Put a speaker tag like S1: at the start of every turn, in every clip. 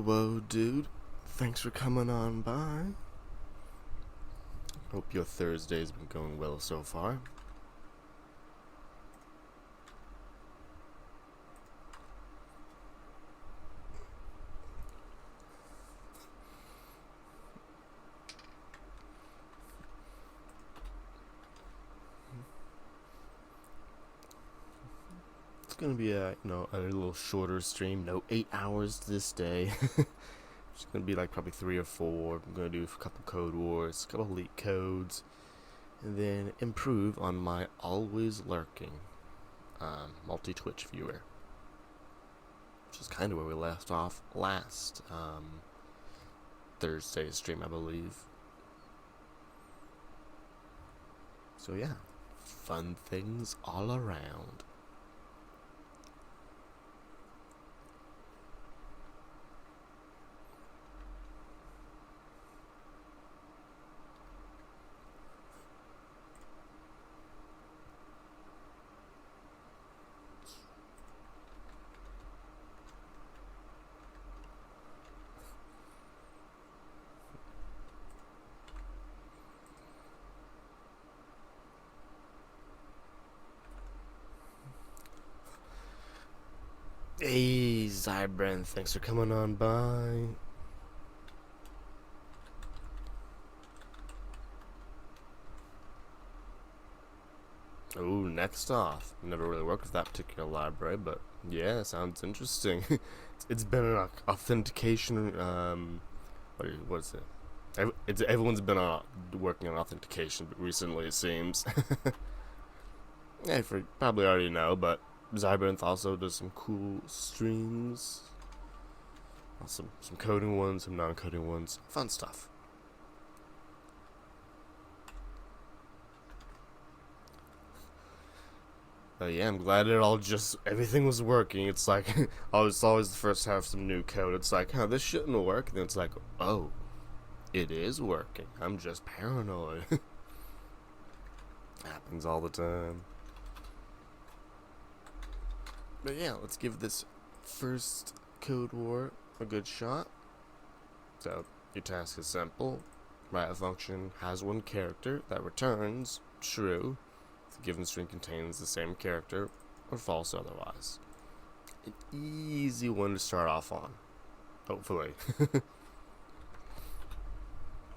S1: Whoa, dude. Thanks for coming on by. Hope your Thursday's been going well so far. It's gonna be a little shorter stream. No 8 hours this day. It's gonna be like probably 3 or 4. I'm gonna do a couple code wars, a couple leak codes, and then improve on my always lurking multi-Twitch viewer, which is kind of where we left off last Thursday's stream, I believe. So yeah, fun things all around. Hey, Zybran, thanks for coming on by. Oh, next off. Never really worked with that particular library, but yeah, sounds interesting. It's been an authentication. What is it? Everyone's been working on authentication recently, it seems. Yeah, you probably already know, but Zyberth also does some cool streams. Some coding ones, some non-coding ones. Fun stuff. Yeah, I'm glad everything was working. It's like, it's always the first to have some new code. It's like, this shouldn't work. And then it's like, oh, it is working. I'm just paranoid. Happens all the time. But yeah, let's give this first code war a good shot. So, your task is simple. Write a function has one character that returns true if the given string contains the same character or false otherwise. An easy one to start off on, hopefully.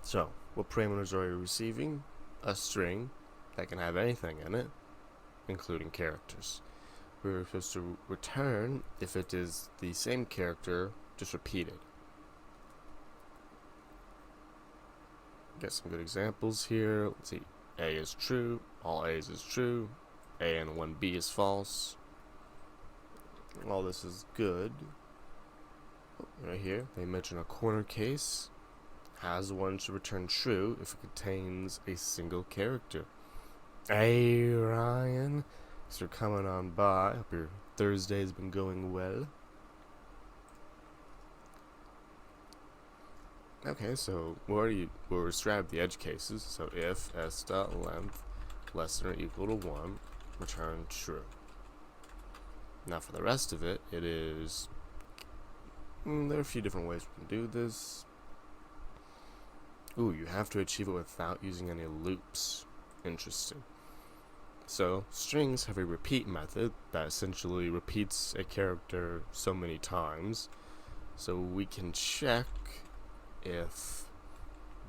S1: So, what parameters are you receiving? A string that can have anything in it, including characters. We're supposed to return if it is the same character, just repeated. Get some good examples here. Let's see. A is true. All A's is true. A and 1B is false. All this is good. Right here, they mention a corner case. Has one to return true if it contains a single character. Hey, Ryan. Thanks for coming on by. Hope your Thursday's been going well. Okay, so we'll describe the edge cases. So if s.length less than or equal to 1, return true. Now for the rest of it, it is... there are a few different ways we can do this. Ooh, you have to achieve it without using any loops. Interesting. So, strings have a repeat method that essentially repeats a character so many times. So we can check if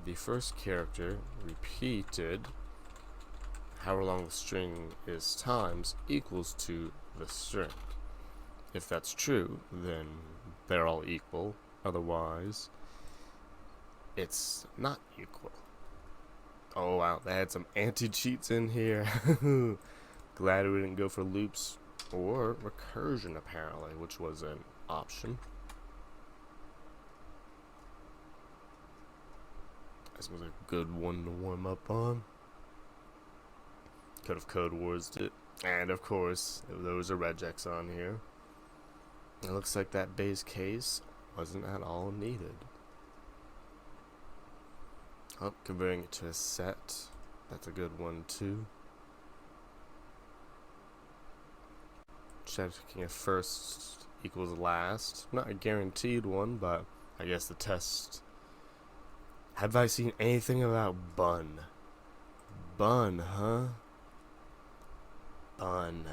S1: the first character repeated however long the string is times equals to the string. If that's true, then they're all equal. Otherwise, it's not equal. Oh wow, they had some anti-cheats in here. Glad we didn't go for loops or recursion apparently, which was an option. This was a good one to warm up on. Could have code warsed it. And of course, there was a regex on here. It looks like that base case wasn't at all needed. Oh, converting it to a set. That's a good one too. Checking if first equals last. Not a guaranteed one, but I guess the test. Have I seen anything about Bun? Bun, huh? Bun.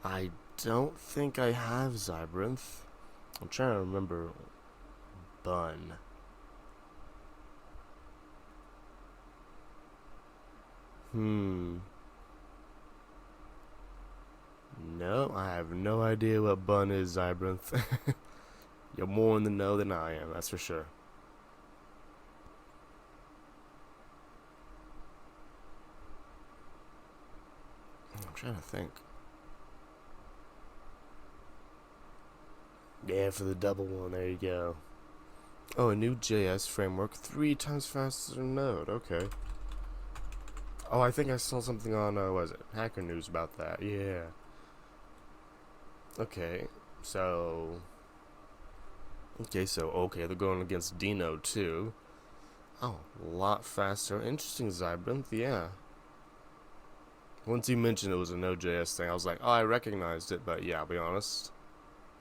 S1: I don't think I have Zybrinth. I'm trying to remember Bun. No, I have no idea what Bun is, Zybrinth. You're more in the know than I am, that's for sure. I'm trying to think. Yeah, for the double one, there you go. Oh, a new JS framework, 3 times faster than Node, okay. Oh, I think I saw something on, what is it, Hacker News about that, yeah. Okay, so... Okay, they're going against Dino, too. Oh, a lot faster. Interesting, Zybrinth, yeah. Once you mentioned it was a Node.js thing, I was like, oh, I recognized it, but yeah, I'll be honest.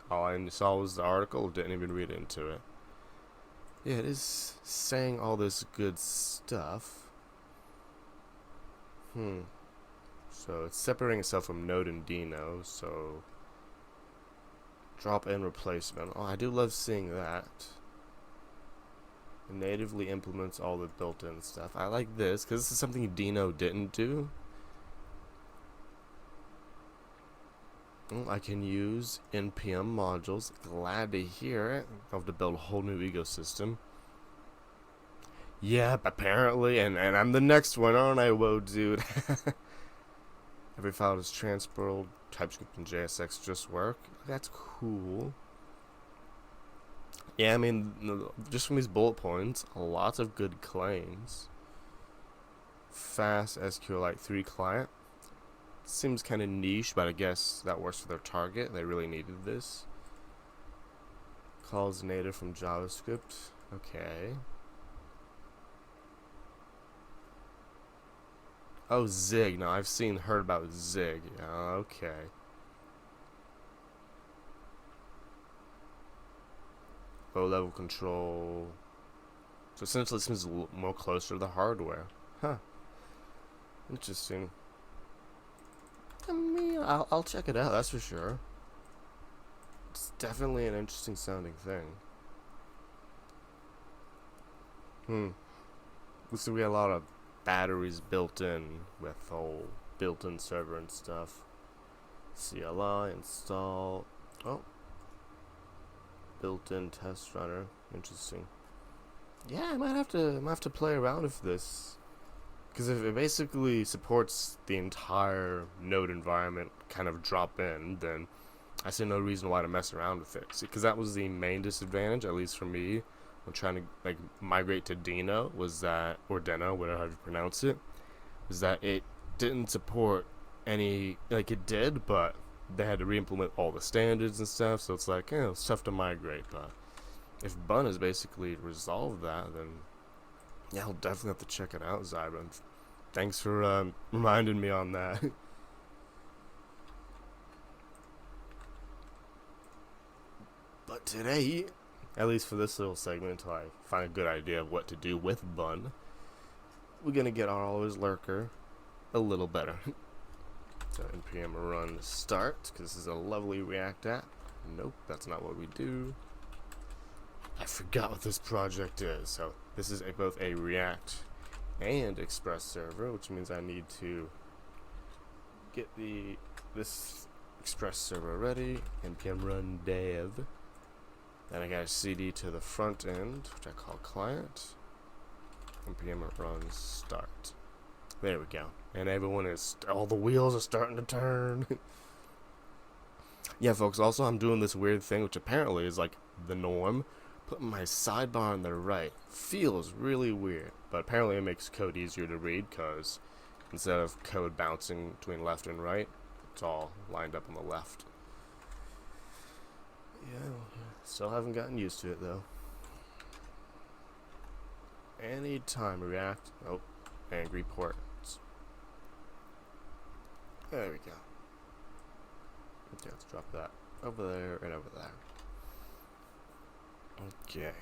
S1: All I saw was the article, didn't even read into it. Yeah, it is saying all this good stuff. So it's separating itself from Node and Dino, so... Drop-in replacement. Oh, I do love seeing that. It natively implements all the built-in stuff. I like this, because this is something Dino didn't do. I can use NPM modules. Glad to hear it. I'll have to build a whole new ecosystem. Yep, apparently, and I'm the next one, aren't I? Whoa, dude. Every file is transported. TypeScript and JSX just work. That's cool. Yeah, I mean, just from these bullet points, lots of good claims. Fast SQLite 3 client. Seems kind of niche, but I guess that works for their target. They really needed this. Calls native from JavaScript. Okay. Oh, Zig. Now, I've heard about Zig. Okay. Low level control. So essentially, this seems more closer to the hardware. Huh. Interesting. I mean, I'll check it out, that's for sure. It's definitely an interesting sounding thing. Looks like we got a lot of batteries built in with whole built-in server and stuff. CLI install. Oh, built-in test runner. Interesting. Yeah, I might have to play around with this, because if it basically supports the entire Node environment kind of drop in, then I see no reason why to mess around with it. Because that was the main disadvantage, at least for me, when trying to migrate to Dino, was that, or Deno, whatever you pronounce it, was that it didn't support any, it did, but they had to re-implement all the standards and stuff, so it's like, it's tough to migrate. But if Bun has basically resolved that, then yeah, I'll definitely have to check it out, Zybrinth. Thanks for reminding me on that. But today, at least for this little segment, until I find a good idea of what to do with Bun, we're gonna get our always lurker a little better. So npm run start, because this is a lovely React app. Nope, that's not what we do. I forgot what this project is. So this is both a React and Express server, which means I need to get this Express server ready. Npm run dev. Then I got a CD to the front end, which I call client. Npm run start. There we go. And all the wheels are starting to turn. Yeah, folks, also I'm doing this weird thing, which apparently is like the norm. Putting my sidebar on the right feels really weird, but apparently it makes code easier to read, because instead of code bouncing between left and right, it's all lined up on the left. Yeah, still haven't gotten used to it though. Anytime React, angry ports. There we go. Okay, let's drop that. over there, and over there. Okay.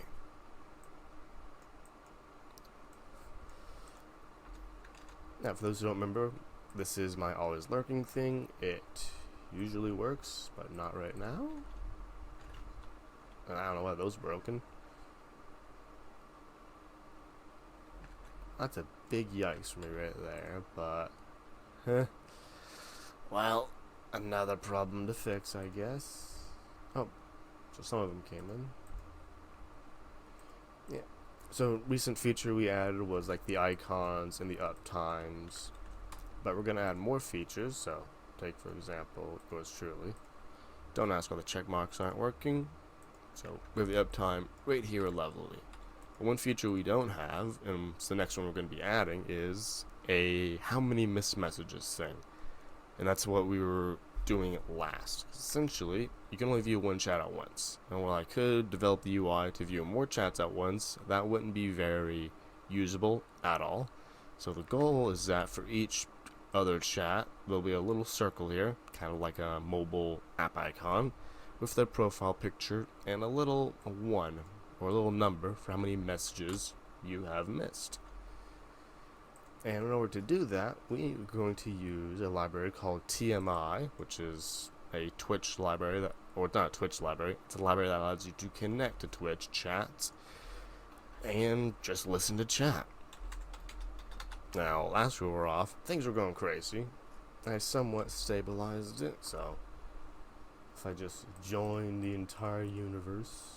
S1: Now, for those who don't remember, this is my always lurking thing. It usually works, but not right now. I don't know why those broken. That's a big yikes for me right there, but well, another problem to fix, I guess. Oh, so some of them came in. Yeah. So recent feature we added was like the icons and the up times, but we're gonna add more features. So take for example yours truly. Don't ask why the check marks aren't working. So we have the uptime right here at level E. One feature we don't have, and it's the next one we're going to be adding, is a how many missed messages thing. And that's what we were doing last. Essentially, you can only view one chat at once. And while I could develop the UI to view more chats at once, that wouldn't be very usable at all. So the goal is that for each other chat, there'll be a little circle here, kind of like a mobile app icon, with their profile picture and a little 1 or a little number for how many messages you have missed. And in order to do that, we're going to use a library called TMI, which is a Twitch library that, or it's not a Twitch library, it's a library that allows you to connect to Twitch chats and just listen to chat. Now, last we were off, things were going crazy. I somewhat stabilized it, so if I just join the entire universe.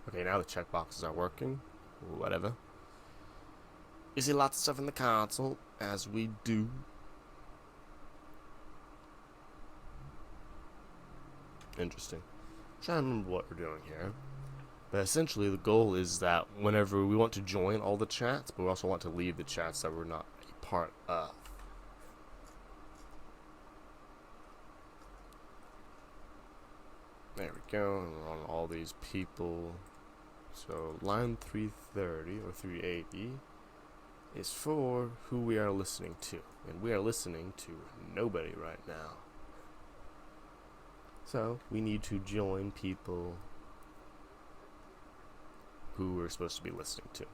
S1: Okay, now the checkboxes are working. Whatever. You see lots of stuff in the console, as we do. Interesting. I'm trying to remember what we're doing here. But essentially, the goal is that whenever we want to join all the chats, but we also want to leave the chats that we're not a part of. There we go, and we're on all these people. So line 330 or 380 is for who we are listening to. And we are listening to nobody right now. So we need to join people who we're supposed to be listening to.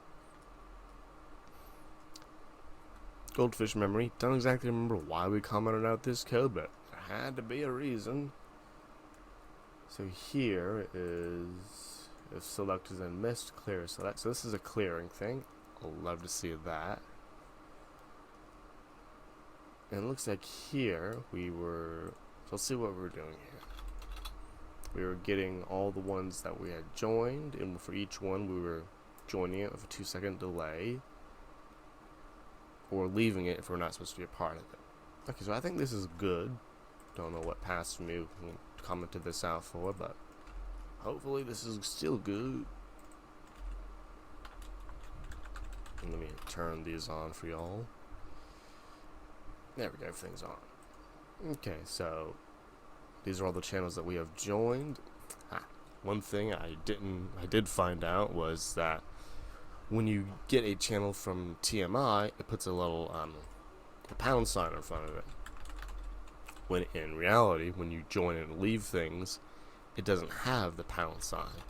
S1: Goldfish memory. Don't exactly remember why we commented out this code, but there had to be a reason. So here is if select is in missed, clear select. So this is a clearing thing. I'll love to see that. And it looks like here we were, so let's see what we're doing here. We were getting all the ones that we had joined, and for each one we were joining it with a 2-second delay, or leaving it if we're not supposed to be a part of it. Okay, so I think this is good. Don't know what past me commented this out for, but hopefully this is still good. And let me turn these on for y'all. There we go, everything's on. Okay, so these are all the channels that we have joined. One thing I did find out was that when you get a channel from TMI, it puts a little a pound sign in front of it. When in reality, when you join and leave things, it doesn't have the pound sign.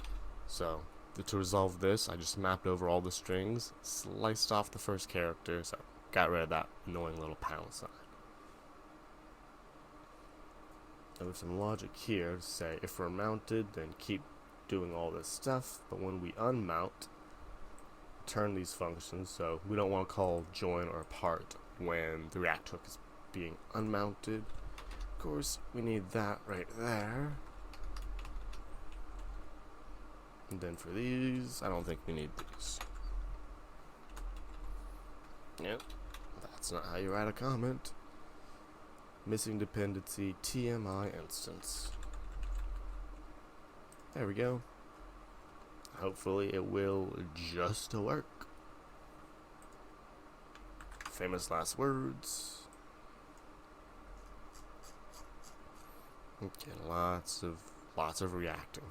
S1: So to resolve this, I just mapped over all the strings, sliced off the first character, so got rid of that annoying little pound sign. And with some logic here to say if we're mounted, then keep doing all this stuff, but when we unmount, turn these functions. So we don't want to call join or part when the React hook is being unmounted. Of course, we need that right there. And then for these, I don't think we need these. Yep, that's not how you write a comment. Missing dependency, TMI instance. There we go. Hopefully it will just work. Famous last words. Okay, lots of reacting.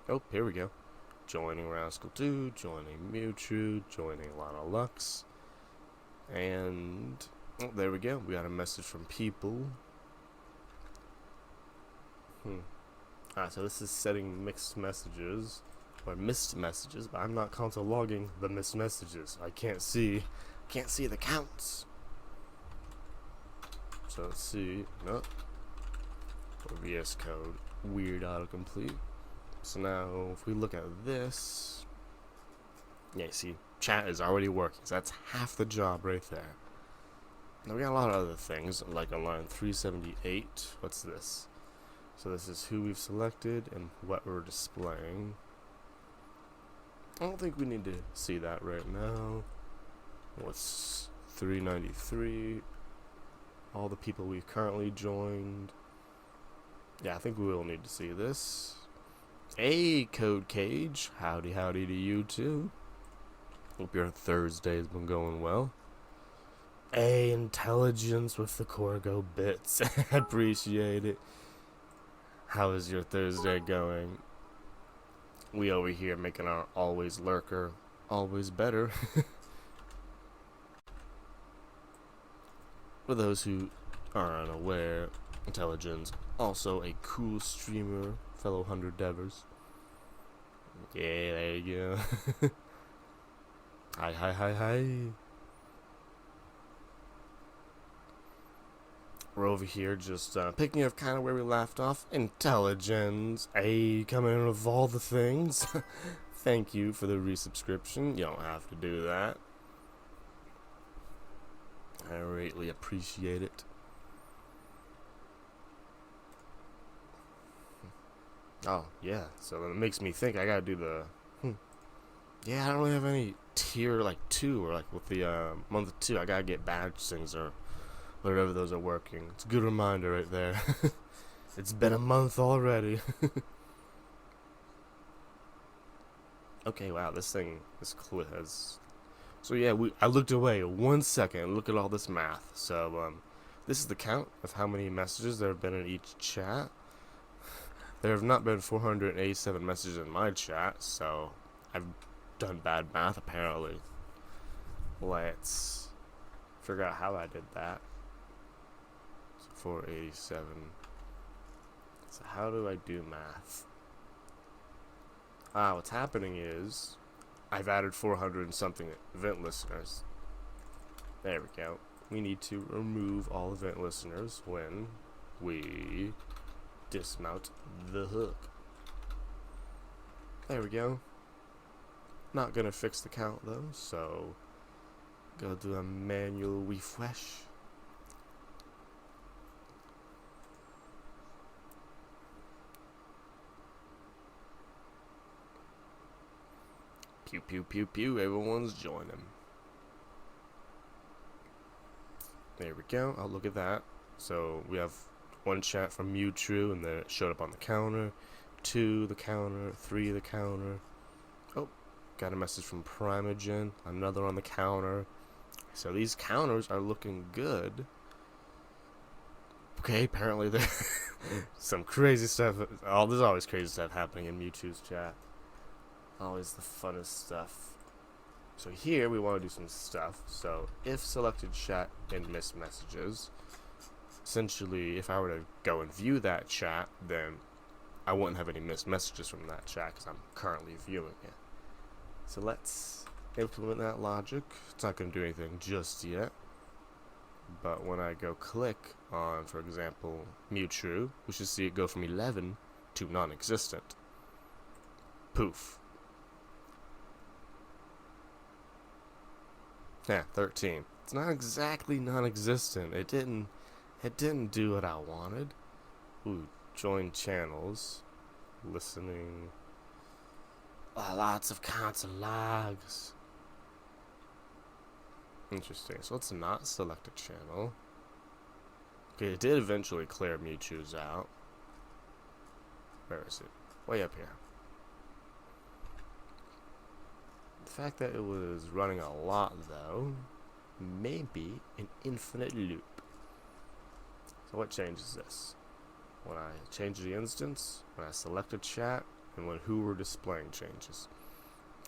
S1: Oh, here we go. Joining Rascal 2, joining Mewtwo, joining Lana Lux, and Oh, there we go. We got a message from people. Alright, so this is setting mixed messages, or missed messages, but I'm not console logging the missed messages. I can't see the counts. So let's see. Nope. VS Code. Weird autocomplete. So now, if we look at this, yeah, you see, chat is already working. So that's half the job right there. Now we got a lot of other things, like on line 378. What's this? So this is who we've selected and what we're displaying. I don't think we need to see that right now. What's 393? All the people we've currently joined. Yeah, I think we will need to see this. Hey, Code Cage. Howdy, howdy to you too. Hope your Thursday's been going well. Hey, Intelligence with the Corgo bits. Appreciate it. How is your Thursday going? We over here making our always lurker always better. For those who are unaware, Intelligence, also a cool streamer, fellow 100 devers. Yeah, there you go. Hi. We're over here just picking up kind of where we left off. Intelligence. Hey, coming in with all the things. Thank you for the resubscription. You don't have to do that. I greatly appreciate it. Oh, yeah. So it makes me think I gotta do the... Yeah, I don't really have any tier like 2 or like with the month 2. I gotta get badge things or whatever those are working. It's a good reminder right there. It's been a month already. Okay, wow, this clip has... So yeah, I looked away 1 second and look at all this math. So this is the count of how many messages there have been in each chat. There have not been 487 messages in my chat, so I've done bad math apparently. Let's figure out how I did that. So 487. So how do I do math? What's happening is I've added 400 and something event listeners. There we go. We need to remove all event listeners when we dismount the hook. There we go. Not gonna fix the count though, so go do a manual refresh. Pew pew pew pew, everyone's joining. There we go. Oh, look at that. So we have one chat from Mewtwo and then it showed up on the counter, 2 the counter, 3 the counter. Oh, got a message from Primogen, another on the counter. So these counters are looking good. Okay, apparently there's some crazy stuff. There's always crazy stuff happening in Mewtwo's chat. Always the funnest stuff. So here we want to do some stuff. So if selected chat and missed messages, essentially if I were to go and view that chat, then I wouldn't have any missed messages from that chat because I'm currently viewing it. So let's implement that logic. It's not going to do anything just yet. But when I go click on, for example, Mewtwo, we should see it go from 11 to non-existent. Poof. Yeah, 13. It's not exactly non-existent. It didn't do what I wanted. Ooh, join channels. Listening. Oh, lots of console logs. Interesting. So let's not select a channel. Okay, it did eventually clear Mewtwo's out. Where is it? Way up here. The fact that it was running a lot, though, may be an infinite loop. So what changes this? When I change the instance, when I select a chat, and when who we're displaying changes.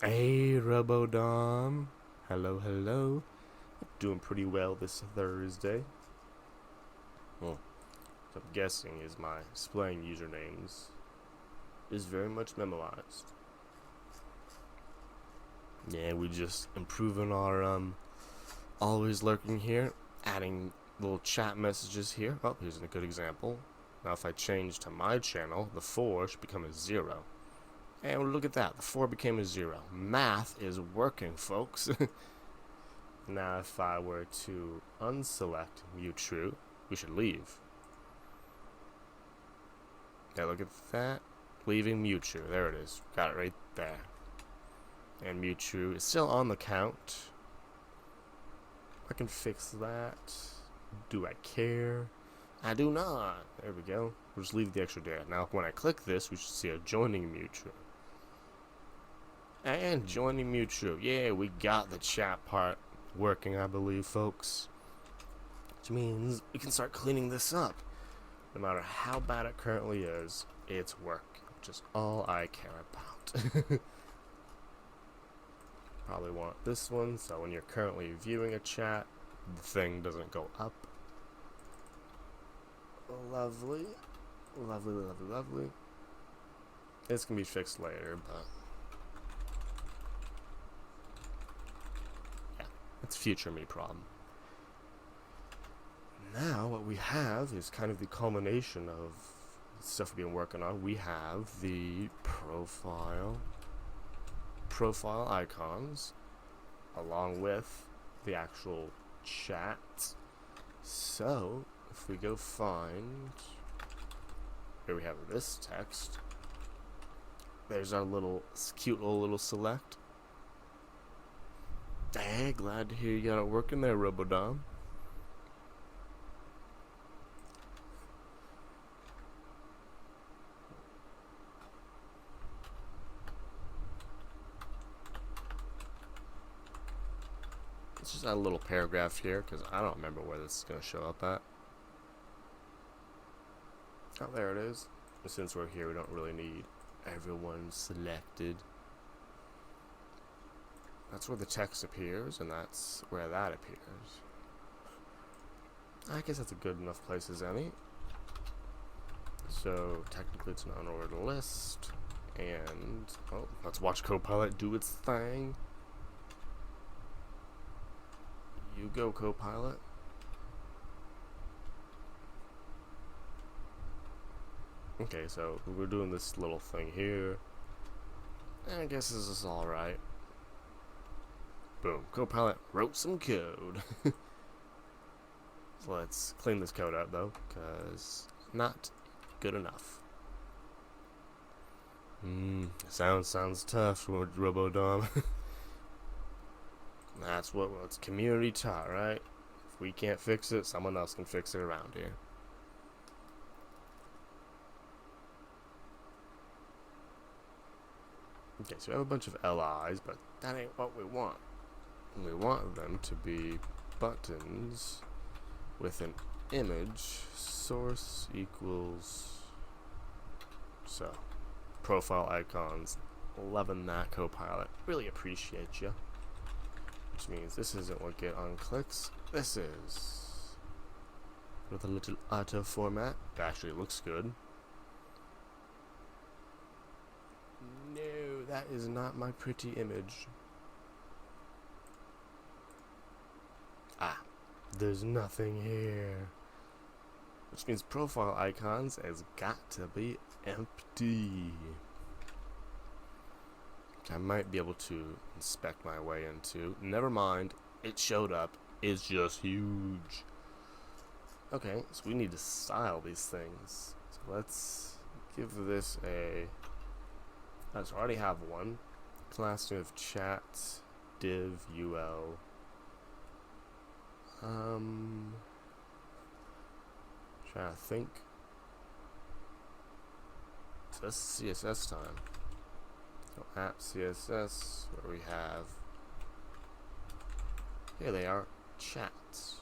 S1: Hey, Robodom. Hello. doing pretty well this Thursday. Well, I'm guessing is my Splaying usernames is very much memorized. Yeah, we just improving our always lurking here, adding little chat messages here. Oh, here's a good example. Now if I change to my channel, the 4 should become a 0. And look at that, the 4 became a 0. Math is working, folks. Now if I were to unselect mute true, we should leave. Yeah, look at that. Leaving mute true. There it is. Got it right there. And mute true is still on the count. I can fix that. Do I care? I do not. There we go. We'll just leave the extra there. Now when I click this, we should see a joining mute true. And joining mute true. Yeah, we got the chat part working, I believe, folks. Which means we can start cleaning this up. No matter how bad it currently is, it's work, which is all I care about. Probably want this one, so when you're currently viewing a chat, the thing doesn't go up. Lovely. Lovely, lovely, lovely. This can be fixed later, but yeah, it's future me problem. Now what we have is kind of the culmination of stuff we've been working on. We have the profile icons along with the actual chat. So if we go find, here we have this text. There's our little cute little select. Hey, glad to hear you got it working there, Robodom. Let's just add a little paragraph here because I don't remember where this is going to show up at. Oh, there it is. And since we're here, we don't really need everyone selected. That's where the text appears, and that's where that appears. I guess that's a good enough place as any. So technically it's an unordered list. And, oh, let's watch Copilot do its thing. You go, Copilot. Okay, so we're doing this little thing here. I guess this is alright. Boom. Copilot wrote some code. So let's clean this code up, though, because not good enough. Sounds tough, Robodom. That's what's community taught, right? If we can't fix it, someone else can fix it around here. Okay, so we have a bunch of LIs, but that ain't what we want. We want them to be buttons with an image. Source equals, so profile icons. Loving that, Copilot. Really appreciate you. Which means this isn't what get on clicks. This is with a little auto format. It actually looks good. No, that is not my pretty image. Ah, there's nothing here. Which means profile icons has got to be empty. I might be able to inspect my way into. Never mind, it showed up. It's just huge. Okay, so we need to style these things. So let's give this a. So I already have one. Class name of chat div ul. Trying to think. So this is CSS time. So app CSS, where we have, here they are, chats.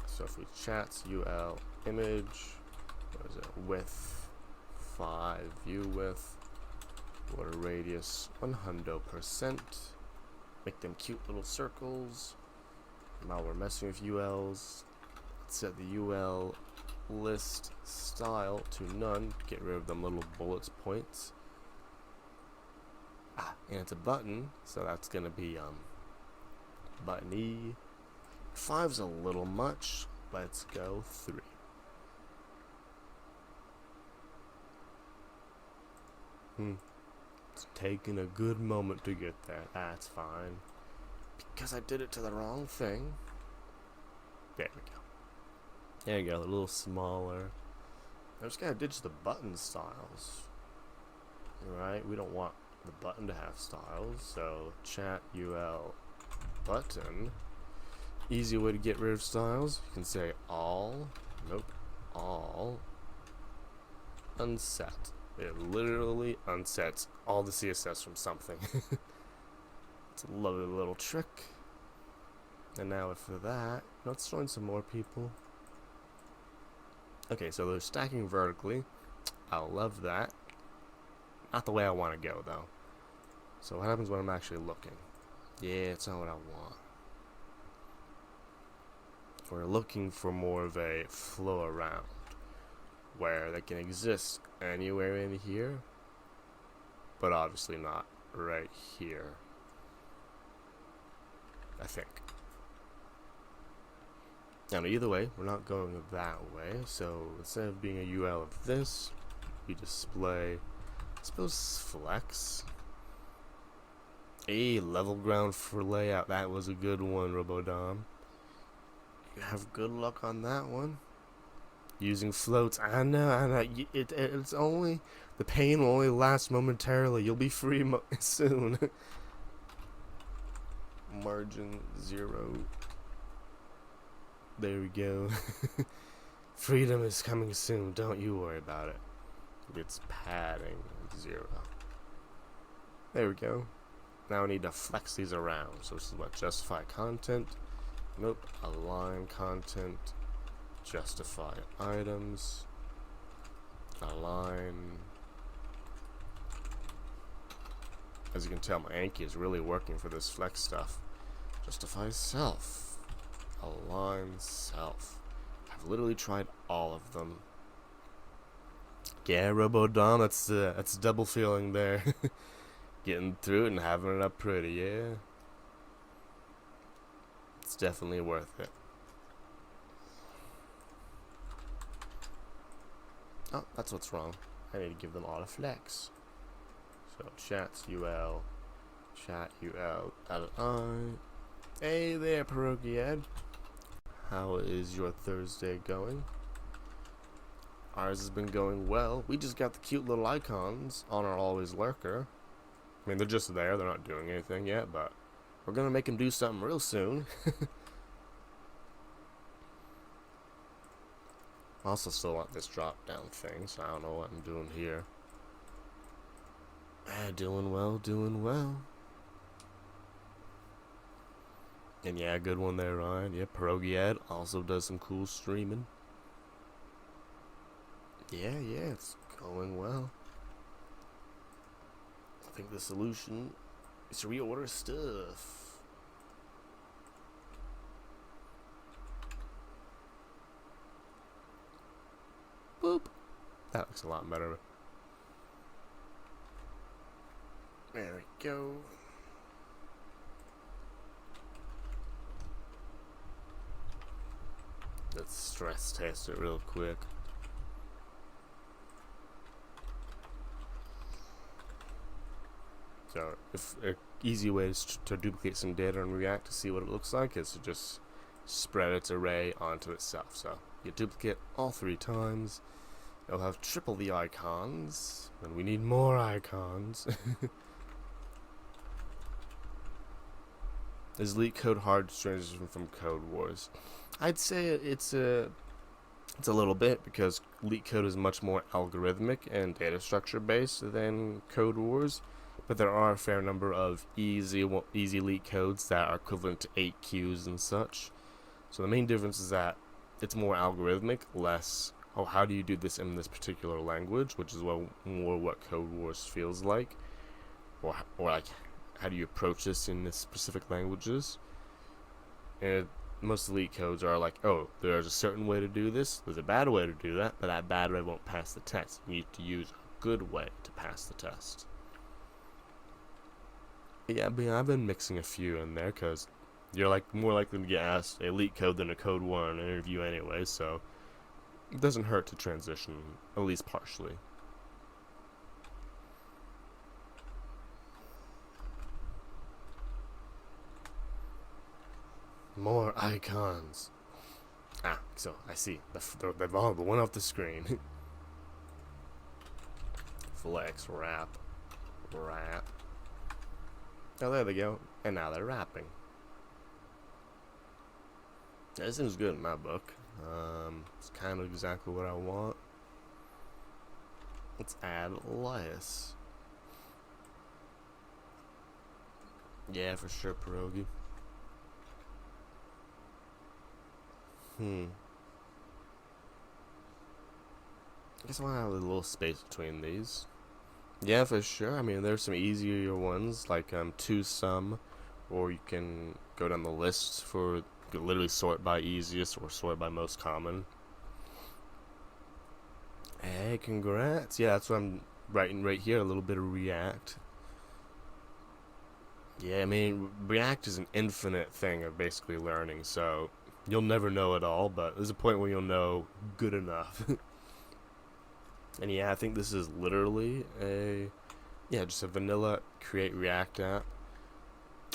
S1: So if we chats ul image, what is it, width 5, view width, border radius 100%, make them cute little circles. While we're messing with ULs, let's set the UL list style to none. Get rid of them little bullets points. And it's a button, so that's gonna be button E. 5's a little much. Let's go 3. It's taking a good moment to get there. That's fine. Because I did it to the wrong thing. There we go. There you go, a little smaller. I just gotta ditch the button styles. Right? We don't want the button to have styles, so chat UL button. Easy way to get rid of styles. You can say all. Nope. All. Unset. It literally unsets all the CSS from something. It's a lovely little trick. And now for that, let's join some more people. Okay, so they're stacking vertically. I love that. Not the way I want to go, though. So what happens when I'm actually looking? Yeah, it's not what I want. We're looking for more of a flow around, where they can exist anywhere in here, but obviously not right here, I think. Now either way, we're not going that way, so instead of being a UL of this, we display, I suppose, flex. A level ground for layout. That was a good one, Robodom. You have good luck on that one. Using floats. I know. It's only, the pain will only last momentarily. You'll be free soon. Margin 0. There we go. Freedom is coming soon. Don't you worry about it. It's padding 0. There we go. Now we need to flex these around. So this is what? Justify content. Nope. Align content. Justify items. Align. As you can tell, my Anki is really working for this flex stuff. Justify self. Align self. I've literally tried all of them. Yeah, Robodom, that's double feeling there. Getting through it and having it up pretty, yeah. It's definitely worth it. Oh, that's what's wrong. I need to give them auto flex. So chats UL, chat UL, I. Hey there, Pierogi. How is your Thursday going? Ours has been going well. We just got the cute little icons on our always lurker. I mean, they're just there. They're not doing anything yet, but we're gonna make them do something real soon. I also still want this drop down thing, so I don't know what I'm doing here. Doing well, doing well. And yeah, good one there, Ryan. Yeah, Pierogi Ed also does some cool streaming. Yeah, it's going well. I think the solution is to reorder stuff. Boop. That looks a lot better. There we go. Let's stress test it real quick. So, if an easy way to duplicate some data in React to see what it looks like is to just spread its array onto itself. So, you duplicate all 3 times. You'll have triple the icons, and we need more icons. Is LeetCode hard to transition from Code Wars? I'd say it's a little bit, because LeetCode is much more algorithmic and data structure based than Code Wars, but there are a fair number of easy LeetCodes that are equivalent to 8 queues and such. So the main difference is that it's more algorithmic, less, oh, how do you do this in this particular language, which is more what Code Wars feels like, or like, how do you approach this in the specific languages. And most elite codes are like, oh, there's a certain way to do this, there's a bad way to do that, but that bad way won't pass the test. You need to use a good way to pass the test. Yeah, but I've been mixing a few in there because you're like more likely to get asked a leak code than a code 1 interview anyway, so it doesn't hurt to transition, at least partially. More icons. So I see. They've all the one off the screen. Flex, wrap. Oh, there they go. And now they're wrapping. This seems good in my book. It's kind of exactly what I want. Let's add Elias. Yeah, for sure, Pierogi. I guess I want to have a little space between these. Yeah, for sure. I mean, there's some easier ones like to sum, or you can go down the list for, you can literally sort by easiest or sort by most common. Hey, congrats. Yeah, that's what I'm writing right here, a little bit of React. Yeah, I mean, React is an infinite thing of basically learning, so you'll never know it all, but there's a point where you'll know good enough. And yeah, I think this is literally just a vanilla Create React app.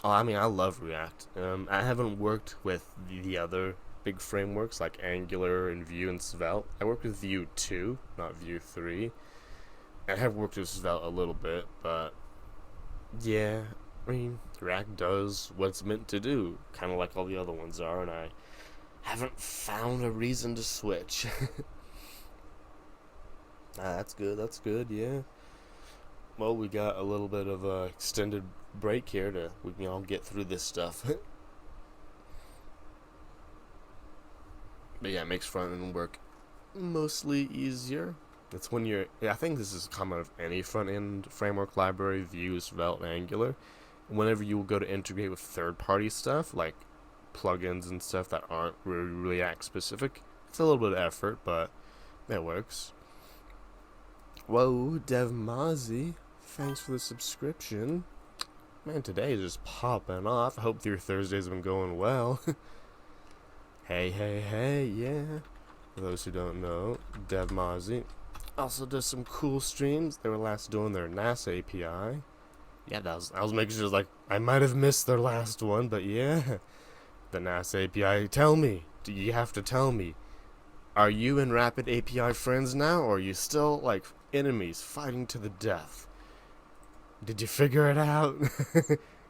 S1: Oh, I mean, I love React. I haven't worked with the other big frameworks like Angular and Vue and Svelte. I worked with Vue 2, not Vue 3. I have worked with Svelte a little bit, but yeah, I mean, React does what it's meant to do, kind of like all the other ones are, and I haven't found a reason to switch. That's good, yeah. Well, we got a little bit of a extended break here we can all get through this stuff. But yeah, it makes front end work mostly easier. It's when I think this is common of any front end framework library, Vue, Svelte, and Angular. Whenever you go to integrate with third party stuff, like plugins and stuff that aren't really React specific, it's a little bit of effort, but it works. Whoa, DevMozzie, thanks for the subscription. Man, today is just popping off. I hope your Thursdays have been going well. Hey, yeah. For those who don't know, DevMozzie also does some cool streams. They were last doing their NASA API. Yeah, I was making sure, like, I might have missed their last one, but yeah. The NASA API, tell me. Do you have to tell me? Are you and Rapid API friends now, or are you still, like, enemies fighting to the death? Did you figure it out?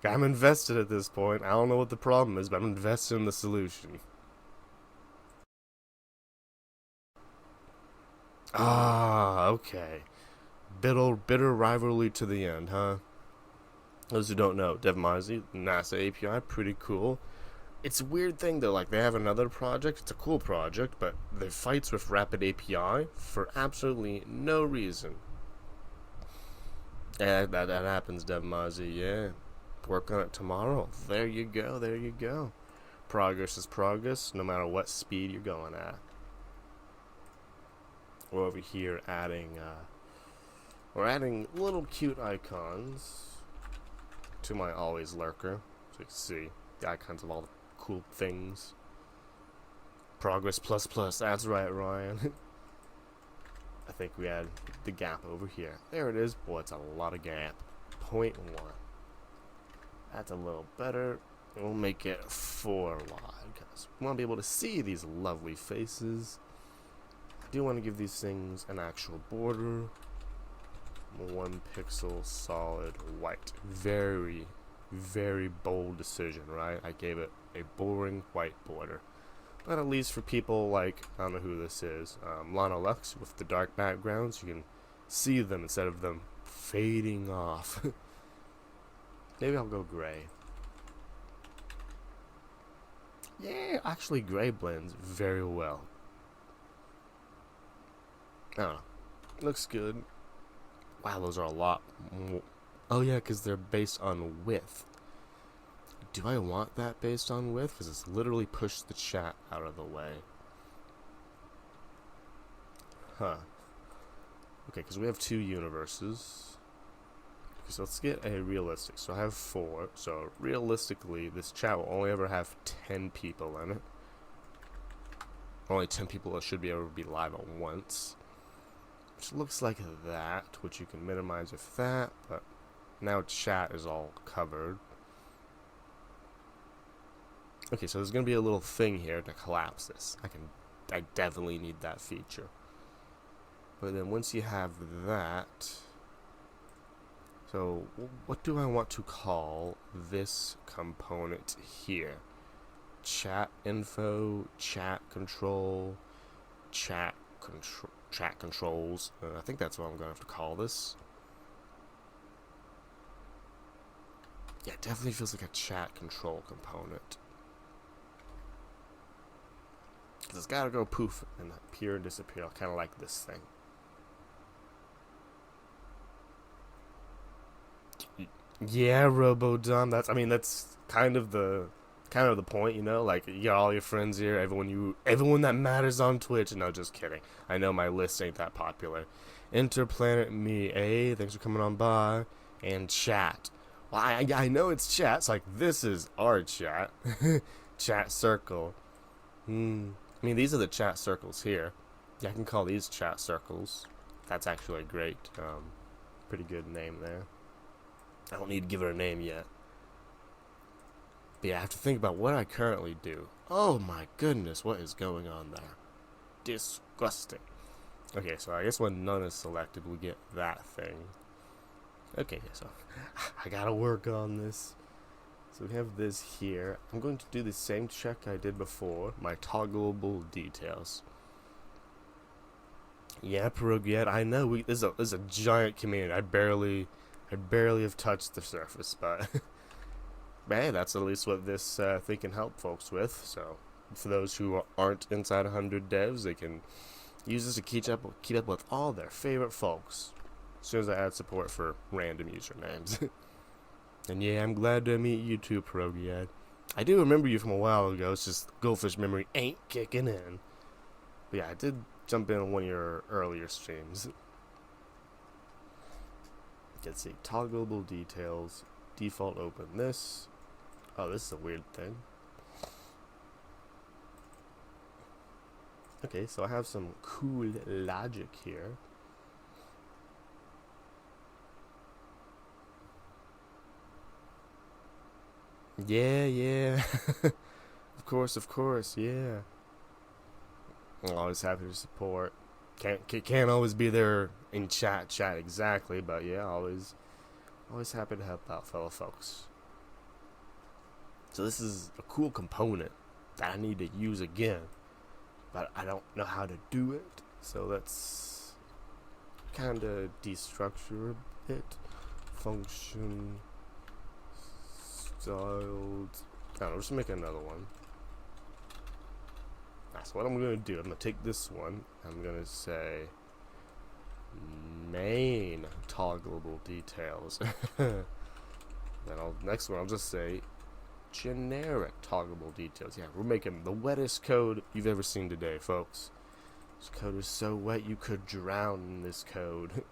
S1: I'm invested at this point. I don't know what the problem is, but I'm invested in the solution. Okay. Bitter rivalry to the end, huh? Those who don't know, DevMozzie, NASA API, pretty cool. It's a weird thing though, like they have another project, it's a cool project, but they fights with Rapid API for absolutely no reason. Yeah, that happens, DevMozzie, yeah. Work on it tomorrow. There you go. Progress is progress, no matter what speed you're going at. We're over here we're adding little cute icons to my always lurker, so you can see the icons of all the cool things. Progress plus, that's right, Ryan. I think we had the gap over here. There it is. Boy, it's a lot of gap. 0.1. That's a little better. We'll make it 4 wide because we want to be able to see these lovely faces. I do want to give these things an actual border. 1 pixel solid white. Very, very bold decision, right? I gave it a boring white border. But at least for people like, I don't know who this is, Lana Lux with the dark backgrounds, you can see them instead of them fading off. Maybe I'll go gray. Yeah, actually gray blends very well. I don't know. Looks good. Wow, those are a lot Oh yeah, because they're based on width. Do I want that based on width? Because it's literally pushed the chat out of the way. Huh. Okay, because we have 2 universes. Okay, so let's get a realistic. So I have 4. So realistically, this chat will only ever have 10 people in it. Only 10 people should be able to be live at once. Which looks like that, which you can minimize with that, but now chat is all covered. Okay, so there's going to be a little thing here to collapse this. I definitely need that feature. But then once you have that, so what do I want to call this component here? Chat info, chat control, chat controls. I think that's what I'm going to have to call this. Yeah, it definitely feels like a chat control component. Because it's got to go poof and appear and disappear, kind of like this thing. Yeah, RoboDom. That's kind of the point, you know. Like you got all your friends here, everyone that matters on Twitch. No, just kidding. I know my list ain't that popular. Interplanet me, thanks for coming on by, and chat. Well, I know it's chat. It's like this is our chat, chat circle. I mean, these are the chat circles here. Yeah, I can call these chat circles. That's actually a great, pretty good name there. I don't need to give her a name yet. But yeah, I have to think about what I currently do. Oh my goodness, what is going on there? Disgusting. Okay, so I guess when none is selected, we get that thing. Okay, so I gotta work on this. So we have this here. I'm going to do the same check I did before, my toggleable details. Yeah, Pierogiet, I know this is a giant community. I barely have touched the surface, but hey, that's at least what this thing can help folks with. So for those who aren't inside 100 devs, they can use this to keep up with all their favorite folks. As soon as I add support for random usernames. And yeah, I'm glad to meet you too, Pierogiet. I do remember you from a while ago. It's just Goldfish memory ain't kicking in. But yeah, I did jump in on one of your earlier streams. Let's see, toggleable details, default open this. Oh, this is a weird thing. Okay, so I have some cool logic here. Yeah. Of course, yeah. I'm always happy to support. Can't always be there in chat exactly, but yeah, always happy to help out fellow folks. So this is a cool component that I need to use again, but I don't know how to do it. So let's kind of destructure a bit. Function styled. I don't know, just make another one. So what I'm going to do, I'm going to take this one, I'm going to say main toggleable details. Then next one I'll just say generic toggleable details. Yeah, we're making the wettest code you've ever seen today, folks. This code is so wet you could drown in this code.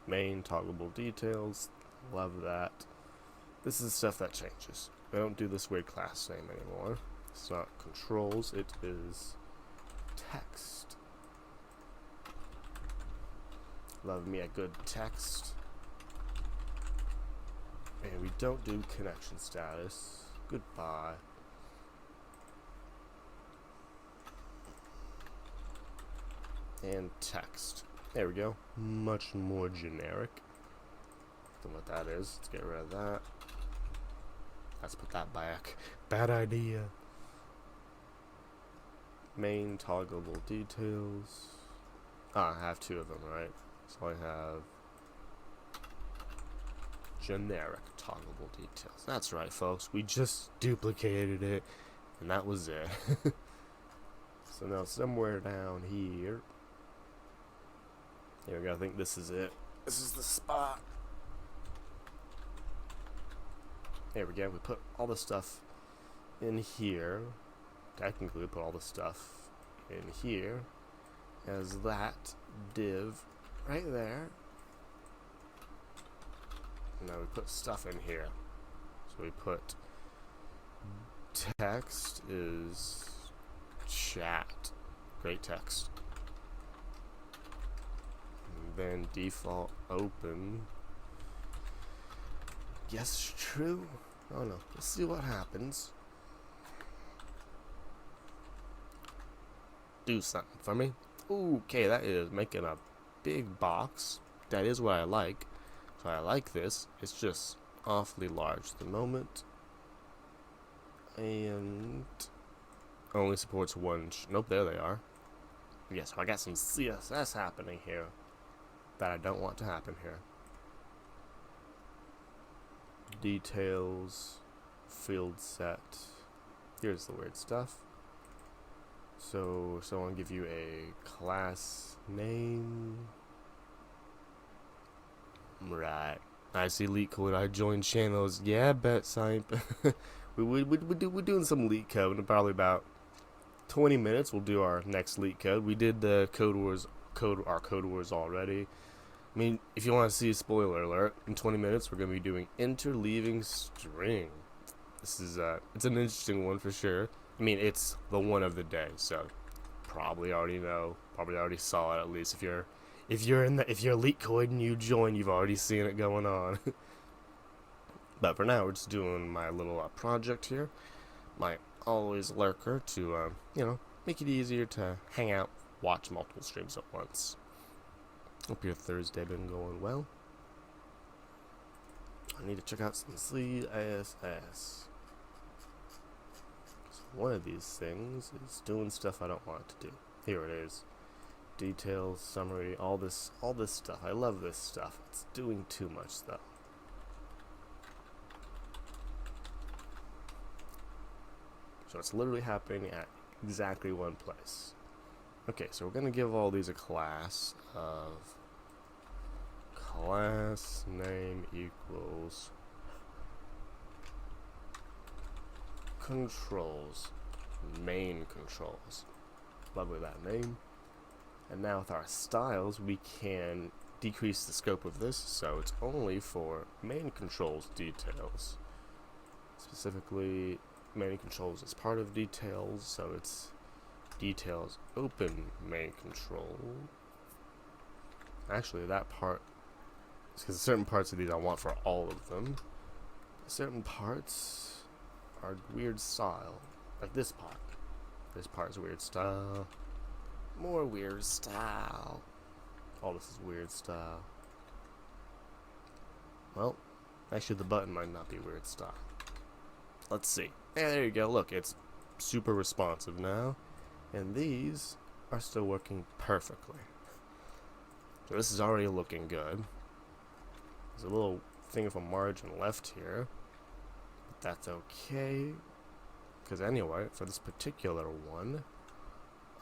S1: Main toggleable details, love that. This is stuff that changes. I don't do this weird class name anymore. It's not controls, it is text. Love me a good text. And we don't do connection status. Goodbye. And text. There we go. Much more generic than what that is. Let's get rid of that. Let's put that back. Bad idea. Main toggleable details. I have 2 of them, right? So I have generic toggleable details. That's right, folks. We just duplicated it, and that was it. So now somewhere down here we go. I think this is it. This is the spot. There we go. We put all the stuff in here. Technically, we put all the stuff in here as that div right there. Now we put stuff in here. So we put text is chat. Great text. And then default open. Yes, true. Oh no. Let's see what happens. Do something for me. Okay, that is making a big box. That is what I like. So I like this. It's just awfully large at the moment. And only supports one. Nope, there they are. Yes, so I got some CSS happening here that I don't want to happen here. Details, field set. Here's the weird stuff. So I want to give you a class name. Right. I see LeetCode. I joined channels. Yeah, bet Simp. We're doing some LeetCode in probably about 20 minutes. We'll do our next LeetCode. We did the Code Wars already. I mean, if you want to see a spoiler alert, in 20 minutes we're going to be doing interleaving string. This is it's an interesting one for sure. I mean, it's the one of the day, so probably already know, probably already saw it at least. If you're LeetCode and you join, you've already seen it going on. But for now, we're just doing my little project here, my always lurker to make it easier to hang out, watch multiple streams at once. Hope your Thursday been going well. I need to check out some CSS. One of these things is doing stuff I don't want it to do. Here it is. Details, summary, all this stuff. I love this stuff. It's doing too much though. So it's literally happening at exactly one place. Okay, so we're gonna give all these a class of class name equals controls, main controls. Lovely that name. And now with our styles, we can decrease the scope of this, so it's only for main controls details. Specifically, main controls is part of details, so it's details open main control. Actually, that part, because certain parts of these I want for all of them. Certain parts are weird style, like this part. This part is weird style. More weird style. All this is weird style. Well, actually the button might not be weird style. Let's see. Yeah, there you go. Look, it's super responsive now. And these are still working perfectly. So this is already looking good. There's a little thing of a margin left here. But that's okay. Because anyway, for this particular one,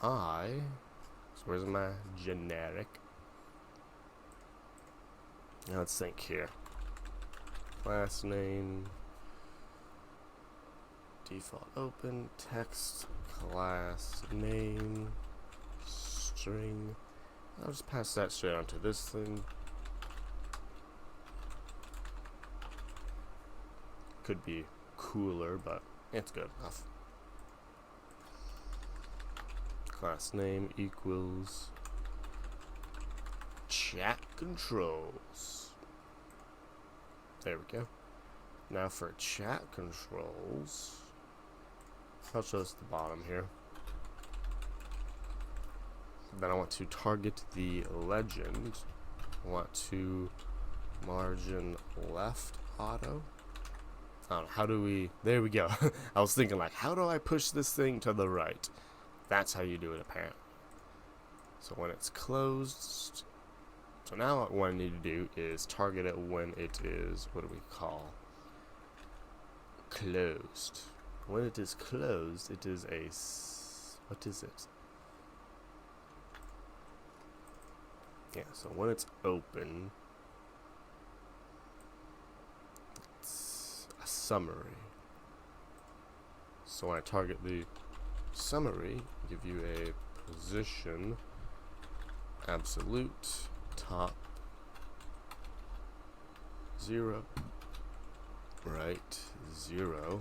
S1: so where's my generic? Now let's think here. Class name, default open, text, class name, string. I'll just pass that straight onto this thing. Could be cooler, but it's good enough. Class name equals chat controls. There we go. Now for chat controls, I'll show us the bottom here. Then I want to target the legend. I want to margin left auto. I don't know, how do we, there we go. I was thinking like, how do I push this thing to the right? That's how you do it apparently. So when it's closed, so now what I need to do is target it when it is, what do we call? Closed. When it is closed, it is a, what is it? Yeah, so when it's open, summary. So when I target the summary, give you a position absolute top 0 right 0.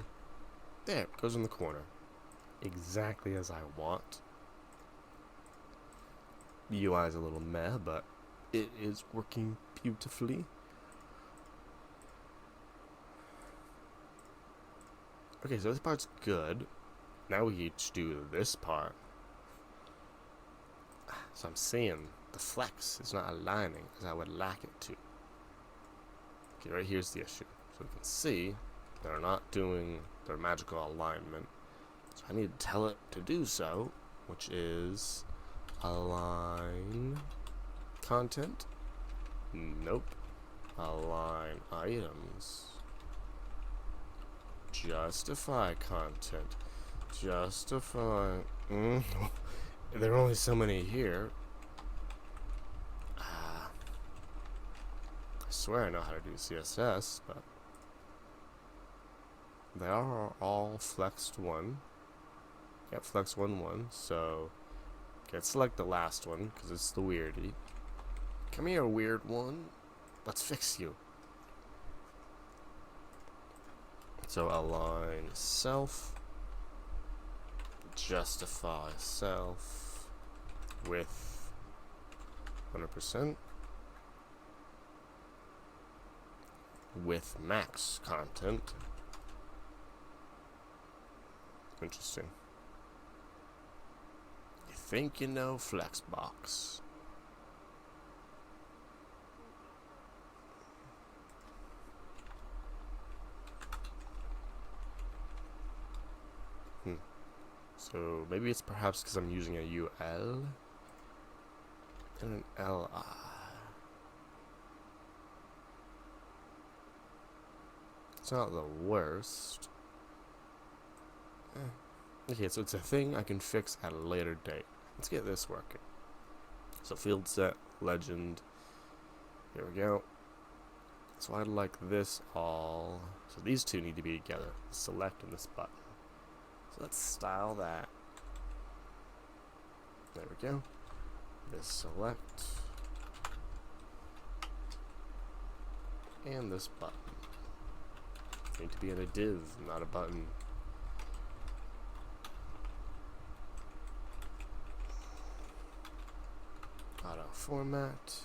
S1: There, it goes in the corner. Exactly as I want. The UI is a little meh, but it is working beautifully. Okay, so this part's good. Now we each do this part. So I'm seeing the flex is not aligning as I would like it to. Okay, right here's the issue. So we can see they're not doing their magical alignment. So I need to tell it to do so, which is align content. Nope. Align items. Justify content. Justify. There are only so many here. I swear I know how to do CSS, but they are all flexed 1. Yep, flex 1, so okay, let's select the last one because it's the weirdie. Come here, weird one. Let's fix you. So align self, justify self with 100% with max content. Interesting. You think you know Flexbox. So maybe it's perhaps because I'm using a UL and an LI. It's not the worst. Okay, so it's a thing I can fix at a later date. Let's get this working. So field set, legend. Here we go. So I'd like this all. So these two need to be together. Select in this button. So let's style that. There we go. This select. And this button. Need to be in a div, not a button. Auto format.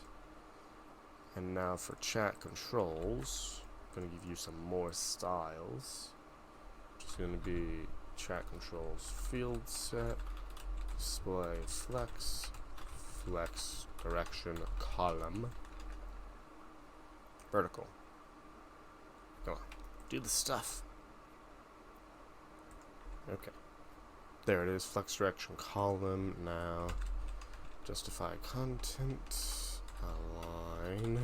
S1: And now for chat controls, I'm going to give you some more styles. It's going to be chat controls field set, display flex, flex direction column, vertical. Come on, do the stuff. Okay, there it is, flex direction column. Now justify content, align.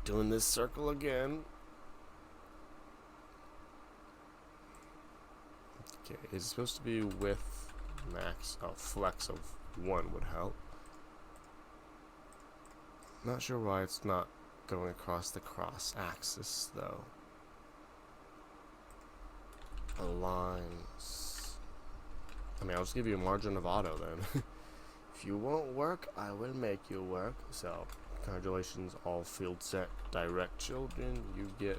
S1: Doing this circle again. Okay, it's supposed to be with max. Oh, flex of 1 would help. Not sure why it's not going across the cross axis though. Align. I mean, I'll just give you a margin of auto then. If you won't work, I will make you work. So, congratulations, all field set direct children. You get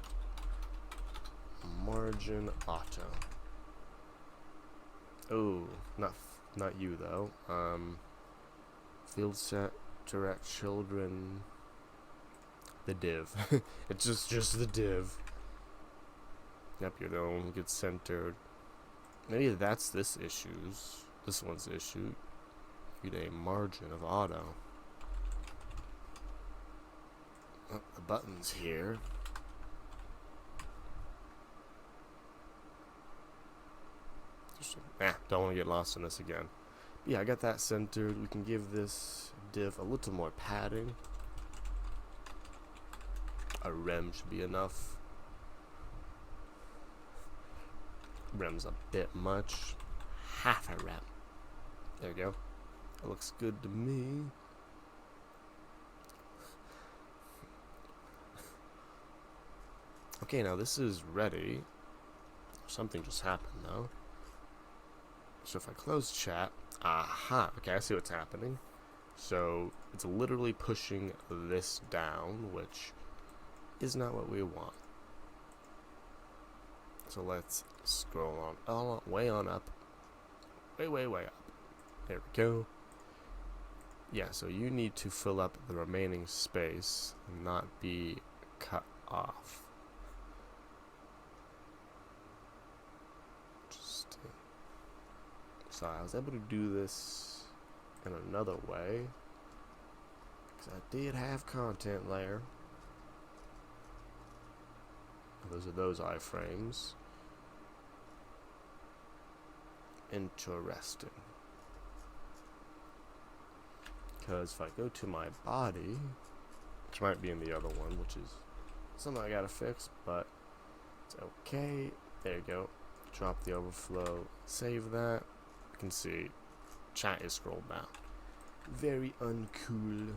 S1: margin auto. Oh, not you though. Field set direct children. The div. It's just the div. Yep, you're the one who gets centered. Maybe that's this one's issue. A margin of auto. Oh, the button's here. Don't want to get lost in this again. But yeah, I got that centered. We can give this div a little more padding. A rem should be enough. Rem's a bit much. Half a rem. There you go. That looks good to me. Okay, now this is ready. Something just happened though. So if I close chat, aha, okay, I see what's happening. So it's literally pushing this down, which is not what we want. So let's scroll on, way on up. Way up. There we go. Yeah, so you need to fill up the remaining space and not be cut off. Interesting. So I was able to do this in another way, because I did have content layer. Those are those iframes. Interesting. Because if I go to my body, which might be in the other one, which is something I gotta fix, but it's okay. There you go. Drop the overflow. Save that. You can see chat is scrolled down. Very uncool.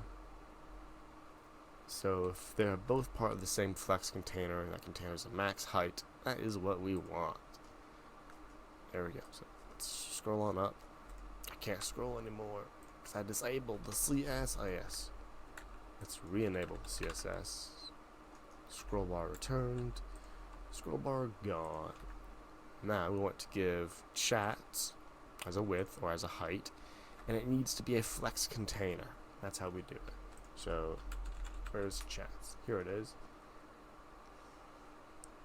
S1: So if they're both part of the same flex container and that container is a max height, that is what we want. There we go. So let's scroll on up. I can't scroll anymore because I disabled the CSS. Let's re-enable the CSS. Scroll bar returned. Scroll bar gone. Now we want to give chat as a width or as a height, and it needs to be a flex container. That's how we do it. So where's chat? Here it is.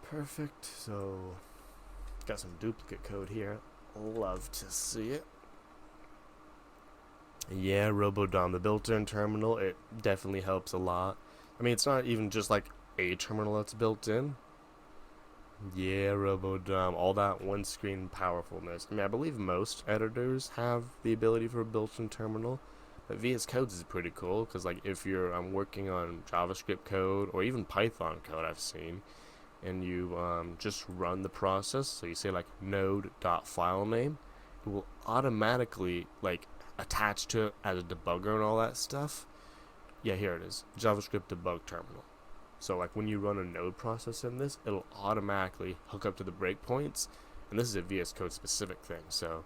S1: Perfect. So got some duplicate code here. Love to see it. Yeah, RoboDOM, the built-in terminal, it definitely helps a lot. I mean, it's not even just like a terminal that's built in. Yeah, RoboDOM, all that one-screen powerfulness. I mean, I believe most editors have the ability for a built-in terminal, but VS Codes is pretty cool, because like if you're working on JavaScript code, or even Python code I've seen, and you just run the process, so you say like node.filename, it will automatically like attach to it as a debugger and all that stuff. Yeah, here it is, JavaScript debug terminal. So like when you run a node process in this, it'll automatically hook up to the breakpoints, and this is a VS Code specific thing. So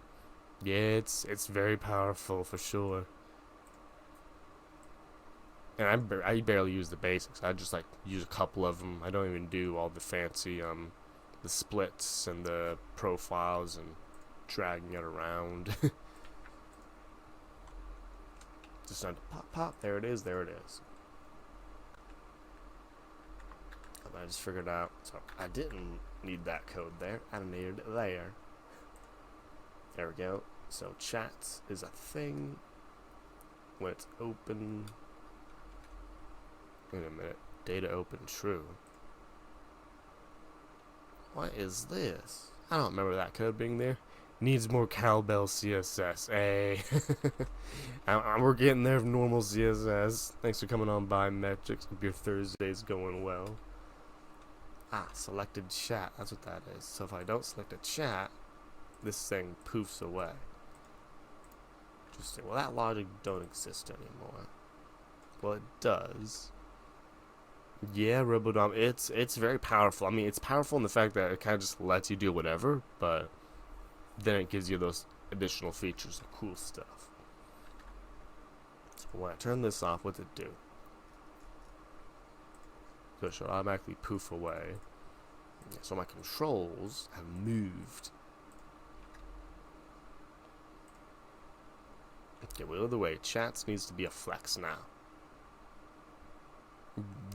S1: yeah, it's very powerful for sure. And I barely use the basics. I just like use a couple of them. I don't even do all the fancy the splits and the profiles and dragging it around. Just time to pop. There it is. I just figured out. So I didn't need that code there. I needed it there. There we go. So chats is a thing when it's open. Wait a minute. Data open true. What is this? I don't remember that code being there. Needs more cowbell CSS. Hey. We're getting there with normal CSS. Thanks for coming on by, Metrics. Hope your Thursday's going well. Selected chat. That's what that is. So if I don't select a chat, this thing poofs away. Interesting. Well, that logic don't exist anymore. Well, it does. Yeah, RoboDOM, it's very powerful. I mean, it's powerful in the fact that it kind of just lets you do whatever, but then it gives you those additional features of cool stuff. So when I turn this off, what's it do? So it should automatically poof away. Yeah, so my controls have moved. Okay, well, either way, chats needs to be a flex now.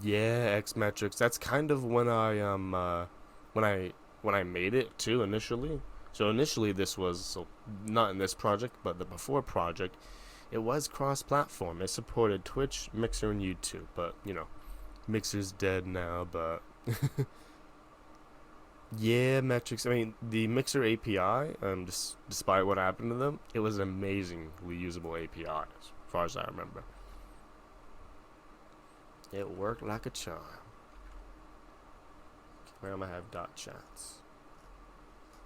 S1: Yeah, Xmetrics. That's kind of when I when I made it too initially. So initially this was not in this project, but the before project, it was cross-platform. It supported Twitch, Mixer, and YouTube. But you know, Mixer's dead now. But yeah, metrics. I mean, the Mixer API. Despite what happened to them, it was an amazingly usable API as far as I remember. It worked like a charm. Where am I have dot chats?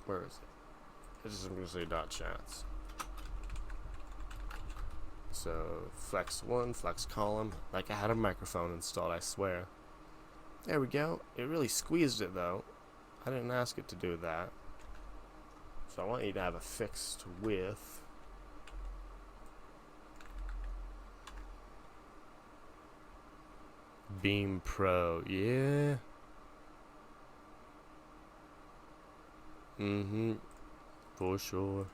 S1: Where is it? It's just I'm gonna say dot chats. So flex one, flex column. Like I had a microphone installed, I swear. There we go. It really squeezed it though. I didn't ask it to do that. So I want you to have a fixed width. Beam Pro, yeah. For sure.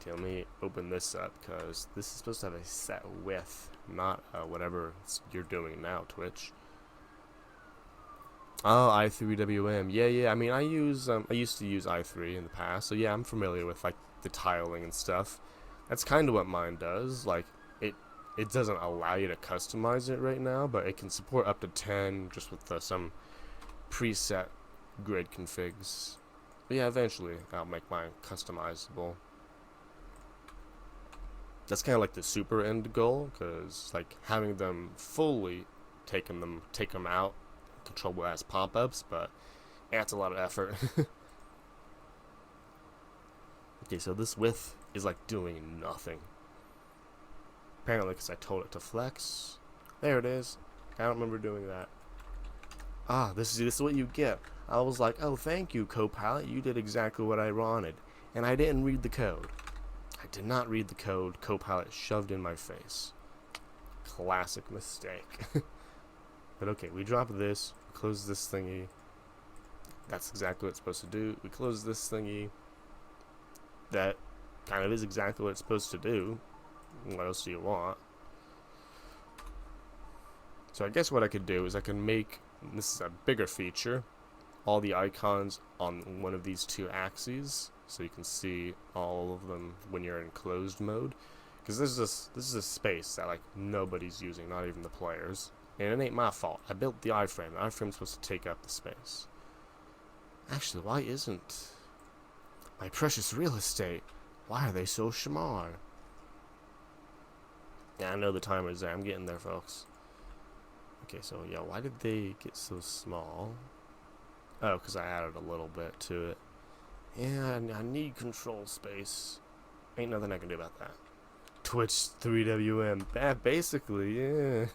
S1: Okay, let me open this up because this is supposed to have a set width, not whatever you're doing now, Twitch. Oh, i3WM. Yeah. I mean, I used to use i3 in the past, so yeah, I'm familiar with like the tiling and stuff. That's kind of what mine does. Like, it doesn't allow you to customize it right now, but it can support up to 10 just with some preset grid configs. But yeah, eventually I'll make mine customizable. That's kind of like the super end goal, because like having them fully take them out, controllable as pop-ups, but yeah, it's a lot of effort. Okay, so this width is like doing nothing. Apparently, because I told it to flex. There it is. I don't remember doing that. Ah, this is what you get. I was like, oh, thank you, Copilot. You did exactly what I wanted. And I didn't read the code. I did not read the code Copilot shoved in my face. Classic mistake. But okay, we drop this. We close this thingy. That's exactly what it's supposed to do. We close this thingy. That kind of is exactly what it's supposed to do. What else do you want? So I guess what I could do is I can make, this is a bigger feature, all the icons on one of these two axes, so you can see all of them when you're in closed mode. Because this is a space that like nobody's using, not even the players. And it ain't my fault. I built the iframe. The iframe's supposed to take up the space. Actually, why isn't my precious real estate? Why are they so schmar? Yeah, I know the timer's there. I'm getting there, folks. Okay, so yeah, why did they get so small? Oh, because I added a little bit to it. Yeah, I need control space. Ain't nothing I can do about that. Twitch 3WM. Basically, yeah.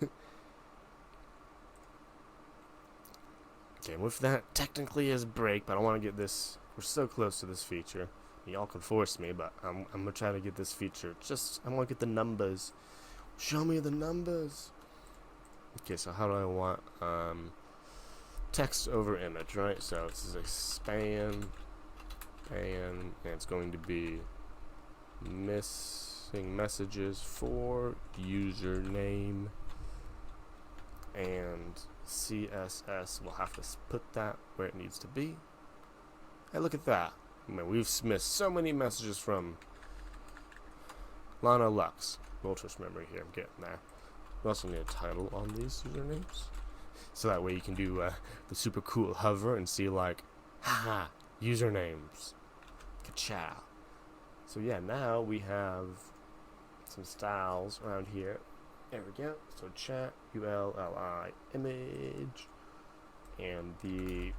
S1: Okay, with that, technically is break, but I want to get this. We're so close to this feature. Y'all can force me, but I'm gonna try to get this feature. I want to get the numbers. Show me the numbers. Okay, so how do I want text over image, right? So this is a span, and it's going to be missing messages for username, and CSS will have to put that where it needs to be. Hey, look at that. I mean, we've missed so many messages from Lana Lux. Voltage memory here, I'm getting there. We also need a title on these usernames. So that way you can do the super cool hover and see like, haha, usernames. Ka-chow. So yeah, now we have some styles around here. There we go. So chat, ULLI, image, and the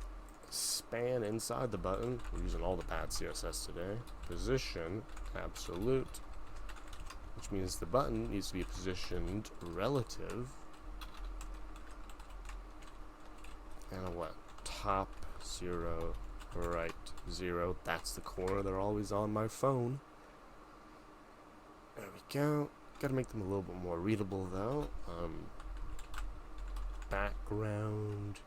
S1: span inside the button. We're using all the bad CSS today. Position, absolute. Which means the button needs to be positioned relative. And what? Top 0, right 0. That's the corner. They're always on my phone. There we go. Gotta make them a little bit more readable though. Background.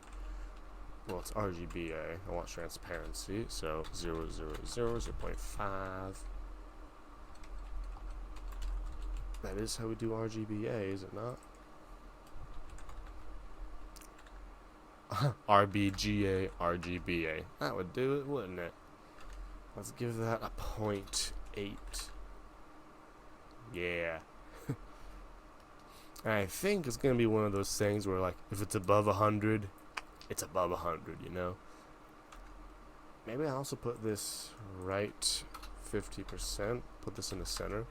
S1: Well, it's RGBA. I want transparency. So 0, 0, 0, 0.5. That is how we do RGBA, is it not? RBGA, RGBA. That would do it, wouldn't it? Let's give that a 0.8. Yeah. I think it's gonna be one of those things where, like, if it's above 100, it's above 100, you know? Maybe I also put this right 50%. Put this in the center.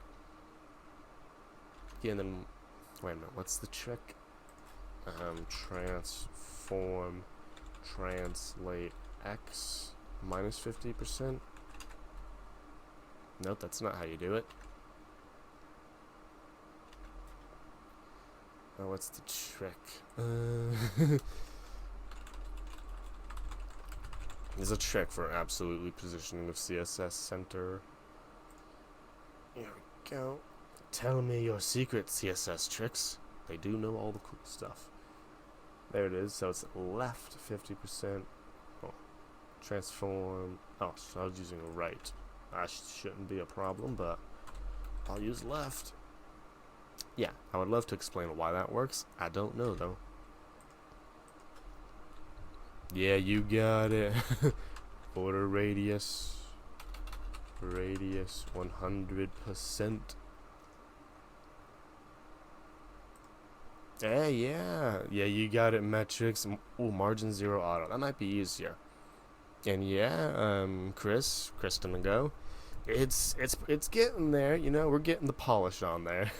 S1: Yeah, and then, wait a minute, what's the trick? Transform, translate X minus 50%. Nope, that's not how you do it. Oh, what's the trick? There's a trick for absolutely positioning of CSS center. Here we go. Tell me your secret CSS tricks. They do know all the cool stuff. There it is. So it's left 50%. Oh, transform. Oh, so I was using right. That shouldn't be a problem, but I'll use left. Yeah, I would love to explain why that works. I don't know though. Yeah, you got it. Border radius 100%. Yeah, you got it. Metrics. Ooh, margin 0 auto. That might be easier. And yeah, Kristen and go. It's getting there. You know, we're getting the polish on there.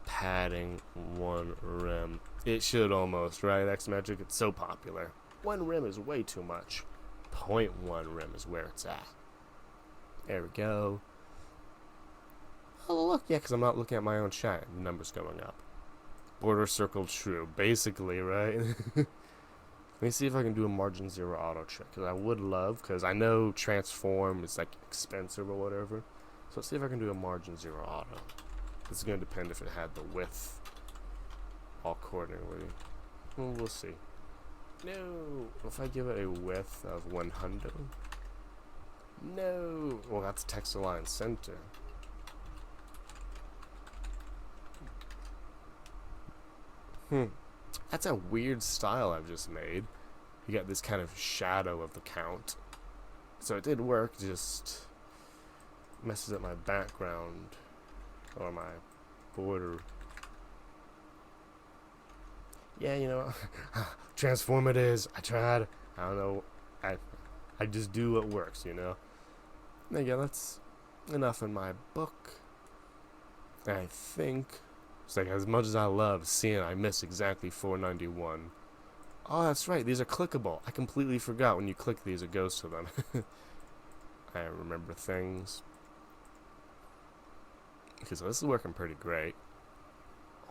S1: Padding 1 rem. It should almost, right? Xmetric, it's so popular. 1 rem is way too much. 0.1 rem is where it's at. There we go. Oh, look, yeah, because I'm not looking at my own chat. The number's going up. Border circle true, basically, right? Let me see if I can do a margin 0 auto trick, because I would love, because I know transform is like expensive or whatever. So let's see if I can do a margin 0 auto. This is going to depend if it had the width accordingly. Well, we'll see. No! If I give it a width of 100. No! Well, that's text align center. That's a weird style I've just made. You got this kind of shadow of the count. So it did work, just messes up my background or my border. Yeah, you know, transform it is. I tried. I don't know. I just do what works, you know. There you go. That's enough in my book. I think. It's like, as much as I love seeing I miss exactly 491. Oh, that's right. These are clickable. I completely forgot when you click these, it goes to them. I remember things. Okay, so this is working pretty great.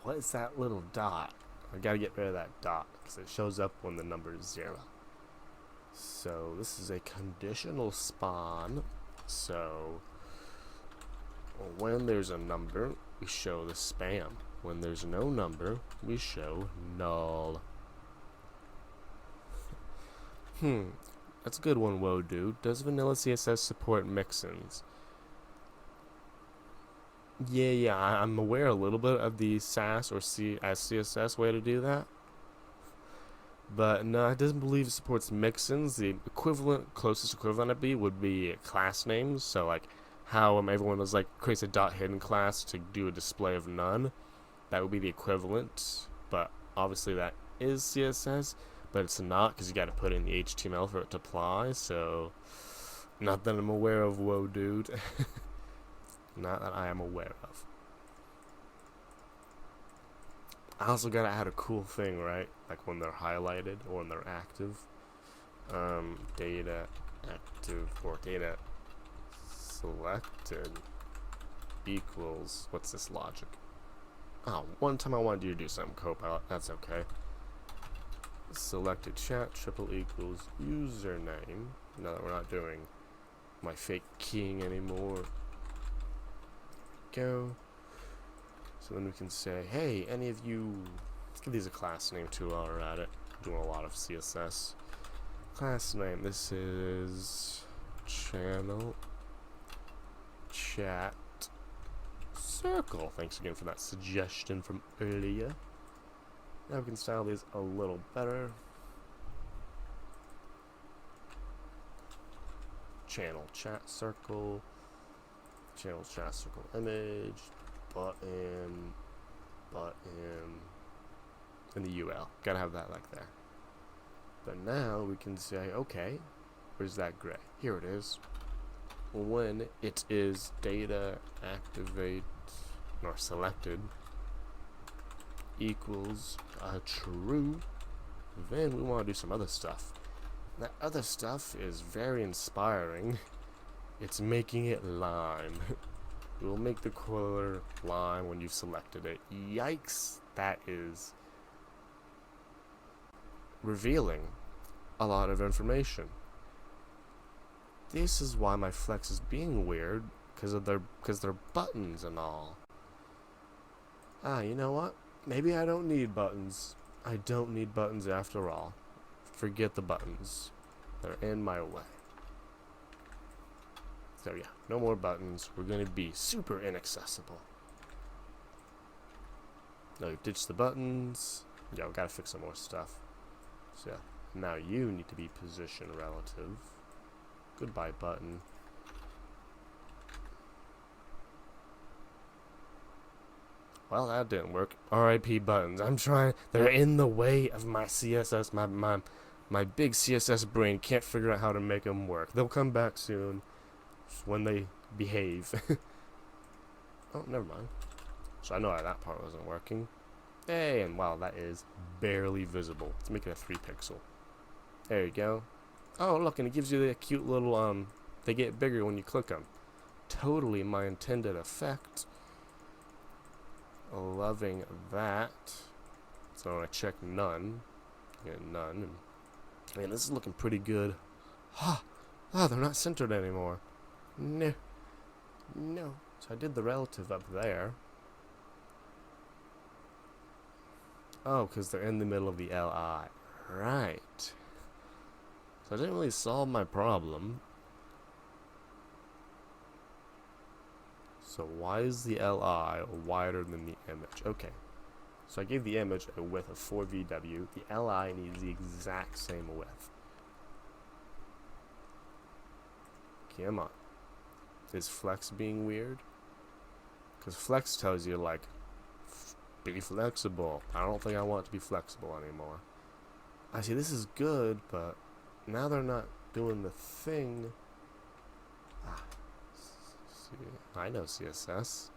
S1: What is that little dot? I gotta get rid of that dot because it shows up when the number is 0. So this is a conditional spawn. So when there's a number, we show the spam. When there's no number, we show null. That's a good one, whoa dude. Does vanilla CSS support mixins? Yeah, I'm aware a little bit of the Sass or CSS way to do that. But no, it doesn't believe it supports mixins. The closest equivalent it'd be would be class names. So like how everyone was like creates a dot hidden class to do a display of none. That would be the equivalent. But obviously that is CSS, but it's not because you got to put in the HTML for it to apply. So not that I'm aware of, whoa dude. Not that I am aware of. I also gotta add a cool thing, right? Like when they're highlighted or when they're active. Data active or data selected equals, what's this logic? Oh, one time I wanted you to do something, Copilot. That's okay. Selected chat triple equals username. Now that we're not doing my fake keying anymore. Go. So then we can say, hey, any of you, let's give these a class name too while we're at it. Doing a lot of CSS. Class name, this is channel chat circle. Thanks again for that suggestion from earlier. Now we can style these a little better. Channel chat circle. Channel chat circle image. Button. And the UL. Gotta have that like there. But now we can say, okay, where's that gray? Here it is. When it is data activate or selected equals true, then we want to do some other stuff. That other stuff is very inspiring. It's making it lime. It will make the color line when you've selected it. Yikes, that is revealing a lot of information. This is why my flex is being weird, because they're buttons and all. You know what? Maybe I don't need buttons. I don't need buttons after all. Forget the buttons. They're in my way. So yeah, no more buttons. We're gonna be super inaccessible. Now we've ditched the buttons. Yeah, we gotta fix some more stuff. So yeah, now you need to be position relative. Goodbye button. Well, that didn't work. RIP buttons. I'm trying. They're in the way of my CSS. My big CSS brain can't figure out how to make them work. They'll come back soon when they behave. Oh, never mind. So I know how that part wasn't working. Hey, and wow, that is barely visible. Let's make it a 3 pixel. There you go. Oh, look, and it gives you the cute little, they get bigger when you click them. Totally my intended effect. Loving that. So I'm gonna check none. Get none. And man, this is looking pretty good. Oh, they're not centered anymore. No. So I did the relative up there. Oh, because they're in the middle of the LI. Right. So I didn't really solve my problem. So why is the LI wider than the image? Okay. So I gave the image a width of 4 VW. The LI needs the exact same width. Come on. Is flex being weird? Because flex tells you, like, be flexible. I don't think I want it to be flexible anymore. I see this is good, but now they're not doing the thing. I know CSS.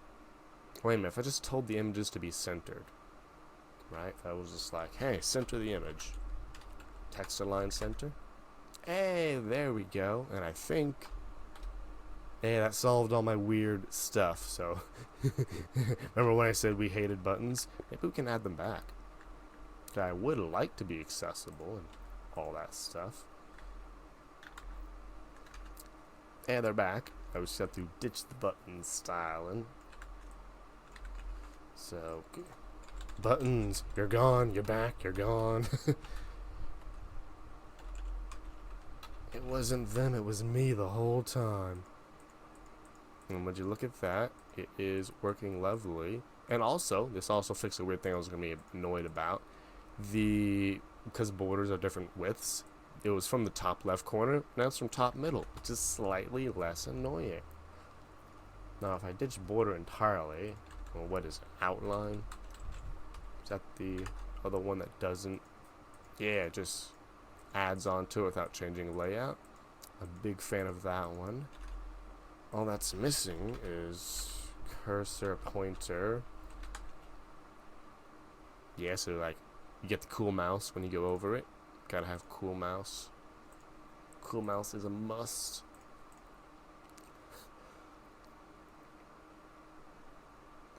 S1: Wait a minute, if I just told the images to be centered, right? If I was just like, hey, center the image. Text align center. Hey, there we go. And I think, hey, that solved all my weird stuff. So, remember when I said we hated buttons? Maybe we can add them back. I would like to be accessible and all that stuff. And they're back. I just have to ditch the button styling. So, buttons, you're gone, you're back, you're gone. It wasn't them, it was me the whole time. And would you look at that? It is working lovely. And also, this also fixed a weird thing I was going to be annoyed about. Because borders are different widths, it was from the top left corner, now it's from top middle, which is slightly less annoying. Now if I ditch border entirely, well, what is it, outline? Is that the other one that doesn't? Yeah, it just adds on to it without changing layout. A big fan of that one. All that's missing is cursor pointer. Yeah, so like you get the cool mouse when you go over it. Gotta have cool mouse. Cool mouse is a must.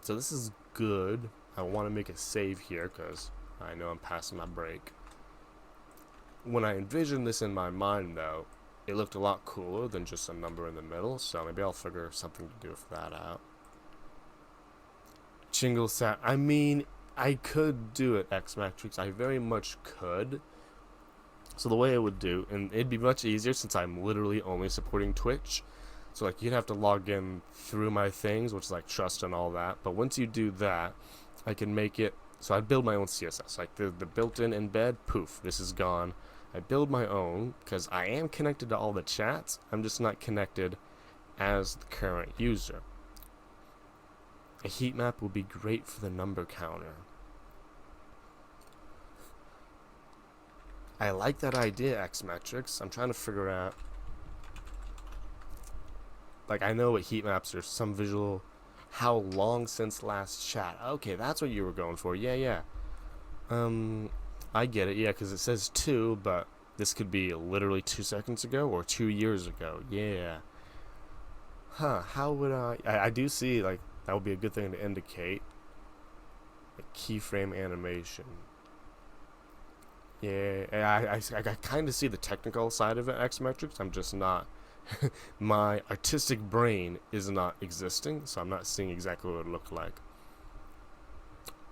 S1: So this is good. I want to make a save here because I know I'm passing my break. When I envisioned this in my mind though, it looked a lot cooler than just a number in the middle, so maybe I'll figure something to do with that out. Chingle sat. I mean, I could do it, Xmatrix. I very much could. So the way I would do, and it'd be much easier since I'm literally only supporting Twitch. So like you'd have to log in through my things, which is like trust and all that. But once you do that, I can make it. So I build my own CSS, like the built-in embed. Poof, this is gone. I build my own because I am connected to all the chats. I'm just not connected as the current user. A heat map would be great for the number counter. I like that idea, Xmetrics. I'm trying to figure out. Like, I know what heat maps are, some visual. How long since last chat? Okay, that's what you were going for. Yeah. I get it. Yeah, because it says 2, but this could be literally 2 seconds ago or 2 years ago. Yeah. Huh, how would I do see, like, that would be a good thing to indicate. Like, keyframe animation. Yeah, I kind of see the technical side of it, Xmetrics. I'm just not. My artistic brain is not existing, so I'm not seeing exactly what it would look like.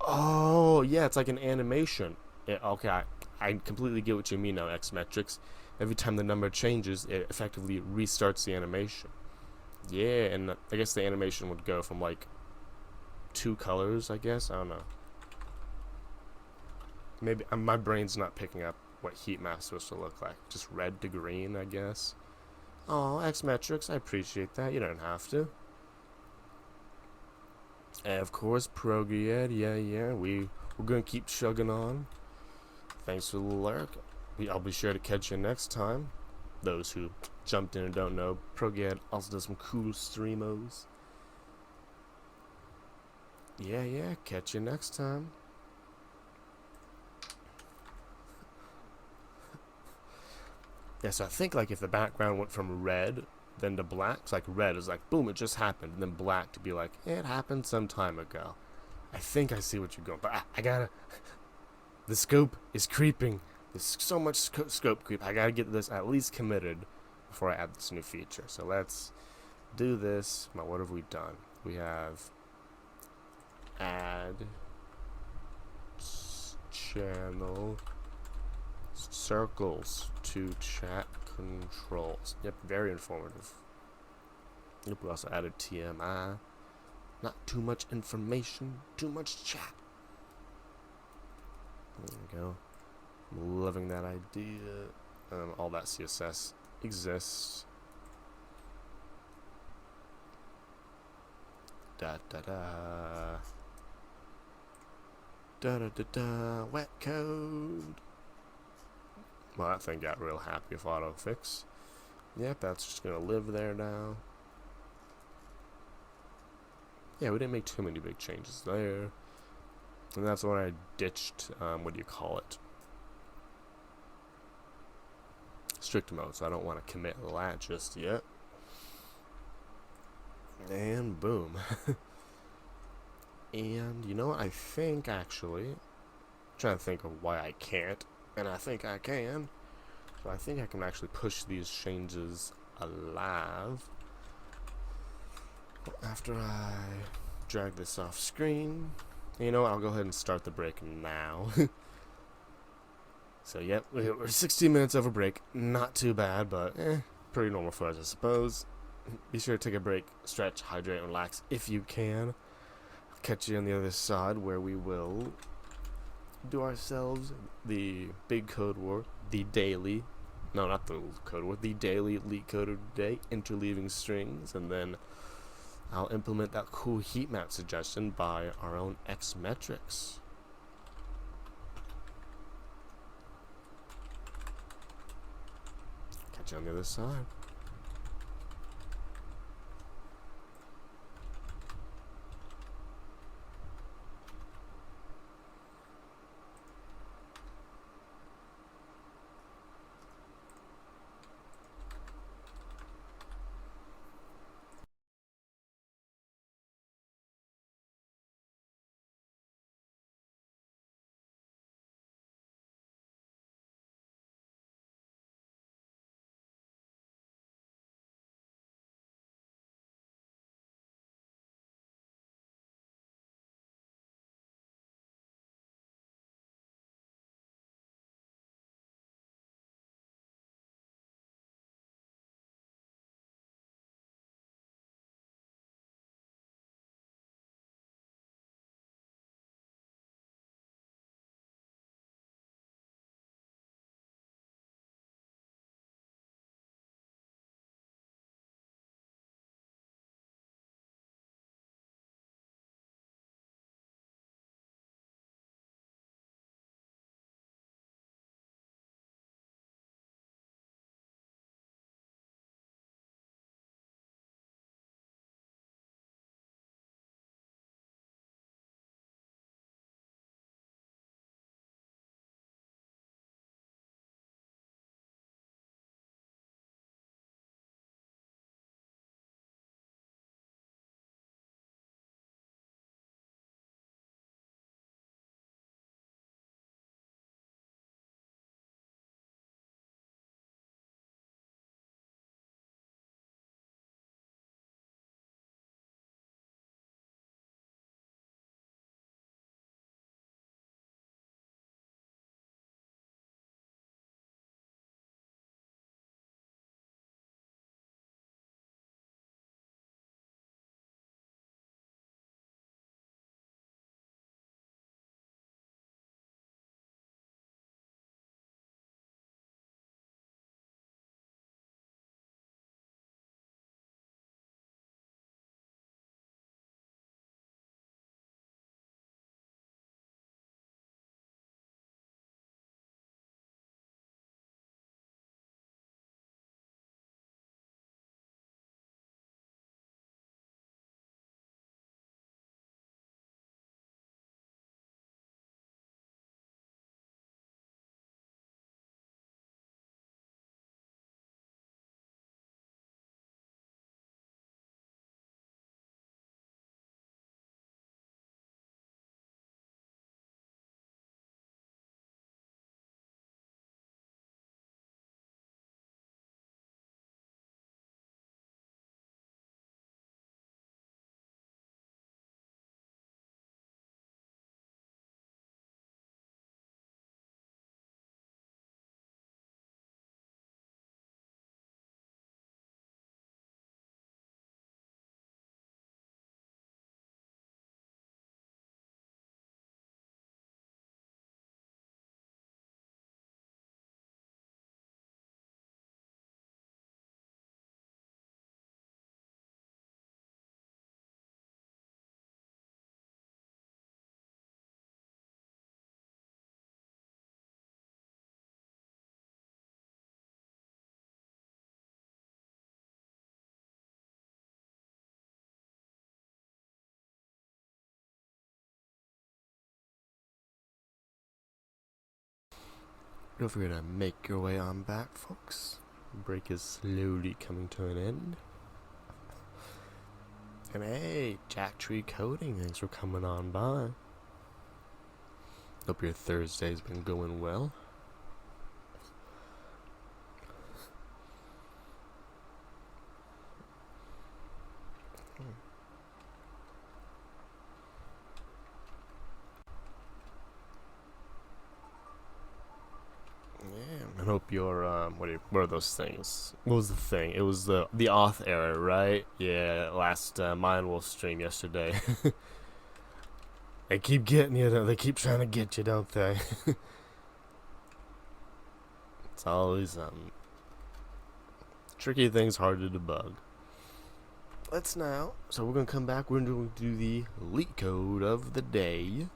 S1: Oh, yeah, it's like an animation. Yeah, okay, I completely get what you mean now, Xmetrics. Every time the number changes, it effectively restarts the animation. Yeah, and I guess the animation would go from like two colors, I guess. I don't know. Maybe my brain's not picking up what heat map's supposed to look like. Just red to green, I guess. Oh, Xmetrics, I appreciate that. You don't have to. And of course, Progiad, yeah. We're gonna keep chugging on. Thanks for the lurk. I'll be sure to catch you next time. Those who jumped in and don't know, Progiad also does some cool streamos. Yeah, catch you next time. Yeah, so I think like if the background went from red then to black, it's like red is like boom, it just happened, and then black to be like it happened some time ago. I think I see what you're going, but I gotta. The scope is creeping. There's so much scope creep. I gotta get this at least committed before I add this new feature. So let's do this. Now, what have we done? We have add channel circles to chat controls. Yep, very informative. Yep, we also added TMI. Not too much information, too much chat. There we go. I'm loving that idea. All that CSS exists. Da da da. Da da da da. Wet code. Well, that thing got real happy with autofix. Yep, that's just gonna live there now. Yeah, we didn't make too many big changes there. And that's when I ditched, what do you call it? Strict mode, so I don't want to commit that just yet. And boom. And you know what? I think actually, I'm trying to think of why I can't, and I think I can. So I think I can actually push these changes alive after I drag this off screen. You know what? I'll go ahead and start the break now. So yep, we're 16 minutes over break. Not too bad, but pretty normal for us, I suppose. Be sure to take a break, stretch, hydrate, and relax if you can. I'll catch you on the other side where we will do ourselves the big code war, the daily. No, not the code war, the daily LeetCode of the day, interleaving strings, and then I'll implement that cool heat map suggestion by our own Xmetrics. Catch you on the other side. Don't forget to make your way on back, folks. Break is slowly coming to an end. And hey, Jack Tree Coding, thanks for coming on by. Hope your Thursday's been going well. I hope your what are those things? What was the thing? It was the auth error, right? Yeah, last Mindwolf stream yesterday. They keep getting you. They keep trying to get you, don't they? It's always tricky things, hard to debug. Let's now. So we're gonna come back. We're going to do the leak code of the day.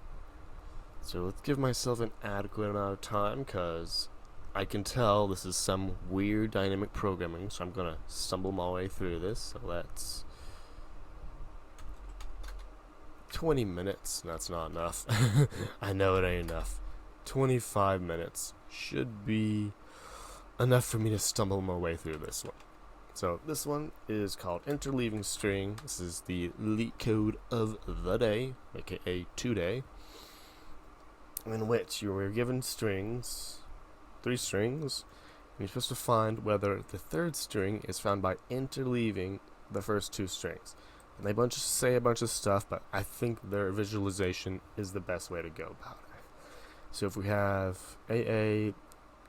S1: So let's give myself an adequate amount of time, cause I can tell this is some weird dynamic programming, so I'm gonna stumble my way through this. So let's 20 minutes. That's not enough. I know it ain't enough. 25 minutes should be enough for me to stumble my way through this one. So this one is called interleaving string. This is the leak code of the day, aka today, in which you were given strings. 3 strings, and you're supposed to find whether the third string is found by interleaving the first 2 strings. And they say a bunch of stuff, but I think their visualization is the best way to go about it. So if we have AA,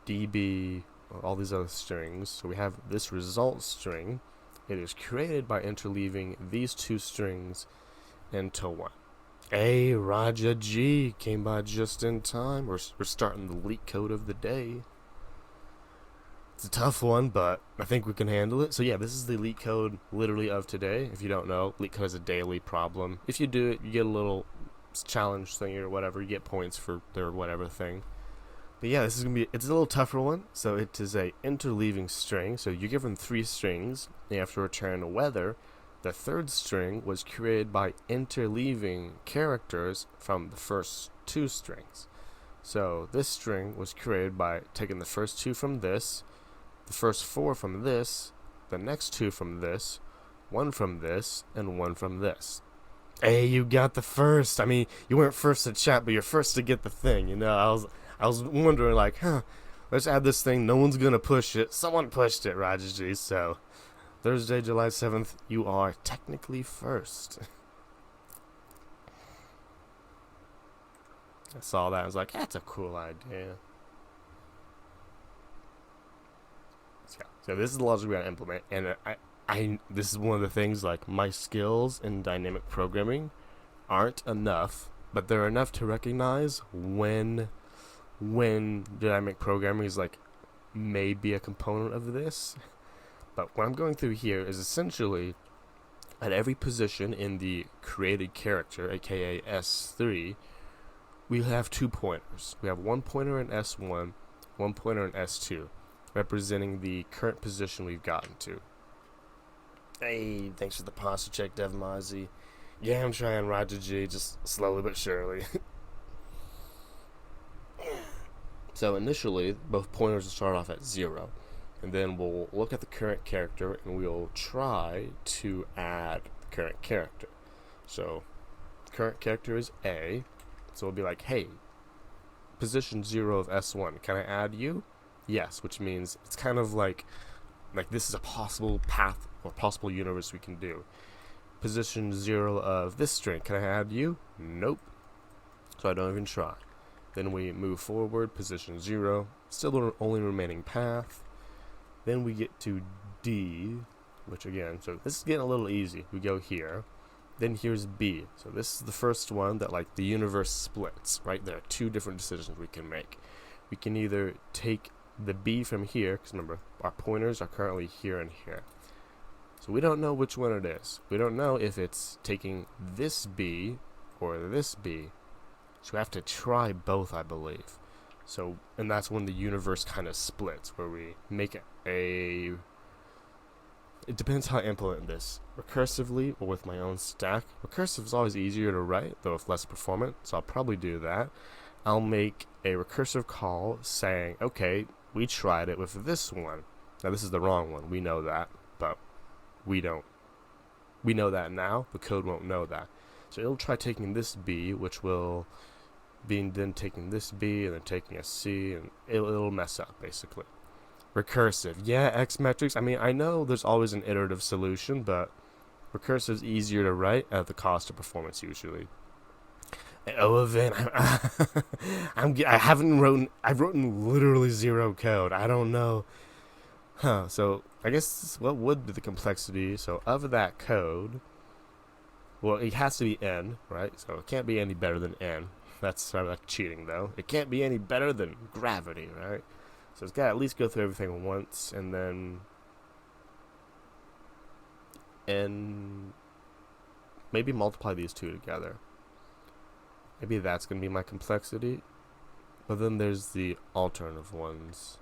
S1: DB, all these other strings, so we have this result string, it is created by interleaving these 2 strings into one. Hey, Raja G came by just in time. We're starting the leak code of the day. It's a tough one, but I think we can handle it. So yeah, this is the leak code literally of today. If you don't know, leak code is a daily problem. If you do it, you get a little challenge thing or whatever. You get points for their whatever thing. But yeah, this is it's a little tougher one. So it is a interleaving string. So you're given 3 strings, and you have to return whether the third string was created by interleaving characters from the first 2 strings. So this string was created by taking the first 2 from this, the first 4 from this, the next 2 from this, 1 from this, and 1 from this. Hey, you got the first. I mean, you weren't first to chat, but you're first to get the thing. You know, I was wondering like, let's add this thing. No one's gonna push it. Someone pushed it, Rajaji. So Thursday, July 7th, you are technically first. I saw that. I was like, that's a cool idea. So this is the logic we're going to implement. And this is one of the things, like, my skills in dynamic programming aren't enough, but they're enough to recognize when dynamic programming is, like, maybe a component of this. But what I'm going through here is essentially at every position in the created character, aka S3, we have 2 pointers. We have 1 pointer in S1, 1 pointer in S2, representing the current position we've gotten to. Hey, thanks for the posture check, Devmazi. Yeah, I'm trying, Roger G, just slowly but surely. So initially, both pointers will start off at 0. And then we'll look at the current character and we'll try to add the current character. So, the current character is A. So we'll be like, hey, position 0 of S1, can I add you? Yes, which means it's kind of like this is a possible path or possible universe we can do. Position 0 of this string, can I add you? Nope. So I don't even try. Then we move forward, position 0, still the only remaining path. Then we get to D, which again, so this is getting a little easy. We go here. Then here's B. So this is the first one that like the universe splits, right? There are 2 different decisions we can make. We can either take the B from here, because remember, our pointers are currently here and here. So we don't know which one it is. We don't know if it's taking this B or this B. So we have to try both, I believe. So, and that's when the universe kind of splits, where we make it depends how I implement this. Recursively or with my own stack. Recursive is always easier to write, though with less performance, so I'll probably do that. I'll make a recursive call saying, okay, we tried it with this one. Now this is the wrong one. We know that, but we don't. We know that now. The code won't know that. So it'll try taking this B, which will be then taking this B and then taking a C, and it'll mess up basically. Recursive, yeah, X metrics. I mean, I know there's always an iterative solution, but recursive is easier to write at the cost of performance usually. Oh, event. I've written literally zero code. I don't know. So I guess what would be the complexity? So of that code, well, it has to be n, right? So it can't be any better than n. That's sort of like cheating, though. It can't be any better than gravity, right? So it's got to at least go through everything once, and then n, maybe multiply these two together. Maybe that's going to be my complexity. But then there's the alternative ones.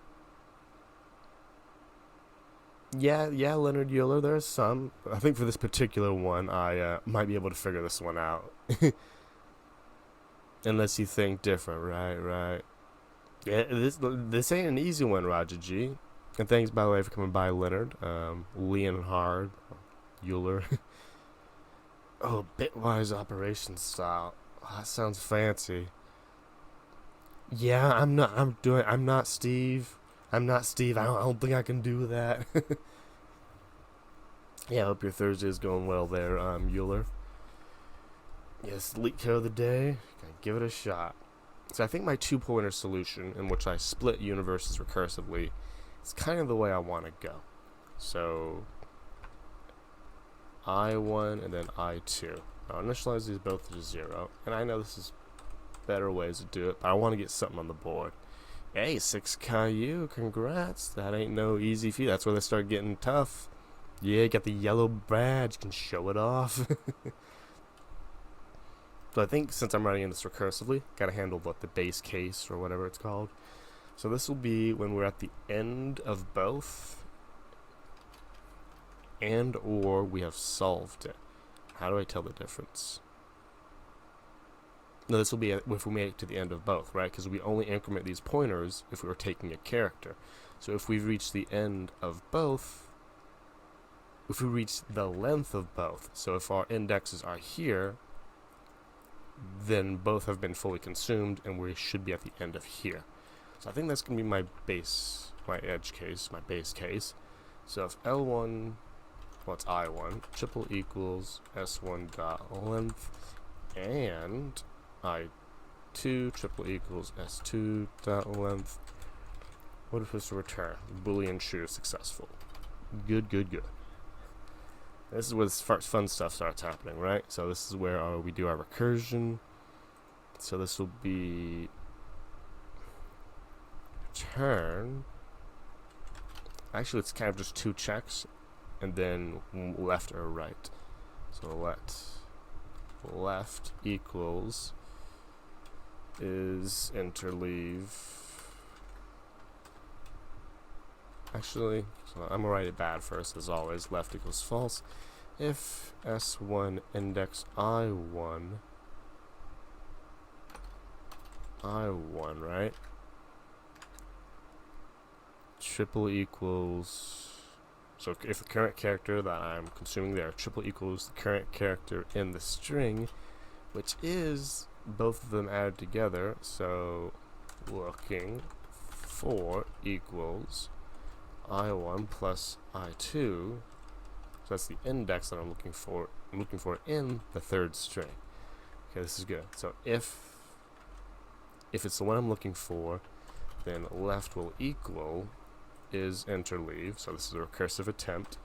S1: Yeah, Leonard Euler, there's some. I think for this particular one, I might be able to figure this one out. Unless you think different, right. Yeah, this ain't an easy one, Roger G. And thanks, by the way, for coming by, Leonard. Leonhard Euler. Oh, bitwise operation style. Oh, that sounds fancy. Yeah, I'm not Steve. I don't think I can do that. Yeah, I hope your Thursday is going well there, Euler. Yes, leak code of the day. Gotta give it a shot. So I think my two-pointer solution, in which I split universes recursively, is kind of the way I want to go. So I1 and then I2. I'll initialize these both to 0. And I know this is better ways to do it, but I want to get something on the board. Hey, 6 Caillou, congrats. That ain't no easy feat. That's where they start getting tough. Yeah, you got the yellow badge. You can show it off. So I think since I'm writing this recursively, gotta handle the base case or whatever it's called. So this will be when we're at the end of both, and or we have solved it. How do I tell the difference? No, this will be if we make it to the end of both, right? Because we only increment these pointers if we were taking a character. So if we've reached the end of both, if we reach the length of both, so if our indexes are here, then both have been fully consumed, and we should be at the end of here. So I think that's going to be my base, my edge case, my base case. So if L1, well, it's I1, triple equals S1 dot length, and I2 triple equals S2 dot length, what if it's a return? Boolean true successful. Good. This is where this fun stuff starts happening, right? So this is where we do our recursion. So this will be return. Actually, it's kind of just two checks, and then left or right. So let left equals is interleave. Actually, so I'm gonna write it bad first, as always. Left equals false. If S1 index I1, right? Triple equals, so if the current character that I'm consuming there, triple equals the current character in the string, which is both of them added together. So looking for equals I1 plus I2, so that's the index that I'm looking for. I'm looking for in the third string. Okay, this is good. So if it's the one I'm looking for, then left will equal is interleave. So this is a recursive attempt.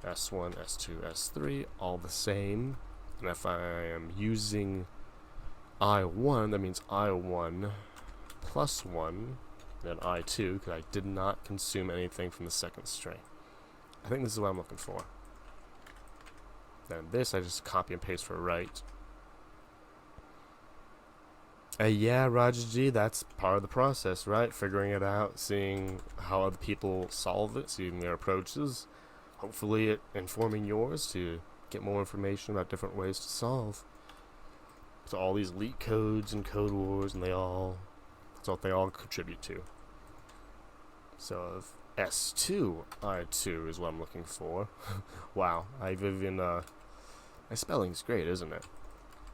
S1: S1, S2, S3, all the same. And if I am using I1, that means I1 plus 1. Then I2, because I did not consume anything from the second string. I think this is what I'm looking for. Then this, I just copy and paste for right. Yeah, Roger G, that's part of the process, right? Figuring it out, seeing how other people solve it, seeing their approaches. Hopefully it informing yours to get more information about different ways to solve. So all these leak codes and code wars, and that's what they all contribute to. So if S2 I2 is what I'm looking for. Wow, I've even my spelling's great, isn't it?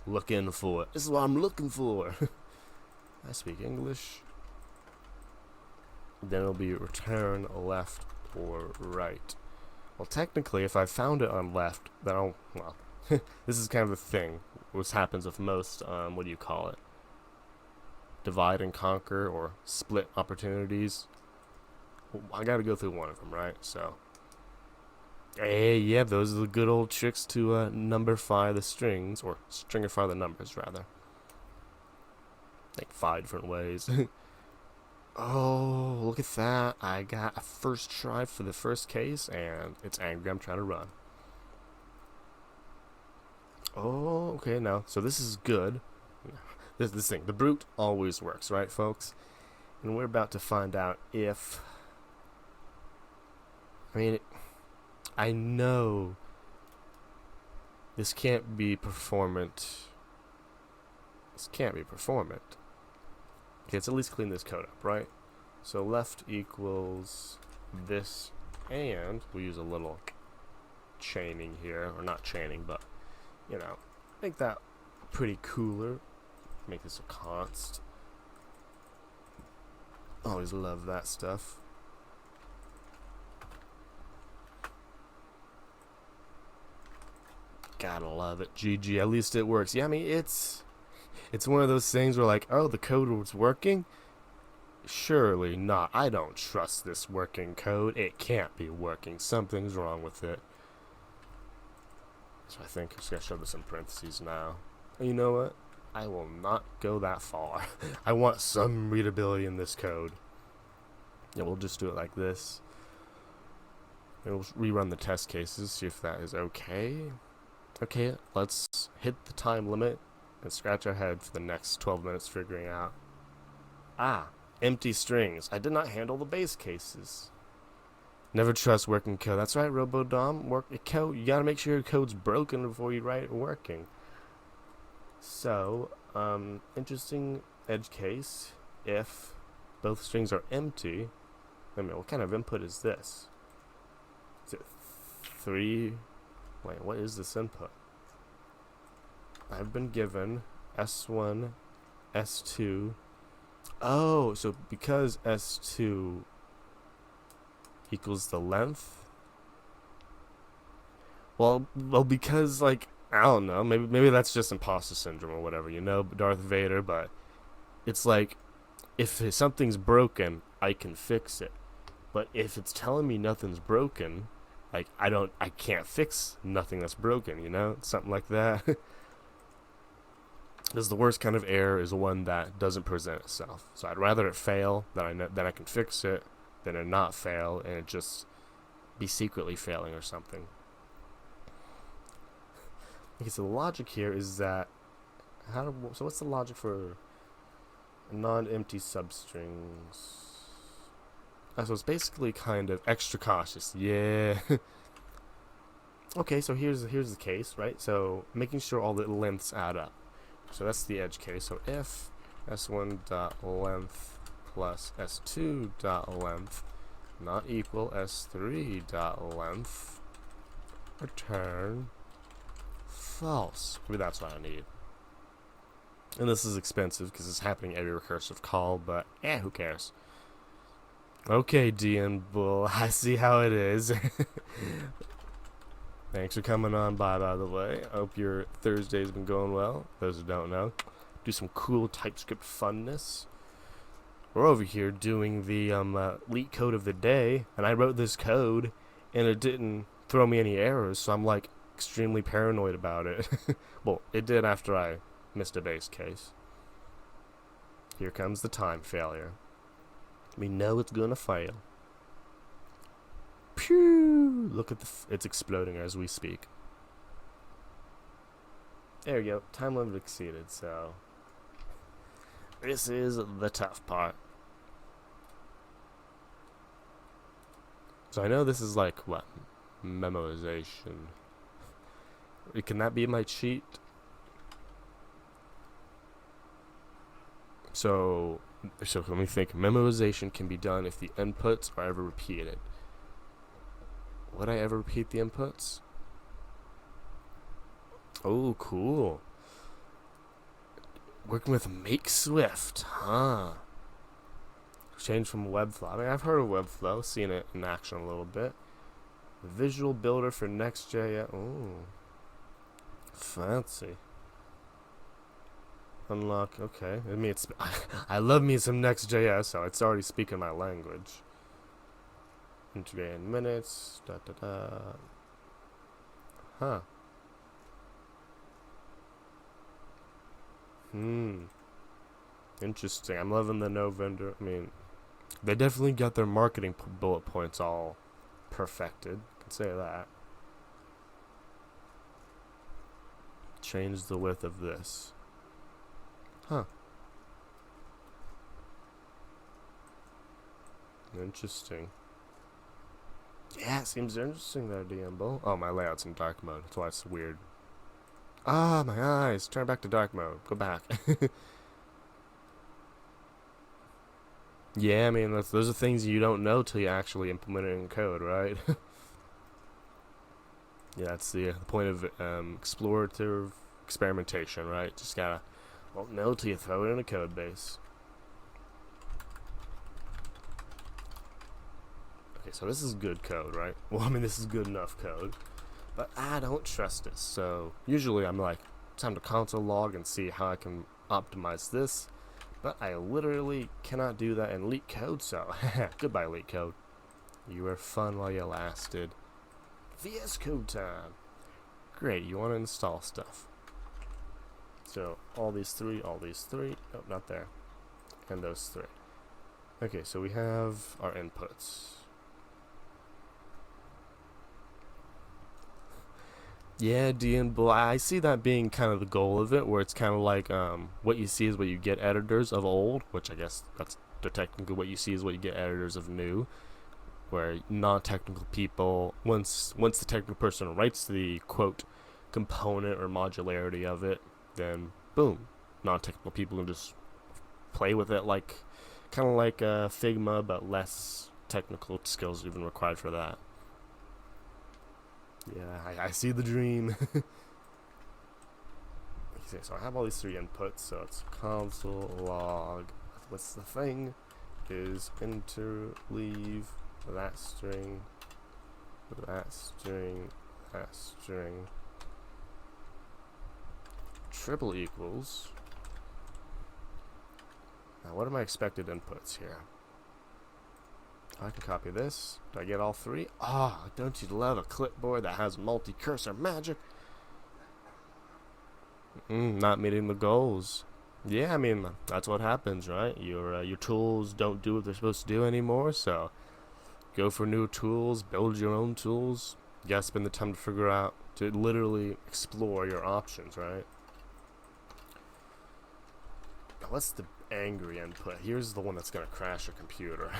S1: Looking for. This is what I'm looking for. I speak English. Then it'll be return left or right. Well, technically, if I found it on left, then I'll, well, this is kind of the thing, which happens with most, what do you call it? Divide and conquer or split opportunities. Well, I gotta go through one of them, right? So, hey, yeah, those are the good old tricks to numberify the strings, or stringify the numbers, rather. Like 5 different ways. Oh, look at that. I got a first try for the first case, and it's angry I'm trying to run. Oh, okay, now, so this is good. This thing, the brute always works, right, folks? And we're about to find out if... I mean, I know this can't be performant. This can't be performant. Okay, let's at least clean this code up, right? So left equals this, and we'll use a little chaining here, or not chaining, but, you know, make that pretty cooler. Make this a const. Always love that stuff. Gotta love it. GG, at least it works. Yeah, I mean, it's one of those things where, like, oh, the code was working? Surely not. I don't trust this working code. It can't be working. Something's wrong with it. So I think I'm just going to show this in parentheses now. And you know what? I will not go that far. I want some readability in this code. Yeah, we'll just do it like this. And we'll rerun the test cases, see if that is okay. Okay, let's hit the time limit and scratch our head for the next 12 minutes figuring out. Empty strings. I did not handle the base cases. Never trust working code. That's right, RoboDom. Work your code. You gotta make sure your code's broken before you write it working. So, interesting edge case. If both strings are empty, wait a minute, what kind of input is this? Is it 3? Wait, what is this input? I've been given S1, S2. Oh, so because S2 equals the length? Well, because, like, I don't know, maybe that's just imposter syndrome or whatever, you know, Darth Vader, but it's like, if something's broken, I can fix it. But if it's telling me nothing's broken, like, I can't fix nothing that's broken, you know? Something like that. Because the worst kind of error is one that doesn't present itself. So I'd rather it fail, then I can fix it, than it not fail, and it just be secretly failing or something. Okay, so the logic here is that, so what's the logic for non-empty substrings? So it's basically kind of extra cautious. Yeah. Okay, so here's the case, right? So making sure all the lengths add up. So that's the edge case. So if s1.length plus s2.length not equal s3.length, return false. Maybe that's what I need. And this is expensive because it's happening every recursive call, but who cares? Okay, DN Bull, I see how it is. Thanks for coming on by the way. I hope your Thursday's been going well. Those who don't know, do some cool TypeScript funness. We're over here doing the leak code of the day, and I wrote this code, and it didn't throw me any errors, so I'm like extremely paranoid about it. Well, it did after I missed a base case. Here comes the time failure. We know it's gonna fail. Pew! Look at it's exploding as we speak. There we go. Time limit exceeded, so this is the tough part. So I know this is like, what? Memoization. Can that be my cheat? So let me think. Memorization can be done if the inputs are ever repeated. Would I ever repeat the inputs? Oh, cool. Working with Makeswift, huh? Change from Webflow. I mean, I've heard of Webflow, seen it in action a little bit. Visual Builder for Next.js. Oh, fancy. Unlock. Okay. I mean, I love me some Next.js, so it's already speaking my language. Integrate in minutes. Da da da. Huh. Interesting. I'm loving the no vendor. I mean, they definitely got their marketing bullet points all perfected. I can say that. Change the width of this. Huh. Interesting. Yeah, it seems interesting there, DMBull. Oh, my layout's in dark mode. That's why it's weird. Ah, my eyes. Turn back to dark mode. Go back. Yeah, I mean, those are things you don't know till you actually implement it in code, right? Yeah, that's the point of explorative experimentation, right? Just gotta, won't know till you throw it in a code base. Okay, so this is good code, right? Well, I mean, this is good enough code. But I don't trust it, so usually I'm like, time to console log and see how I can optimize this. But I literally cannot do that in LeetCode, so goodbye LeetCode. You were fun while you lasted. VS Code time. Great, you want to install stuff. So all these three, oh, not there. And those three. Okay, so we have our inputs. Yeah, DMBull, I see that being kind of the goal of it, where it's kind of like what you see is what you get editors of old, which I guess that's technically what you see is what you get editors of new, where non-technical people, once the technical person writes the quote component or modularity of it, then boom, non-technical people can just play with it like kind of like Figma, but less technical skills even required for that. Yeah, I see the dream. Okay, so I have all these three inputs, so it's console log. What's the thing? Is interleave that string, that string, that string. Triple equals. Now, what are my expected inputs here? I can copy this. Do I get all three? Ah, oh, don't you love a clipboard that has multi-cursor magic? Not meeting the goals. Yeah, I mean, that's what happens, right? Your tools don't do what they're supposed to do anymore, so go for new tools, build your own tools. You gotta spend the time to figure out, to literally explore your options, right? Now, what's the angry input? Here's the one that's gonna crash a computer.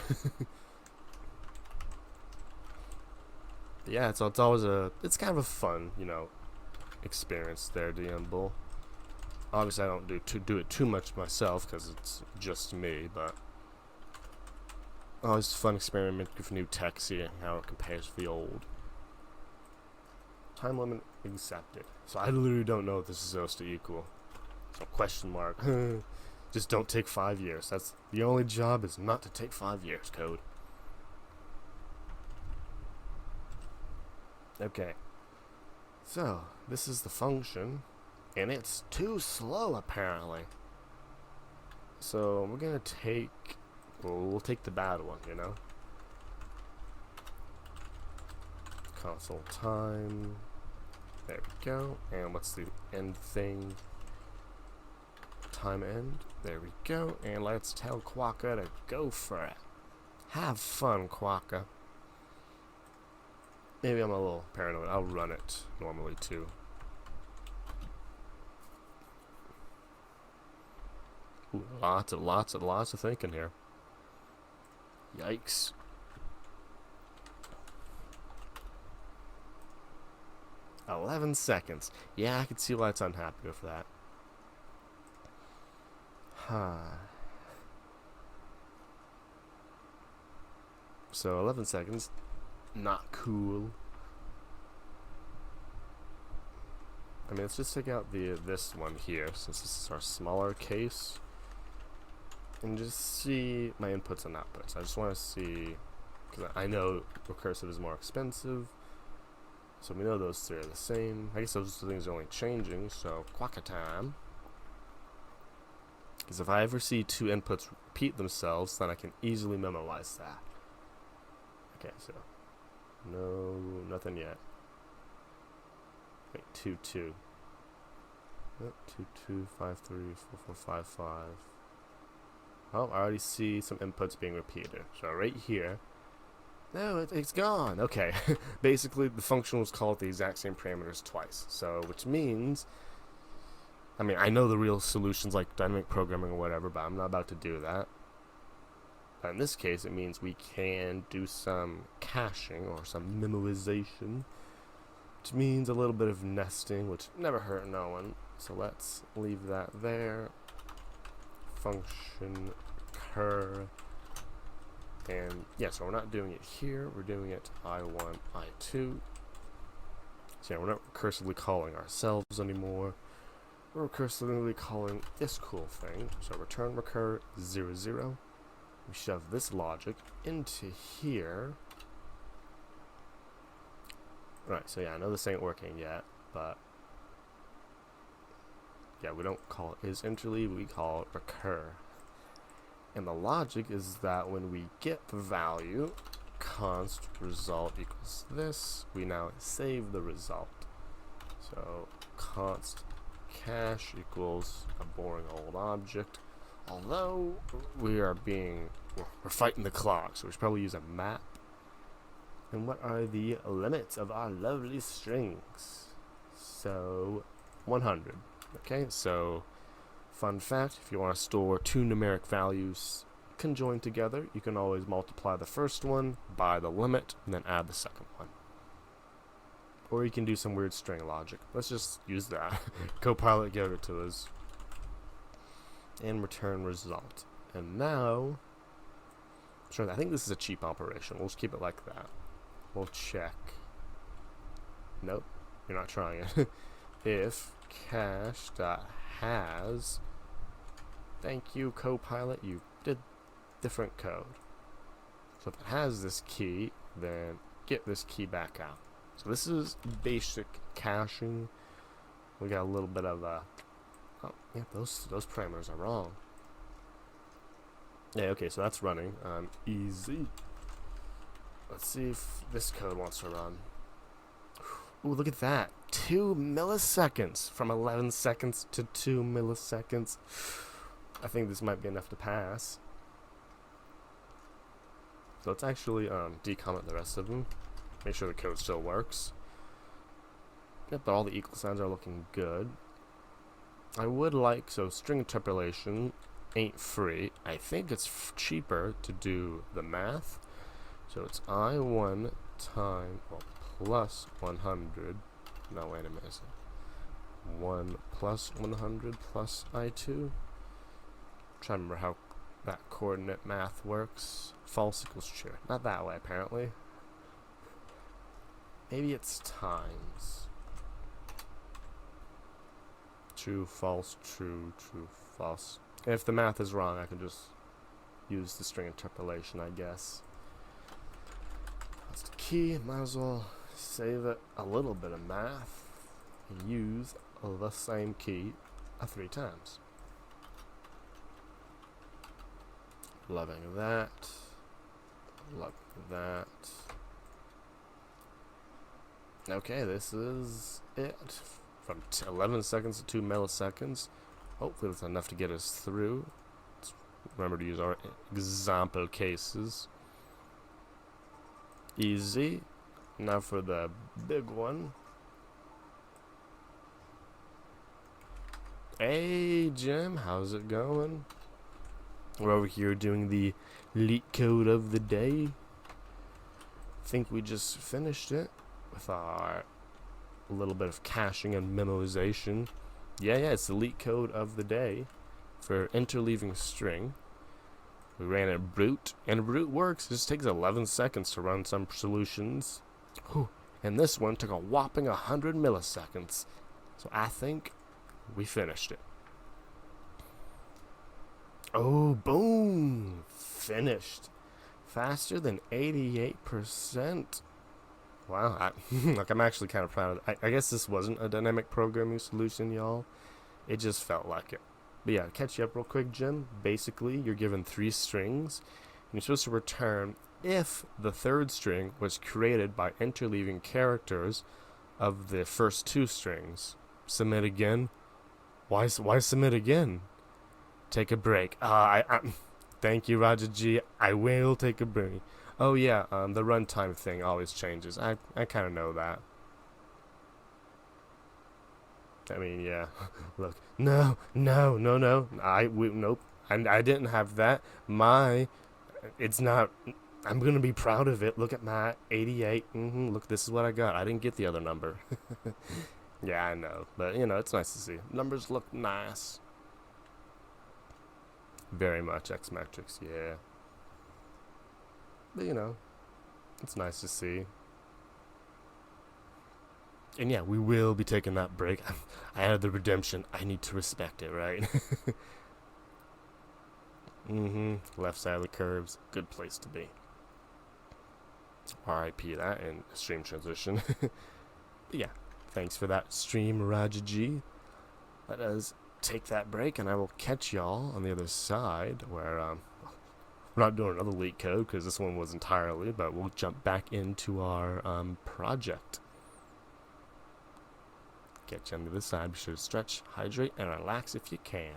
S1: Yeah, it's always it's kind of a fun, experience there, DMBull. Obviously, I don't do it too much myself because it's just me, but always a fun experiment with new tech, seeing how it compares to the old. Time limit accepted. So I literally don't know what this is supposed to equal. So question mark. Just don't take 5 years. That's the only job, is not to take 5 years, code. Okay, so this is the function, and it's too slow apparently. So we're gonna take, we'll take the bad one, Console time. There we go. And what's the end thing? Time end. There we go. And let's tell Quokka to go for it. Have fun, Quokka. Maybe I'm a little paranoid. I'll run it normally too. Ooh, lots of thinking here. Yikes. $11 seconds. Yeah, I can see why it's unhappy with that. Huh. So 11 seconds, not cool. I mean, let's just take out this one here, since this is our smaller case, and just see my inputs and outputs. I just want to see, because I know recursive is more expensive, so we know those three are the same. I guess those things are only changing, so quacka time. Because if I ever see two inputs repeat themselves, then I can easily memorize that. Okay, so no, nothing yet. Wait, 2 2. Yep, 2 2 5 3 4 4 5 5. Oh, I already see some inputs being repeated. So right here. No, it's gone. Okay. Basically, the function was called the exact same parameters twice. So, which means, I mean, I know the real solutions like dynamic programming or whatever, but I'm not about to do that. But in this case, it means we can do some caching or some memoization, which means a little bit of nesting, which never hurt no one. So let's leave that there. Function cur. And yeah, so we're not doing it here, we're doing it I1, I2. So yeah, we're not recursively calling ourselves anymore. We're recursively calling this cool thing. So return recur 0 0. We shove this logic into here. Right, so yeah, I know this ain't working yet, but yeah, we don't call it isInterleave, we call it recur. And the logic is that when we get the value, const result equals this, we now save the result. So const cache equals a boring old object. Although we're fighting the clock, so we should probably use a map. And what are the limits of our lovely strings? So 100. Okay, so fun fact, if you want to store two numeric values conjoined together, you can always multiply the first one by the limit and then add the second one. Or you can do some weird string logic. Let's just use that. Copilot gave it to us. And return result. And now, sure, I think this is a cheap operation. We'll just keep it like that. We'll check. Nope, you're not trying it. If cache.has, thank you, Copilot, you did different code. So if it has this key, then get this key back out. So this is basic caching. We got a little bit of a, oh yeah, those parameters are wrong. Yeah, okay, so that's running. Easy. Let's see if this code wants to run. Ooh, look at that. 2 milliseconds. From 11 seconds to 2 milliseconds. I think this might be enough to pass. So let's actually decomment the rest of them. Make sure the code still works. Yep, but all the equal signs are looking good. I would like, so string interpolation ain't free. I think it's cheaper to do the math. So it's I1 time, well, plus 100. No, wait a minute. 1 plus 100 plus I2. I'm trying to remember how that coordinate math works. False equals true. Not that way, apparently. Maybe it's times. True, false, true, true, false. And if the math is wrong, I can just use the string interpolation, I guess. That's the key. Might as well save it a little bit of math and use the same key 3 times. Loving that. Loving that. Okay, this is it. From 11 seconds to 2 milliseconds. Hopefully that's enough to get us through. Let's remember to use our example cases. Easy. Now for the big one. Hey Jim, how's it going? We're over here doing the leak code of the day. Think we just finished it with our little bit of caching and memoization. Yeah, it's the leak code of the day for interleaving string. We ran a brute, and a brute works. It just takes 11 seconds to run some solutions. Whew. And this one took a whopping 100 milliseconds. So I think we finished it. Oh, boom! Finished. Faster than 88%. Wow, like I'm actually kind of proud of it. I guess this wasn't a dynamic programming solution, y'all. It just felt like it. But yeah, to catch you up real quick, Jim. Basically, you're given 3 strings, and you're supposed to return if the third string was created by interleaving characters of the first 2 strings. Submit again. Why submit again? Take a break. Thank you, Roger G. I will take a break. Oh yeah, the runtime thing always changes. I kind of know that. I mean, yeah. Look, no. Nope. I didn't have that. It's not. I'm gonna be proud of it. Look at my 88. Look, this is what I got. I didn't get the other number. Yeah, I know, but it's nice to see. Numbers look nice. Very much X-Metrics, yeah. But it's nice to see. And yeah, we will be taking that break. I had the redemption. I need to respect it, right? Left side of the curves. Good place to be. RIP that and stream transition. But yeah, thanks for that stream, Raja G. Let us take that break, and I will catch y'all on the other side where we're not doing another leak code because this one was entirely, but we'll jump back into our project. Get you on the other side. Be sure to stretch, hydrate, and relax if you can.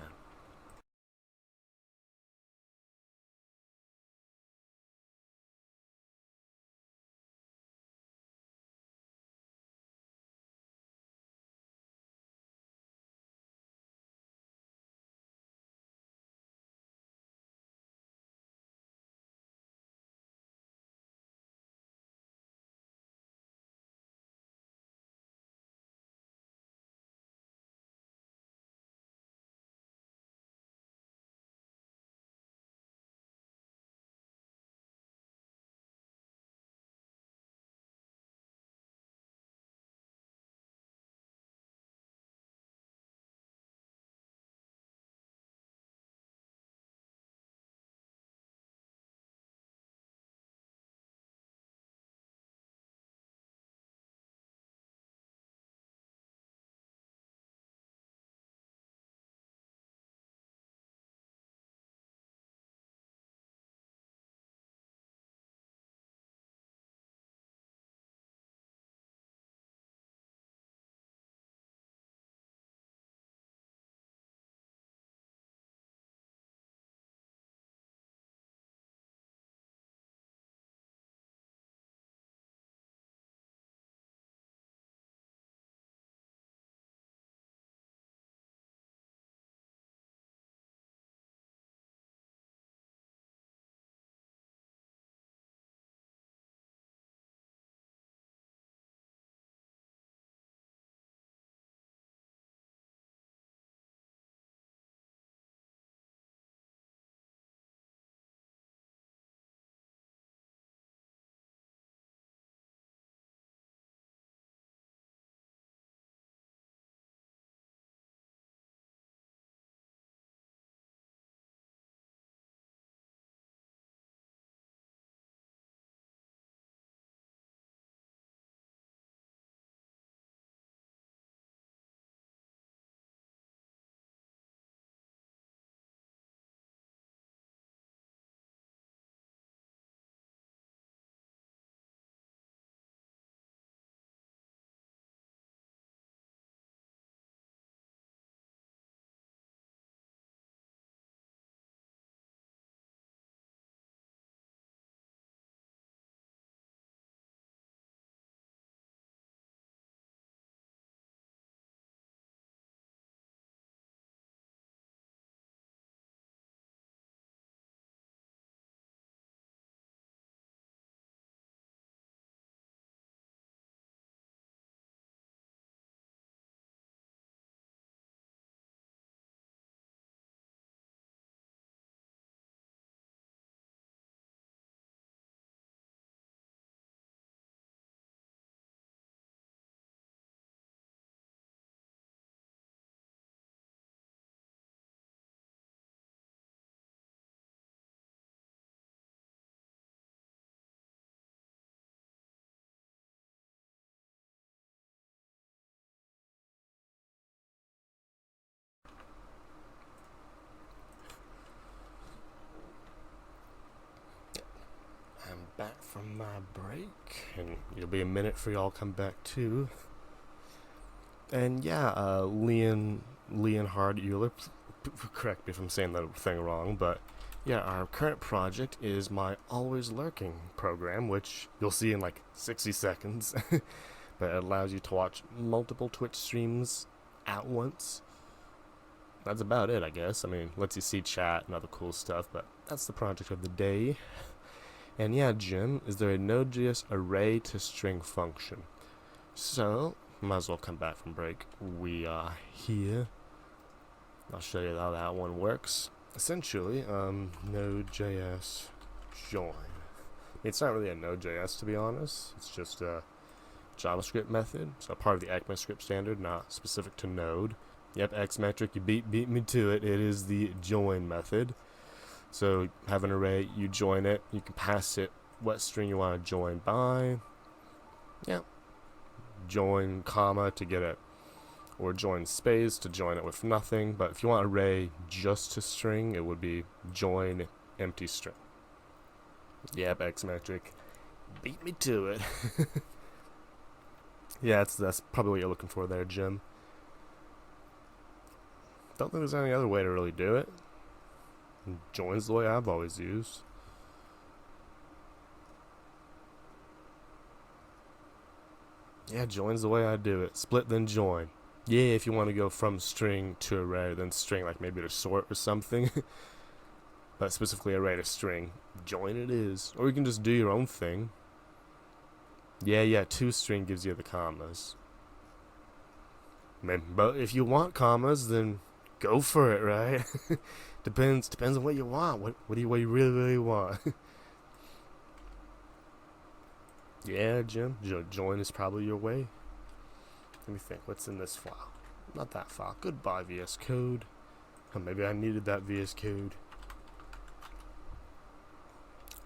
S1: back from my break, and it'll be a minute for y'all come back too. And yeah, Leonhard Euler, correct me if I'm saying that thing wrong, but yeah, our current project is my Always Lurking program, which you'll see in like 60 seconds. But it allows you to watch multiple Twitch streams at once. That's about it, I guess. I mean, lets you see chat and other cool stuff, but that's the project of the day. And yeah, Jim, is there a Node.js array to string function? So, might as well come back from break. We are here. I'll show you how that one works. Essentially, Node.js join. It's not really a Node.js, to be honest. It's just a JavaScript method, so part of the ECMAScript standard, not specific to Node. Yep, Xmetric, you beat me to it. It is the join method. So have an array, you join it, you can pass it what string you want to join by. Yep. Join comma to get it, or join space to join it with nothing. But if you want array just to string, it would be join empty string. Yep, Xmetric, beat me to it. Yeah, that's probably what you're looking for there, Jim. Don't think there's any other way to really do it. Join's the way I've always used. Yeah, join's the way I do it. Split then join. Yeah, if you want to go from string to array, then string, like maybe to sort or something. But specifically array to string. Join it is. Or you can just do your own thing. Yeah, toString gives you the commas. But if you want commas, then go for it, right? Depends on what you want. What do you really want? Yeah, Jim. Join is probably your way. Let me think. What's in this file? Not that file. Goodbye, VS Code. Oh, maybe I needed that VS Code.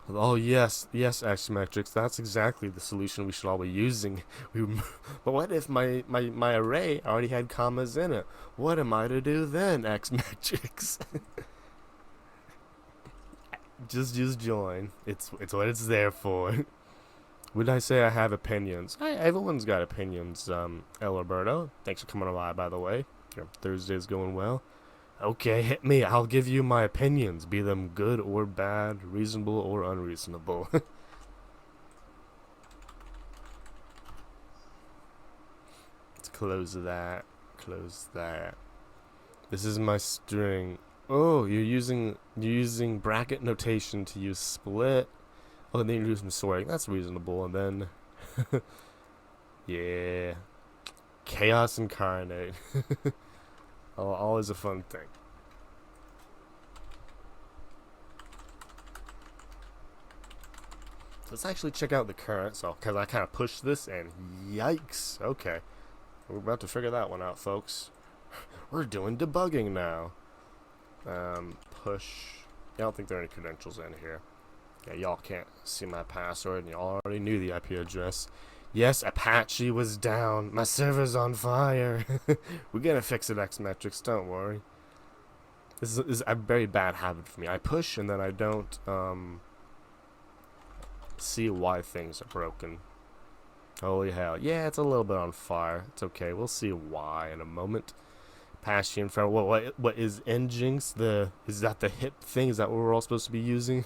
S1: Oh yes, Xmetrics. That's exactly the solution we should all be using. But what if my array already had commas in it? What am I to do then, Xmetrics? just join. It's what it's there for. Would I say I have opinions? Everyone's got opinions. El Roberto, thanks for coming by the way. Your Thursday's going well. Okay, hit me. I'll give you my opinions, be them good or bad, reasonable or unreasonable. Let's close that. Close that. This is my string. Oh, you're using bracket notation to use split. Oh, and then you're using sorting. That's reasonable. And then, yeah, chaos incarnate. Always a fun thing. Let's actually check out the current. So, because I kind of pushed this, and yikes. Okay, we're about to figure that one out, folks. We're doing debugging now. Push. I don't think there are any credentials in here. Yeah, y'all can't see my password, and y'all already knew the IP address. Yes, Apache was down. My server's on fire. We're gonna fix it, Xmetrics. Don't worry. This is a very bad habit for me. I push and then I don't see why things are broken. Holy hell. Yeah, it's a little bit on fire. It's okay. We'll see why in a moment. Apache in front. What is Nginx? Is that the hip thing? Is that what we're all supposed to be using?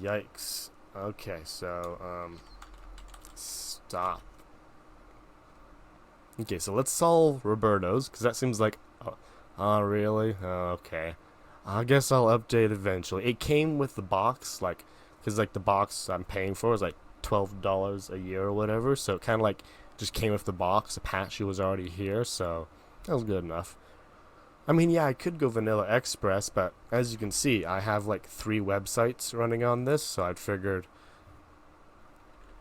S1: Yikes. Okay, so, stop. Okay, so let's solve Roberto's, because that seems like, oh, really? Oh, okay. I guess I'll update eventually. It came with the box, like, because, like, the box I'm paying for is, like, $12 a year or whatever, so it kind of, like, just came with the box. Apache was already here, so that was good enough. I mean, yeah, I could go Vanilla Express, but as you can see, I have like 3 websites running on this, so I'd figured,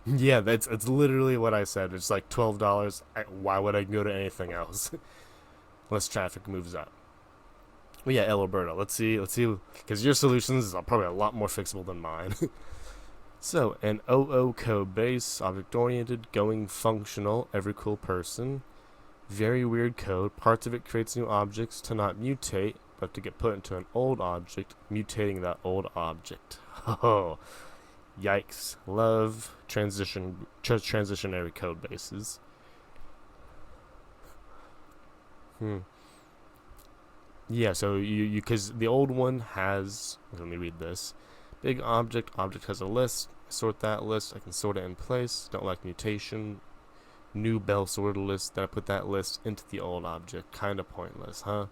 S1: yeah, it's literally what I said. It's like $12. Why would I go to anything else? Unless traffic moves up. Well, yeah, El Roberto, let's see, because your solutions are probably a lot more fixable than mine. So, an OO code base, object-oriented, going functional, every cool person. Very weird code. Parts of it creates new objects to not mutate, but to get put into an old object, mutating that old object. Oh, yikes. Love transitionary code bases. Yeah, so you because the old one has, let me read this. Big object has a list. Sort that list. I can sort it in place. Don't like mutation. New Bell sorter list. Then I put that list into the old object. Kind of pointless, huh?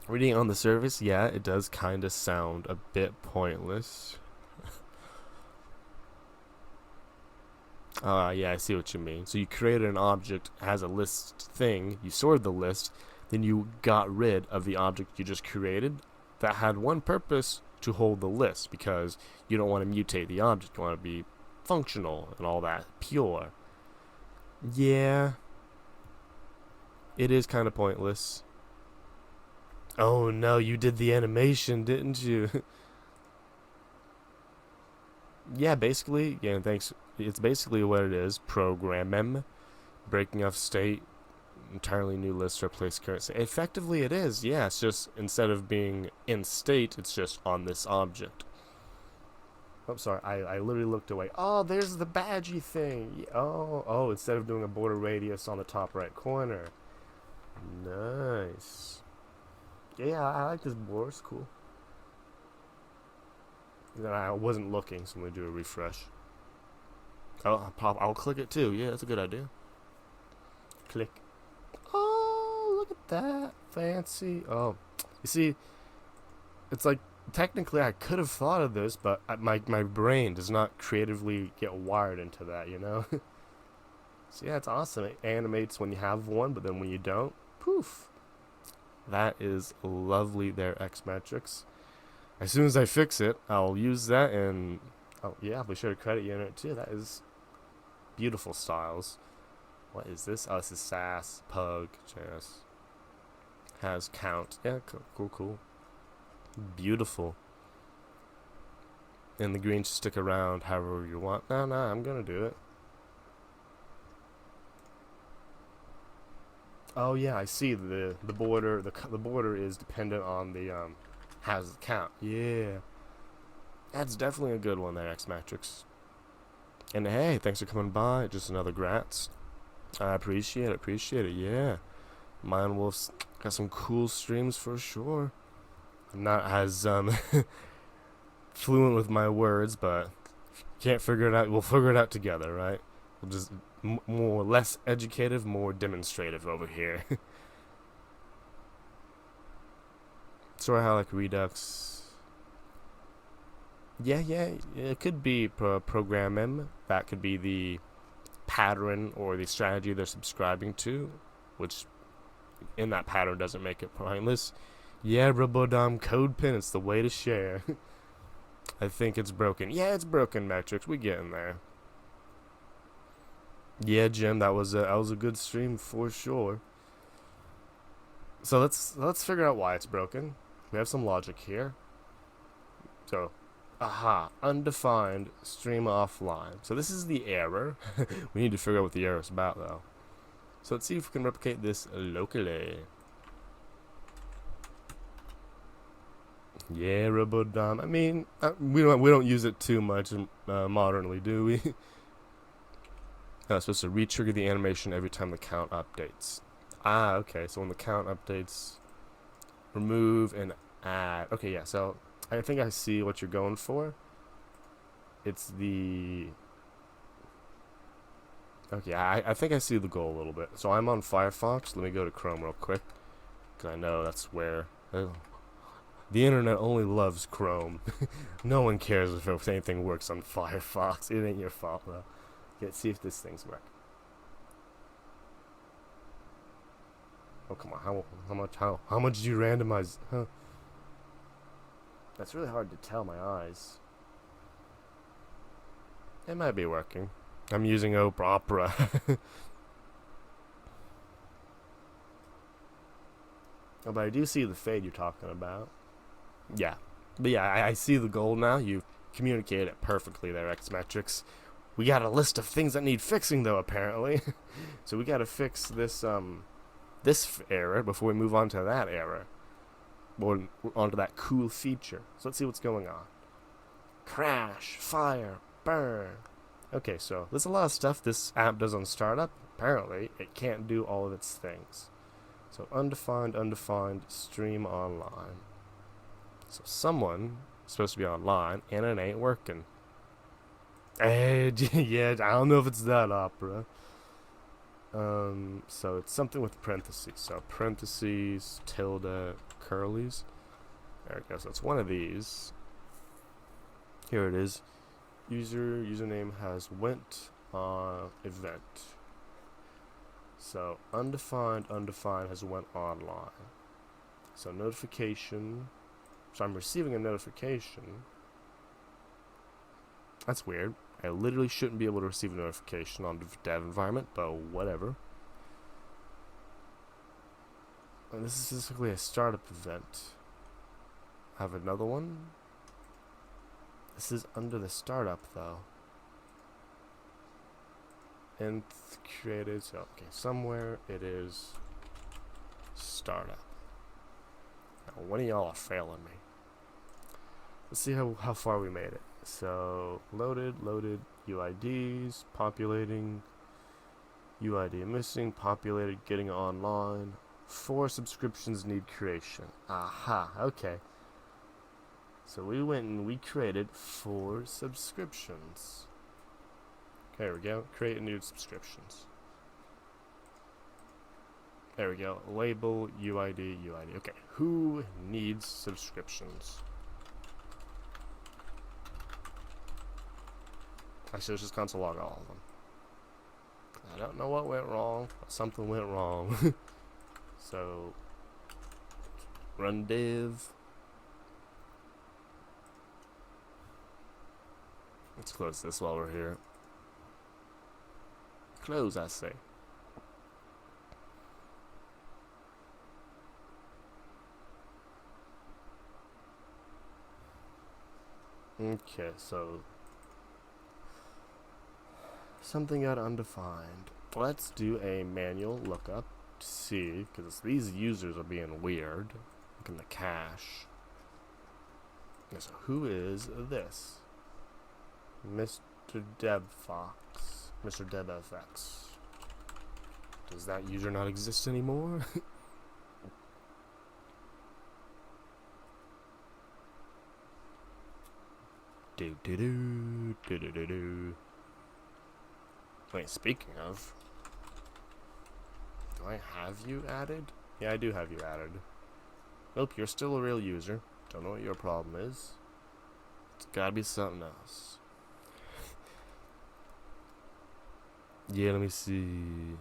S1: Reading on the surface, yeah, it does kind of sound a bit pointless. Yeah, I see what you mean. So you created an object, has a list thing, you sorted the list, then you got rid of the object you just created that had one purpose, to hold the list, because you don't want to mutate the object, you want to be functional and all that, pure. Yeah, it is kind of pointless. Oh no, you did the animation, didn't you? Yeah, basically, yeah, thanks. It's basically what it is. Program breaking off state, entirely new list to replace current state. Effectively, it is. Yeah, it's just instead of being in state, it's just on this object. Oh, sorry, I literally looked away. Oh, there's the badgy thing. Oh, instead of doing a border radius on the top right corner. Nice. Yeah, I like this border. It's cool. Then I wasn't looking, so I'm gonna do a refresh. Oh, I'll click it too. Yeah, that's a good idea. Click. Oh, look at that. Fancy. Oh, you see, it's like, technically I could have thought of this, but my brain does not creatively get wired into that, you know? So yeah, it's awesome. It animates when you have one, but then when you don't, poof. That is lovely there, Xmetrics. As soon as I fix it, I'll use that, and oh yeah, I'll be sure to credit you in it too. That is beautiful styles. What is this? Oh, this is Sass, Pug, JS. Has count. Yeah, cool. Beautiful. And the green should stick around however you want. No, I'm gonna do it. Oh yeah, I see the border. The border is dependent on the has count. Yeah, that's definitely a good one there, Xmetrics. And hey, thanks for coming by. Just another grats. I appreciate it. Yeah, Mind Wolf's got some cool streams for sure. I'm not as fluent with my words, but can't figure it out. We'll figure it out together, right? We'll just less educative, more demonstrative over here. Sorry, how like Redux. Yeah, it could be program. That could be the pattern or the strategy they're subscribing to, which in that pattern doesn't make it pointless. Yeah, Robodom CodePen, it's the way to share. I think it's broken. Yeah, it's broken, Metrics. We get in there. Yeah, Jim, that was a good stream for sure. So let's figure out why it's broken. We have some logic here. So, undefined stream offline. So this is the error. We need to figure out what the error is about, though. So let's see if we can replicate this locally. Yeah, Robodom. I mean, we don't use it too much modernly, do we? It's supposed to re-trigger the animation every time the count updates. Okay. So when the count updates, remove and add. Okay, yeah. So I think I see what you're going for. It's the. Okay, I think I see the goal a little bit. So I'm on Firefox. Let me go to Chrome real quick, because I know that's where. The internet only loves Chrome. No one cares if anything works on Firefox. It ain't your fault, though. Let's see if this thing's work. Oh, come on. How much did you randomize? Huh? That's really hard to tell, my eyes. It might be working. I'm using Opera. Oh, but I do see the fade you're talking about. Yeah. But yeah, I see the goal now. You communicated it perfectly there, Xmetrics. We got a list of things that need fixing, though, apparently. So we gotta fix this, this error before we move on to that error. Or onto that cool feature. So let's see what's going on. Crash, fire, burn. Okay, so there's a lot of stuff this app does on startup. Apparently, it can't do all of its things. So undefined, stream online. So someone is supposed to be online, and it ain't working. Hey, yeah, I don't know if it's that, Opera. So it's something with parentheses. So parentheses, tilde, curlies. There it goes. So it's one of these. Here it is. Username has went event. So undefined has went online. So notification. So I'm receiving a notification. That's weird. I literally shouldn't be able to receive a notification on the dev environment, but whatever. And this is specifically a startup event. I have another one. This is under the startup though. And created, so okay, somewhere it is startup. Now, one of y'all are failing me. Let's see how far we made it. So loaded, UIDs, populating, UID missing, populated, getting online. 4 subscriptions need creation. Aha, okay. So we went and we created 4 subscriptions. Okay, there we go. Create new subscriptions. There we go. Label, UID. Okay, who needs subscriptions? Actually, let's just console log all of them. I don't know what went wrong, but something went wrong. So, run div. Let's close this while we're here. Close, I say. Okay, so something got undefined. Let's do a manual lookup to see, because these users are being weird. Look in the cache. Okay, so who is this? Mr. DebFox. Mr. DebFX. Does that user not exist anymore? Wait, speaking of, do I have you added? Yeah, I do have you added. Nope, you're still a real user. Don't know what your problem is. It's gotta be something else. Yeah, let me see.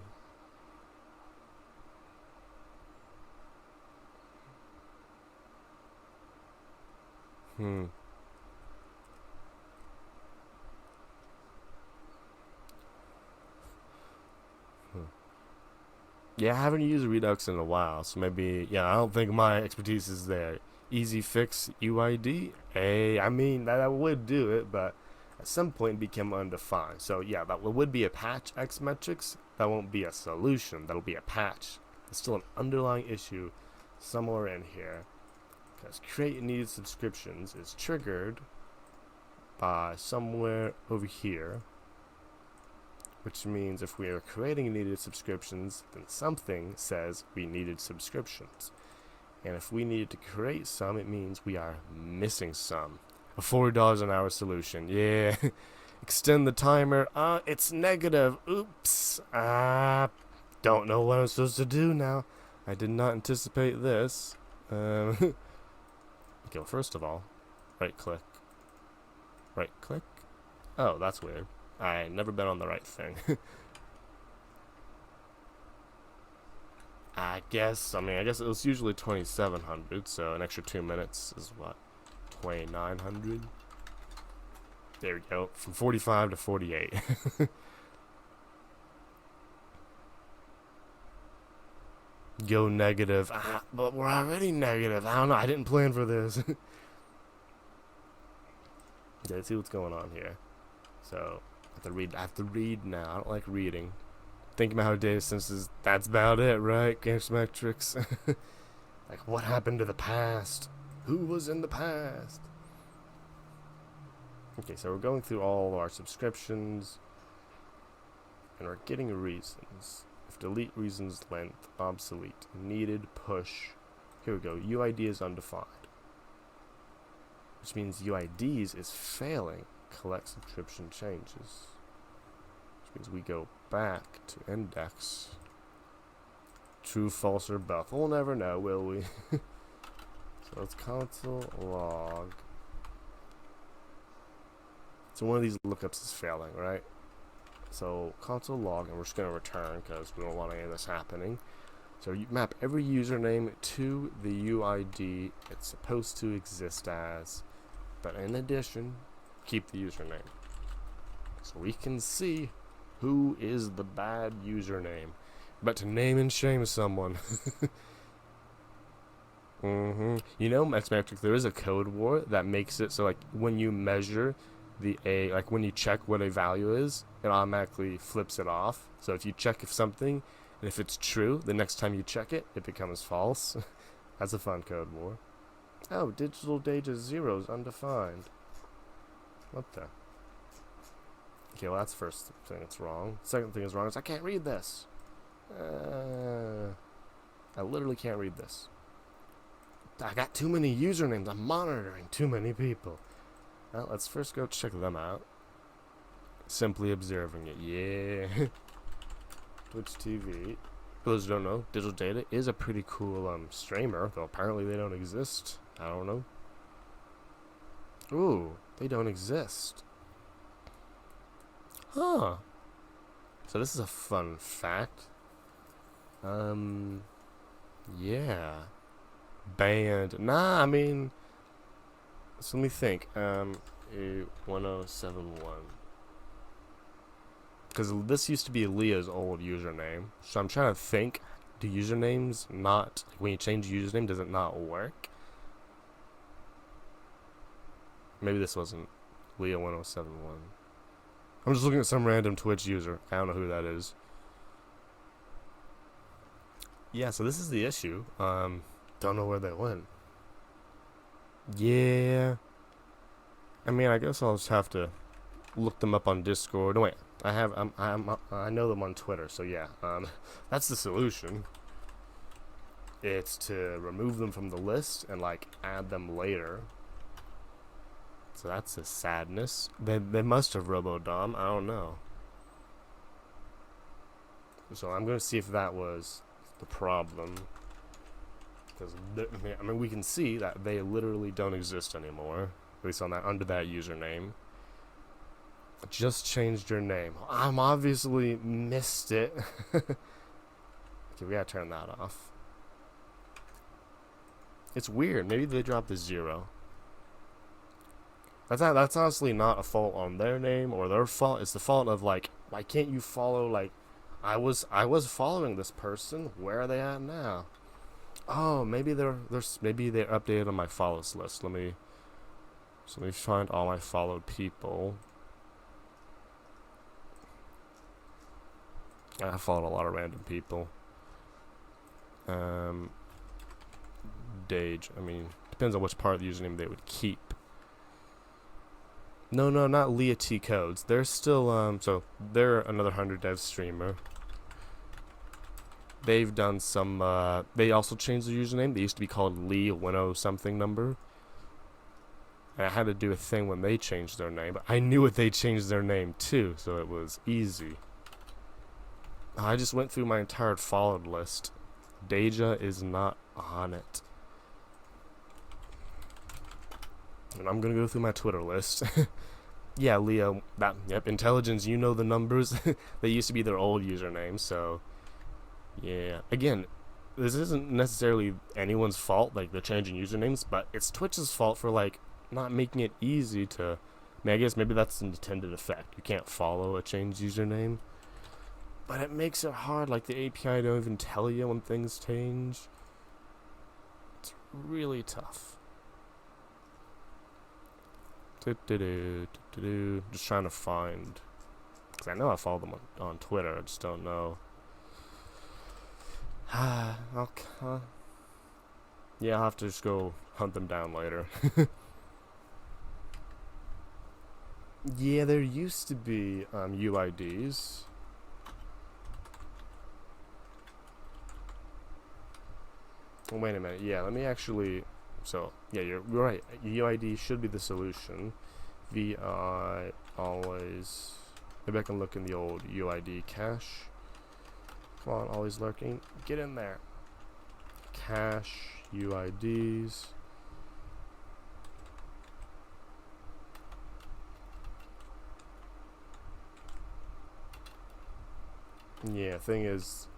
S1: Yeah, I haven't used Redux in a while, so maybe, yeah, I don't think my expertise is there. Easy fix UID? Hey, I mean, that would do it, but at some point it became undefined. So yeah, that would be a patch X metrics. That won't be a solution. That'll be a patch. There's still an underlying issue somewhere in here. Because create needed subscriptions is triggered by somewhere over here. Which means if we are creating needed subscriptions, then something says we needed subscriptions. And if we needed to create some, it means we are missing some. A $40 an hour solution. Yeah. Extend the timer. It's negative. Oops. Don't know what I'm supposed to do now. I did not anticipate this. Okay, well, first of all, right click. Right click? Oh, that's weird. I've never been on the right thing. I guess it was usually 2700, so an extra 2 minutes is what? 2900? There we go, from 45 to 48. Go negative. But we're already negative. I don't know, I didn't plan for this. Okay, let's see what's going on here. So, I have to read now. I don't like reading. Thinking about how data senses, that's about it, right? Games metrics. Like, what happened to the past? Who was in the past? Okay, so we're going through all of our subscriptions, and we're getting reasons. If delete reasons length, obsolete, needed, push. Here we go, UID is undefined. Which means UIDs is failing. Collect subscription changes. Which means we go back to index. True, false, or both. We'll never know, will we? So it's console log. So one of these lookups is failing, right? So console log, and we're just going to return because we don't want any of this happening. So you map every username to the UID it's supposed to exist as, but in addition, keep the username. So we can see who is the bad username. But to name and shame someone. You know, Xmetric, there is a code war that makes it so, like, when you measure like when you check what a value is, it automatically flips it off. So if you check if something, and if it's true, the next time you check it, it becomes false. That's a fun code war. Oh, digital data 0 is undefined. What the? Okay, well, that's the first thing that's wrong. Second thing is wrong is I can't read this. I literally can't read this. I got too many usernames. I'm monitoring too many people. Well, let's first go check them out. Simply observing it. Yeah. Twitch TV. For those who don't know, Digital Data is a pretty cool streamer, though apparently they don't exist. I don't know. Ooh, they don't exist. Huh. So this is a fun fact. Yeah. Banned. Nah, I mean, so let me think. 1071. Because this used to be Leah's old username. So I'm trying to think, do usernames not, like when you change username, does it not work? Maybe this wasn't Leah 1071. I'm just looking at some random Twitch user. I don't know who that is. Yeah, so this is the issue. Don't know where they went. Yeah. I mean, I guess I'll just have to look them up on Discord. No, wait. I know them on Twitter, so yeah. That's the solution. It's to remove them from the list and, like, add them later. So that's a sadness. They must have Robodom. I don't know. So I'm going to see if that was the problem. Because, I mean, we can see that they literally don't exist anymore. At least on that, under that username. Just changed your name. I'm obviously missed it. Okay, we gotta turn that off. It's weird. Maybe they dropped the 0. That's honestly not a fault on their name or their fault. It's the fault of, like, why can't you follow, like, I was following this person. Where are they at now? Oh, maybe they're updated on my follows list. Let me find all my followed people. I followed a lot of random people. Dage. I mean, depends on which part of the username they would keep. No, not Leah T Codes. They're still so they're another 100 dev streamer. They've done some they also changed their username. They used to be called Lee 10 something number. And I had to do a thing when they changed their name, but I knew what they changed their name to, so it was easy. I just went through my entire followed list. Deja is not on it. And I'm gonna go through my Twitter list. Yeah, Leo, yep, Intelligence, you know the numbers. They used to be their old username, so yeah. Again, this isn't necessarily anyone's fault, like they're changing usernames, but it's Twitch's fault for, like, not making it easy to, I mean, I guess maybe that's an intended effect. You can't follow a changed username. But it makes it hard, like the API don't even tell you when things change. It's really tough. Just trying to find, because I know I follow them on Twitter, I just don't know Yeah, I'll have to just go hunt them down later. Yeah, there used to be UIDs. Wait a minute. Yeah, let me actually. So yeah, you're right. UID should be the solution. VI always. Maybe I can look in the old UID cache. Come on, always lurking. Get in there. Cache UIDs. Yeah, thing is,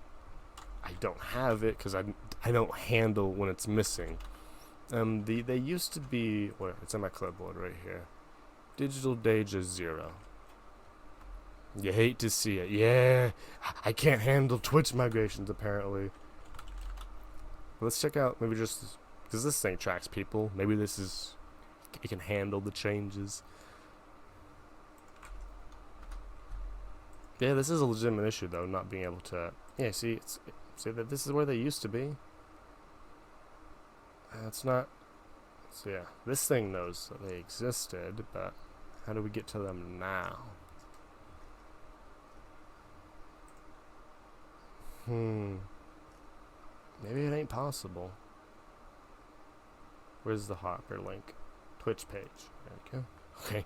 S1: I don't have it because I don't handle when it's missing. They used to be. Where it's on my clipboard right here. Digital Deja 0. You hate to see it. Yeah, I can't handle Twitch migrations apparently. Let's check out maybe just because this thing tracks people. Maybe this is it can handle the changes. Yeah, this is a legitimate issue though, not being able to. Yeah, see that this is where they used to be. It's not. So yeah, this thing knows that they existed, but how do we get to them now? Maybe it ain't possible. Where's the hyperlink? Twitch page. There we go. Okay,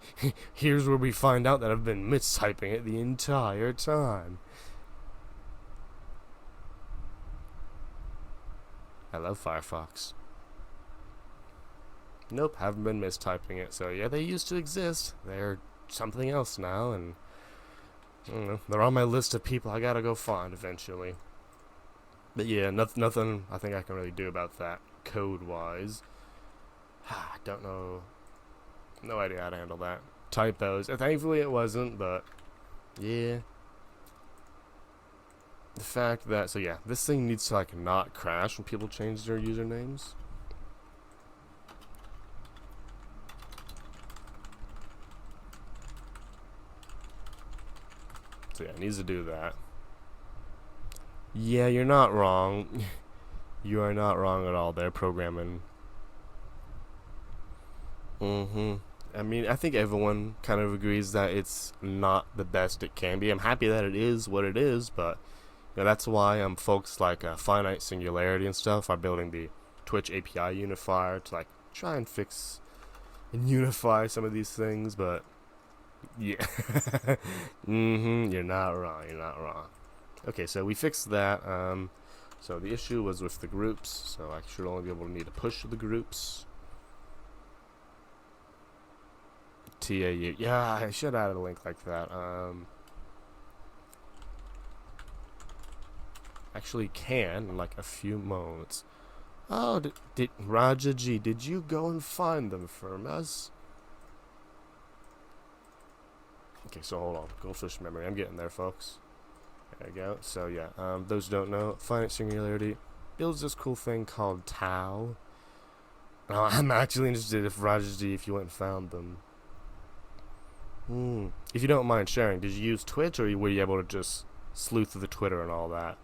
S1: here's where we find out that I've been mistyping it the entire time. I love Firefox. Nope, haven't been mistyping it. So yeah, they used to exist. They're something else now, and I don't know. They're on my list of people I gotta go find eventually. But yeah, nothing I think I can really do about that code-wise. I don't know. No idea how to handle that. Typos. Thankfully it wasn't, but yeah. The fact that, so yeah, this thing needs to like not crash when people change their usernames. So yeah, it needs to do that. Yeah, you're not wrong. You are not wrong at all there, programming. I mean, I think everyone kind of agrees that it's not the best it can be. I'm happy that it is what it is, but you know, that's why folks like Finite Singularity and stuff are building the Twitch API unifier to like try and fix and unify some of these things. But yeah, you're not wrong. You're not wrong. Okay, so we fixed that. So the issue was with the groups. So I should only be able to need to push the groups. TAU. Yeah, I should add a link like that. Actually can in like a few moments. Oh, did Raja G, did you go and find them for us? Okay, so hold on. Goldfish memory. I'm getting there, folks. There we go. So yeah, those who don't know, Finite Singularity builds this cool thing called Tau. Oh, I'm actually interested if Raja G, if you went and found them. If you don't mind sharing, did you use Twitch or were you able to just sleuth through the Twitter and all that?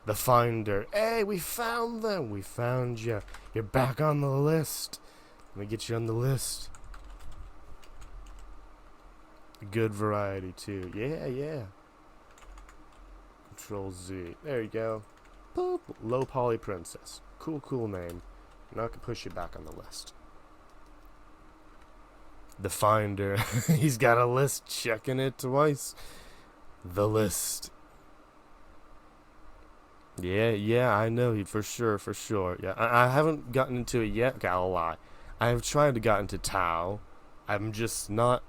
S1: The Finder. Hey, we found them. We found you. You're back on the list. Let me get you on the list. Good variety too. Yeah. Control Z. There you go. Boop. Low Poly Princess. Cool name. Now I can push you back on the list. The Finder. He's got a list. Checking it twice. The list. Yeah, I know. For sure. Yeah, I haven't gotten into it yet. Okay, I'll lie. I have tried to get into Tau. I'm just not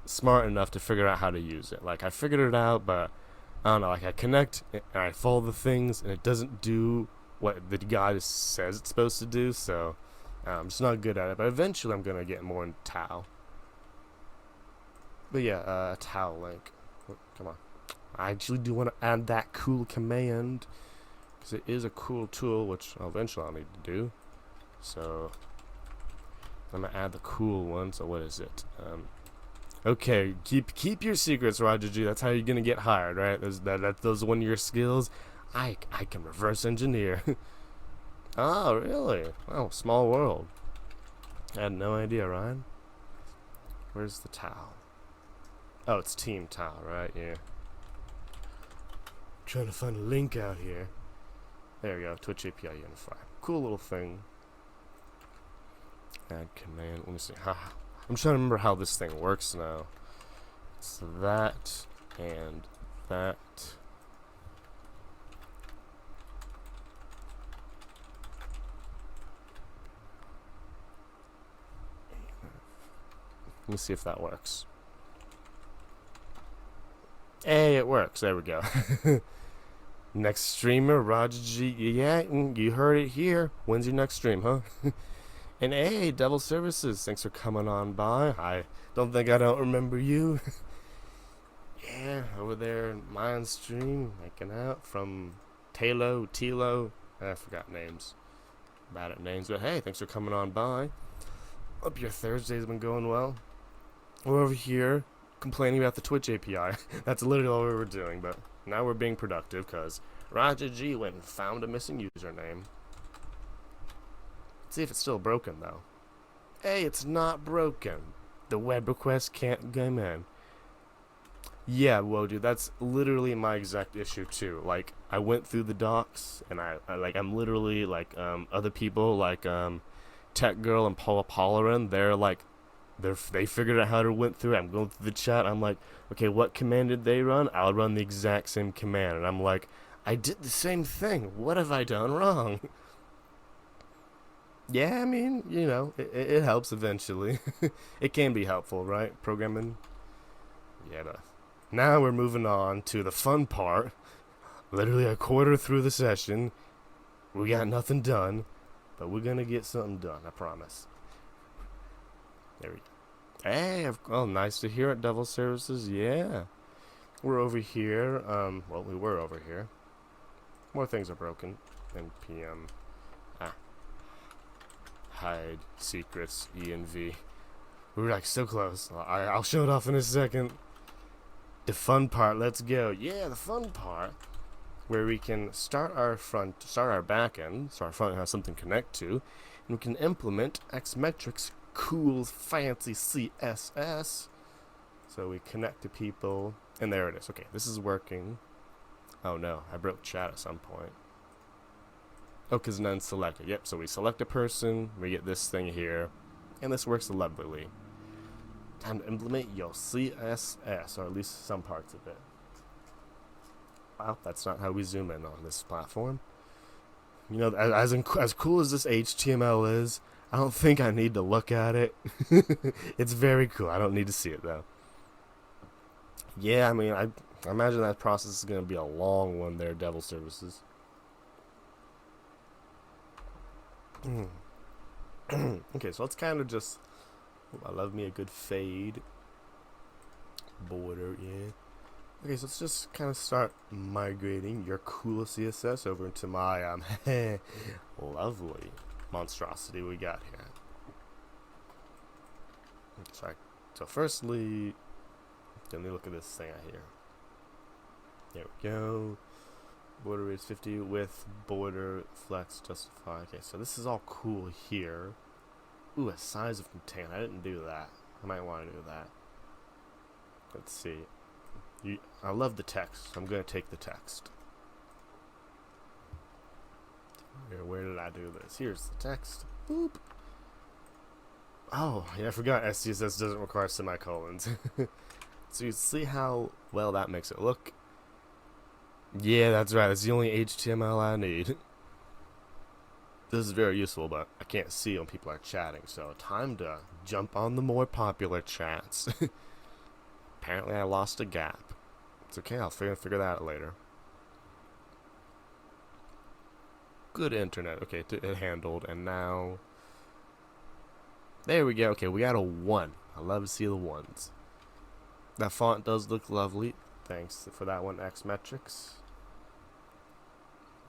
S1: smart enough to figure out how to use it. Like, I figured it out, but I don't know. Like, I connect and I follow the things, and it doesn't do what the guy says it's supposed to do, so I'm just not good at it. But eventually I'm going to get more into Tau. But yeah, Tau link. Come on. I actually do want to add that cool command because it is a cool tool, which eventually I'll need to do. So I'm gonna add the cool one. So what is it? Okay, keep your secrets, Roger G. That's how you're gonna get hired, right? Those are one of your skills. I can reverse engineer. Oh, really? Oh, small world. I had no idea, Ryan. Where's the towel? Oh, it's team towel, right? Yeah. Trying to find a link out here. There we go. Twitch API Unify. Cool little thing. Add command. Let me see. I'm trying to remember how this thing works now. It's that and that. Let me see if that works. Hey, it works. There we go. Next streamer, Roger G. Yeah, you heard it here. When's your next stream, huh? And hey, Devil Services, thanks for coming on by. I don't think I don't remember you. Yeah, over there in my stream, making out from Tilo. I forgot names. Bad at names, but hey, thanks for coming on by. Hope your Thursday's been going well. We're over here complaining about the Twitch API. That's literally all we were doing, but now we're being productive because Roger G went and found a missing username. Let's see if it's still broken, though. Hey, it's not broken. The web request can't come in. Yeah, whoa, dude, that's literally my exact issue, too. Like, I went through the docs, and I'm literally, like, other people, like, Tech Girl and Paula Pollerin, they figured out how to went through it. I'm going through the chat. I'm like, okay, what command did they run? I'll run the exact same command. And I'm like, I did the same thing. What have I done wrong? Yeah, I mean, you know, it helps eventually. It can be helpful, right? Programming. Yeah, but now we're moving on to the fun part. Literally a quarter through the session. We got nothing done, but we're going to get something done, I promise. There we go. Hey, oh, nice to hear it, Devil Services. Yeah. We're over here. Well, we were over here. More things are broken. NPM. Hide. Secrets. ENV. We were like so close. I'll show it off in a second. The fun part. Let's go. Yeah, the fun part. Where we can start our back end. So our front has something to connect to. And we can implement Xmetrics cool fancy CSS, so we connect to people, and there it is. Okay, this is working. Oh no, I broke chat at some point. Oh, because none selected. Yep, so we select a person, we get this thing here, and this works lovely. Time to implement your CSS, or at least some parts of it. Wow, that's not how we zoom in on this platform. You know, as cool as this HTML is, I don't think I need to look at it. It's very cool. I don't need to see it, though. Yeah, I mean, I imagine that process is going to be a long one there, Devil Services. Okay, so let's kind of just... I love me a good fade. Border, yeah. Okay, so let's just kind of start migrating your cool CSS over into my lovely monstrosity we got here. Sorry. So firstly, let me look at this thing out here. There we go. Border is 50 with border flex justify. Okay, so this is all cool here. Ooh, a size of contain. I didn't do that. I might want to do that. Let's see. I love the text. So I'm going to take the text. Where did I do this? Here's the text. Boop. Oh, yeah, I forgot SCSS doesn't require semicolons. So you see how well that makes it look? Yeah, that's right. That's the only HTML I need. This is very useful, but I can't see when people are chatting, so time to jump on the more popular chats. Apparently I lost a gap. It's okay, I'll figure that out later. Good internet. Okay, it handled, and now... There we go. Okay, we got a 1. I love to see the 1s. That font does look lovely. Thanks for that one, Xmetrics.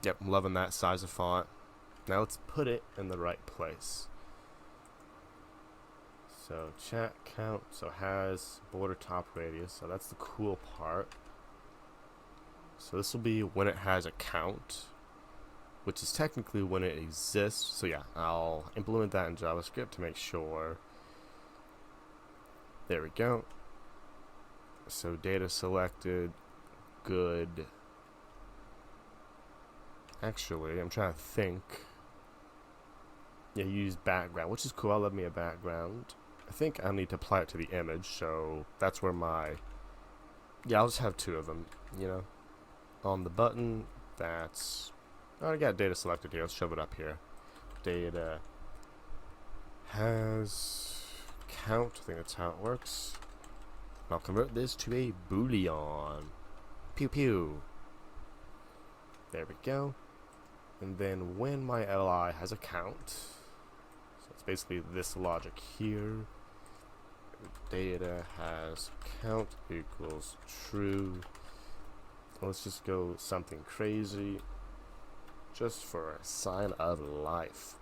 S1: Yep, I'm loving that size of font. Now let's put it in the right place. So chat count, so has border top radius, so that's the cool part. So this will be when it has a count, which is technically when it exists. So yeah, I'll implement that in JavaScript to make sure. There we go. So data selected, good. Actually, I'm trying to think. Yeah, use background, which is cool. I'll let me a background. I think I need to apply it to the image, so that's where my... Yeah, I'll just have two of them, you know. On the button, that's... Oh, I got data selected here. Let's shove it up here. Data has count. I think that's how it works. I'll convert this to a boolean. Pew pew. There we go. And then when my li has a count, so it's basically this logic here. Data has count equals true. Let's just go something crazy, just for a sign of life.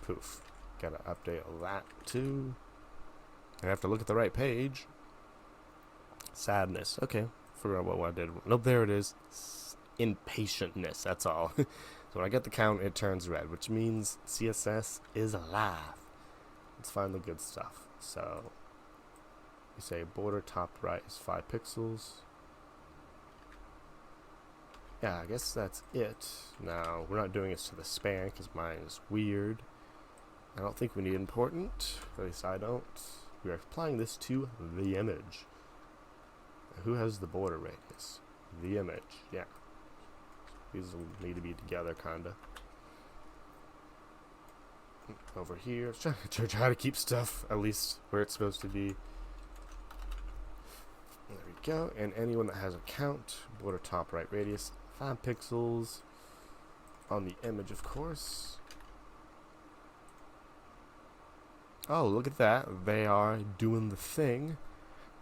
S1: Poof. Gotta update that too. I have to look at the right page. Sadness. Okay. Forgot what I did. Nope, there it is. Impatientness. That's all. So when I get the count, it turns red, which means CSS is alive. Let's find the good stuff. So we say border top right is 5 pixels. Yeah, I guess that's it. Now, we're not doing this to the span because mine is weird. I don't think we need important. At least I don't. We are applying this to the image. Who has the border radius? The image. Yeah. These will need to be together, kinda. Over here. Try to keep stuff at least where it's supposed to be. There we go. And anyone that has a count, border top right radius, 5 pixels. On the image, of course. Oh, look at that. They are doing the thing.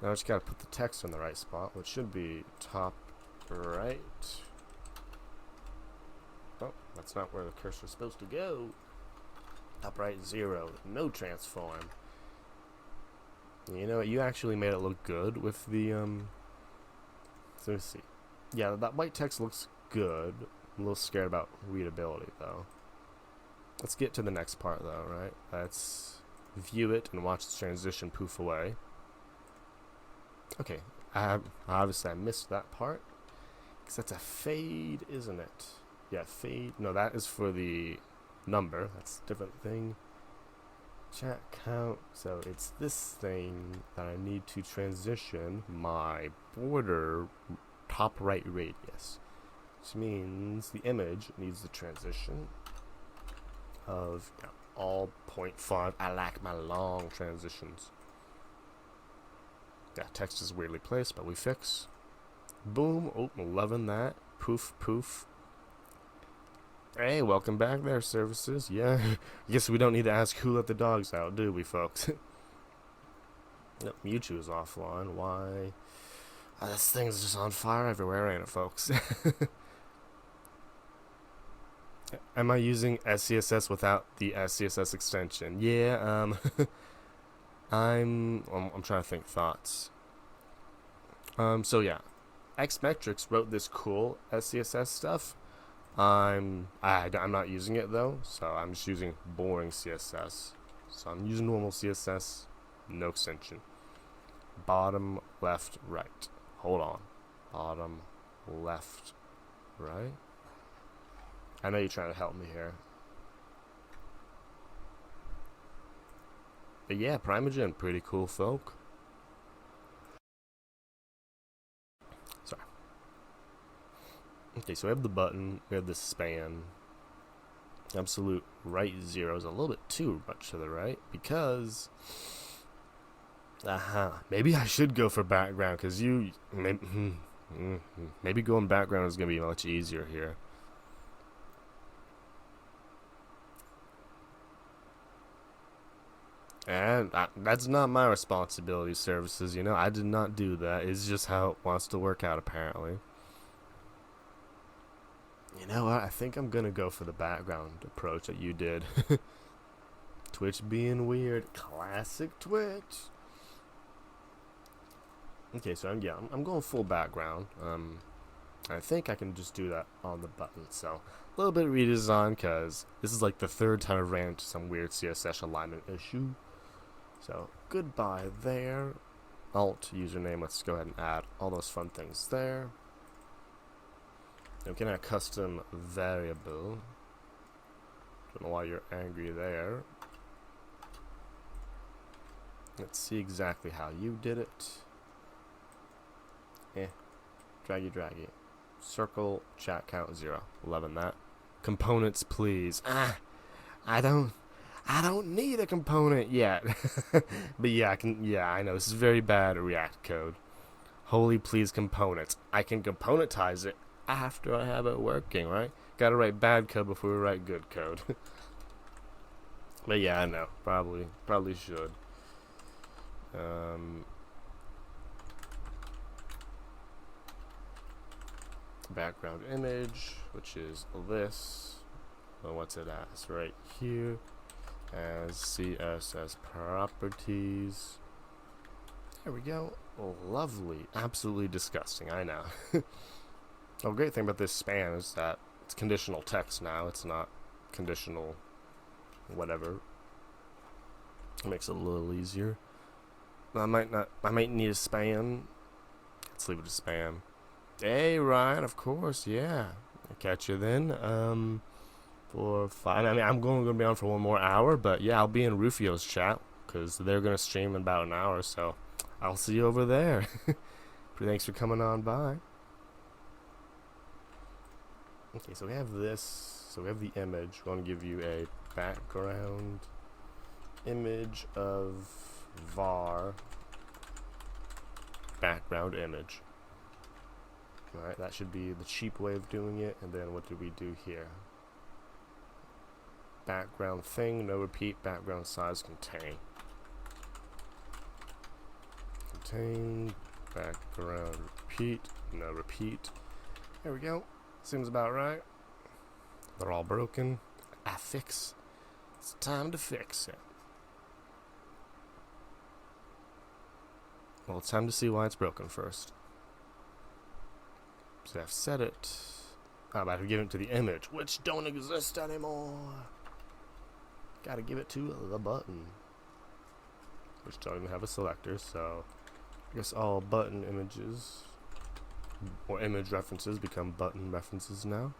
S1: Now I just gotta put the text in the right spot, which should be top right. Oh, that's not where the cursor is supposed to go. Top right 0. No transform. You know what? You actually made it look good with the, So let's see. Yeah, that white text looks good. I'm a little scared about readability, though. Let's get to the next part, though, right? Let's view it and watch the transition poof away. Okay, obviously I missed that part. Because that's a fade, isn't it? Yeah, fade. No, that is for the number. That's a different thing. Chat count. So it's this thing that I need to transition my border top right radius. Which means the image needs the transition of all 0.5. I like my long transitions. Yeah, text is weirdly placed, but we fix. Boom. Oh, loving that. Poof, poof. Hey, welcome back there, services. Yeah, I guess we don't need to ask who let the dogs out, do we, folks? Nope, Mewtwo is offline. Why? This thing's just on fire everywhere, ain't it, folks? Am I using SCSS without the SCSS extension? Yeah, I'm trying to think thoughts. So yeah, Xmetrics wrote this cool SCSS stuff. I'm not using it though, so I'm just using boring CSS. So I'm using normal CSS, no extension. Bottom, left, right. Hold on. Bottom, left, right. I know you're trying to help me here. But yeah, Primogen, pretty cool folk. Sorry. Okay, so we have the button, we have the span. Absolute right 0 is a little bit too much to the right because maybe I should go for background because maybe going background is gonna be much easier here. And that's not my responsibility, services, you know. I did not do that. It's just how it wants to work out, apparently. You know what? I think I'm gonna go for the background approach that you did. Twitch being weird. Classic Twitch. Okay, so I'm going full background. I think I can just do that on the button. So a little bit of redesign because this is like the third time I've ran into some weird CSS alignment issue. So goodbye there. Alt username. Let's go ahead and add all those fun things there. We can add a custom variable. Don't know why you're angry there. Let's see exactly how you did it. Draggy. Circle chat count 0. Loving that. Components, please. I don't need a component yet. But yeah, I know this is very bad React code. Holy please components. I can componentize it after I have it working, right? Gotta write bad code before we write good code. But yeah, I know. Probably should. Background image, which is this. Well, what's it as? Right here. As CSS properties. There we go. Oh, lovely. Absolutely disgusting, I know. The great thing about this span is that it's conditional text now. It's not conditional whatever. It makes it a little easier. I might need a span. Let's leave it a span. Hey, Ryan, of course, yeah. I'll catch you then. For 5. I mean, I'm going to be on for one more hour, but yeah, I'll be in Rufio's chat because they're going to stream in about an hour, so I'll see you over there. Thanks for coming on by. Okay, so we have this. So we have the image. We want to give you a background image of var background image. Alright, that should be the cheap way of doing it. And then what do we do here? Background thing, no repeat, background size, contain. Contain, background repeat, no repeat. There we go. Seems about right. They're all broken. Fix. It's time to fix it. Well, it's time to see why it's broken first. So I've set it. I'm about to give it to the image, which don't exist anymore. Gotta give it to the button, which don't even have a selector. So I guess all button images or image references become button references now.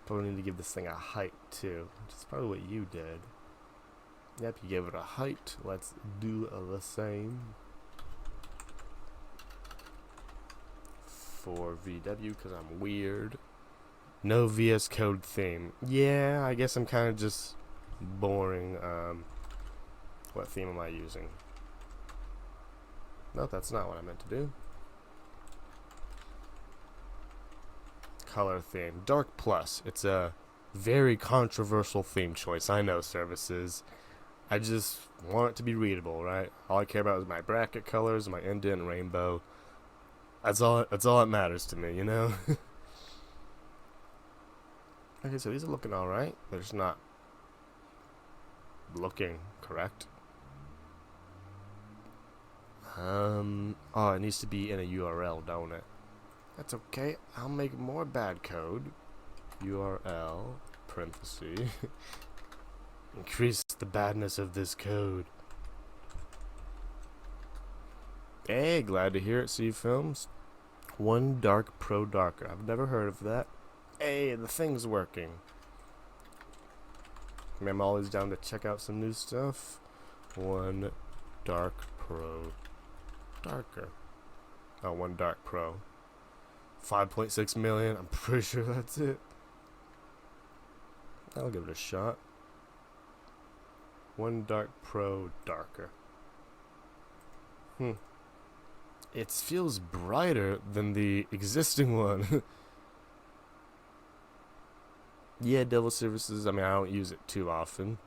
S1: Probably need to give this thing a height too, which is probably what you did. Yep, you gave it a height. Let's do the same for VW because I'm weird. No VS Code theme. Yeah, I guess I'm kind of just boring. What theme am I using? No, that's not what I meant to do. Color theme. Dark Plus. It's a very controversial theme choice. I know, services. I just want it to be readable, right? All I care about is my bracket colors, my indent rainbow. That's all that matters to me, you know? Okay, so these are looking alright. They're just not looking correct. Oh, it needs to be in a URL, don't it? That's okay. I'll make more bad code. URL, parenthesis. Increase the badness of this code. Hey, glad to hear it, C Films. One Dark Pro Darker. I've never heard of that. Hey, the thing's working. I mean, I'm always down to check out some new stuff. One Dark Pro Darker. Oh, One Dark Pro. 5.6 million. I'm pretty sure that's it. I'll give it a shot. One Dark Pro Darker. It feels brighter than the existing one. Yeah, Devil Services, I mean, I don't use it too often.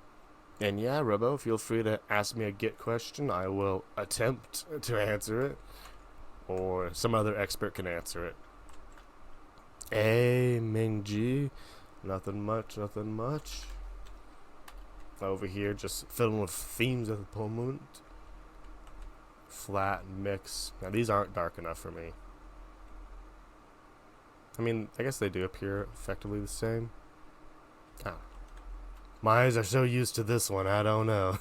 S1: And yeah, Robo, feel free to ask me a Git question. I will attempt to answer it. Or some other expert can answer it. Hey, Ming-G. Nothing much. Over here, just filling with themes at the moment. flat, mix. Now these aren't dark enough for me. I mean, I guess they do appear effectively the same. Ah. My eyes are so used to this one, I don't know.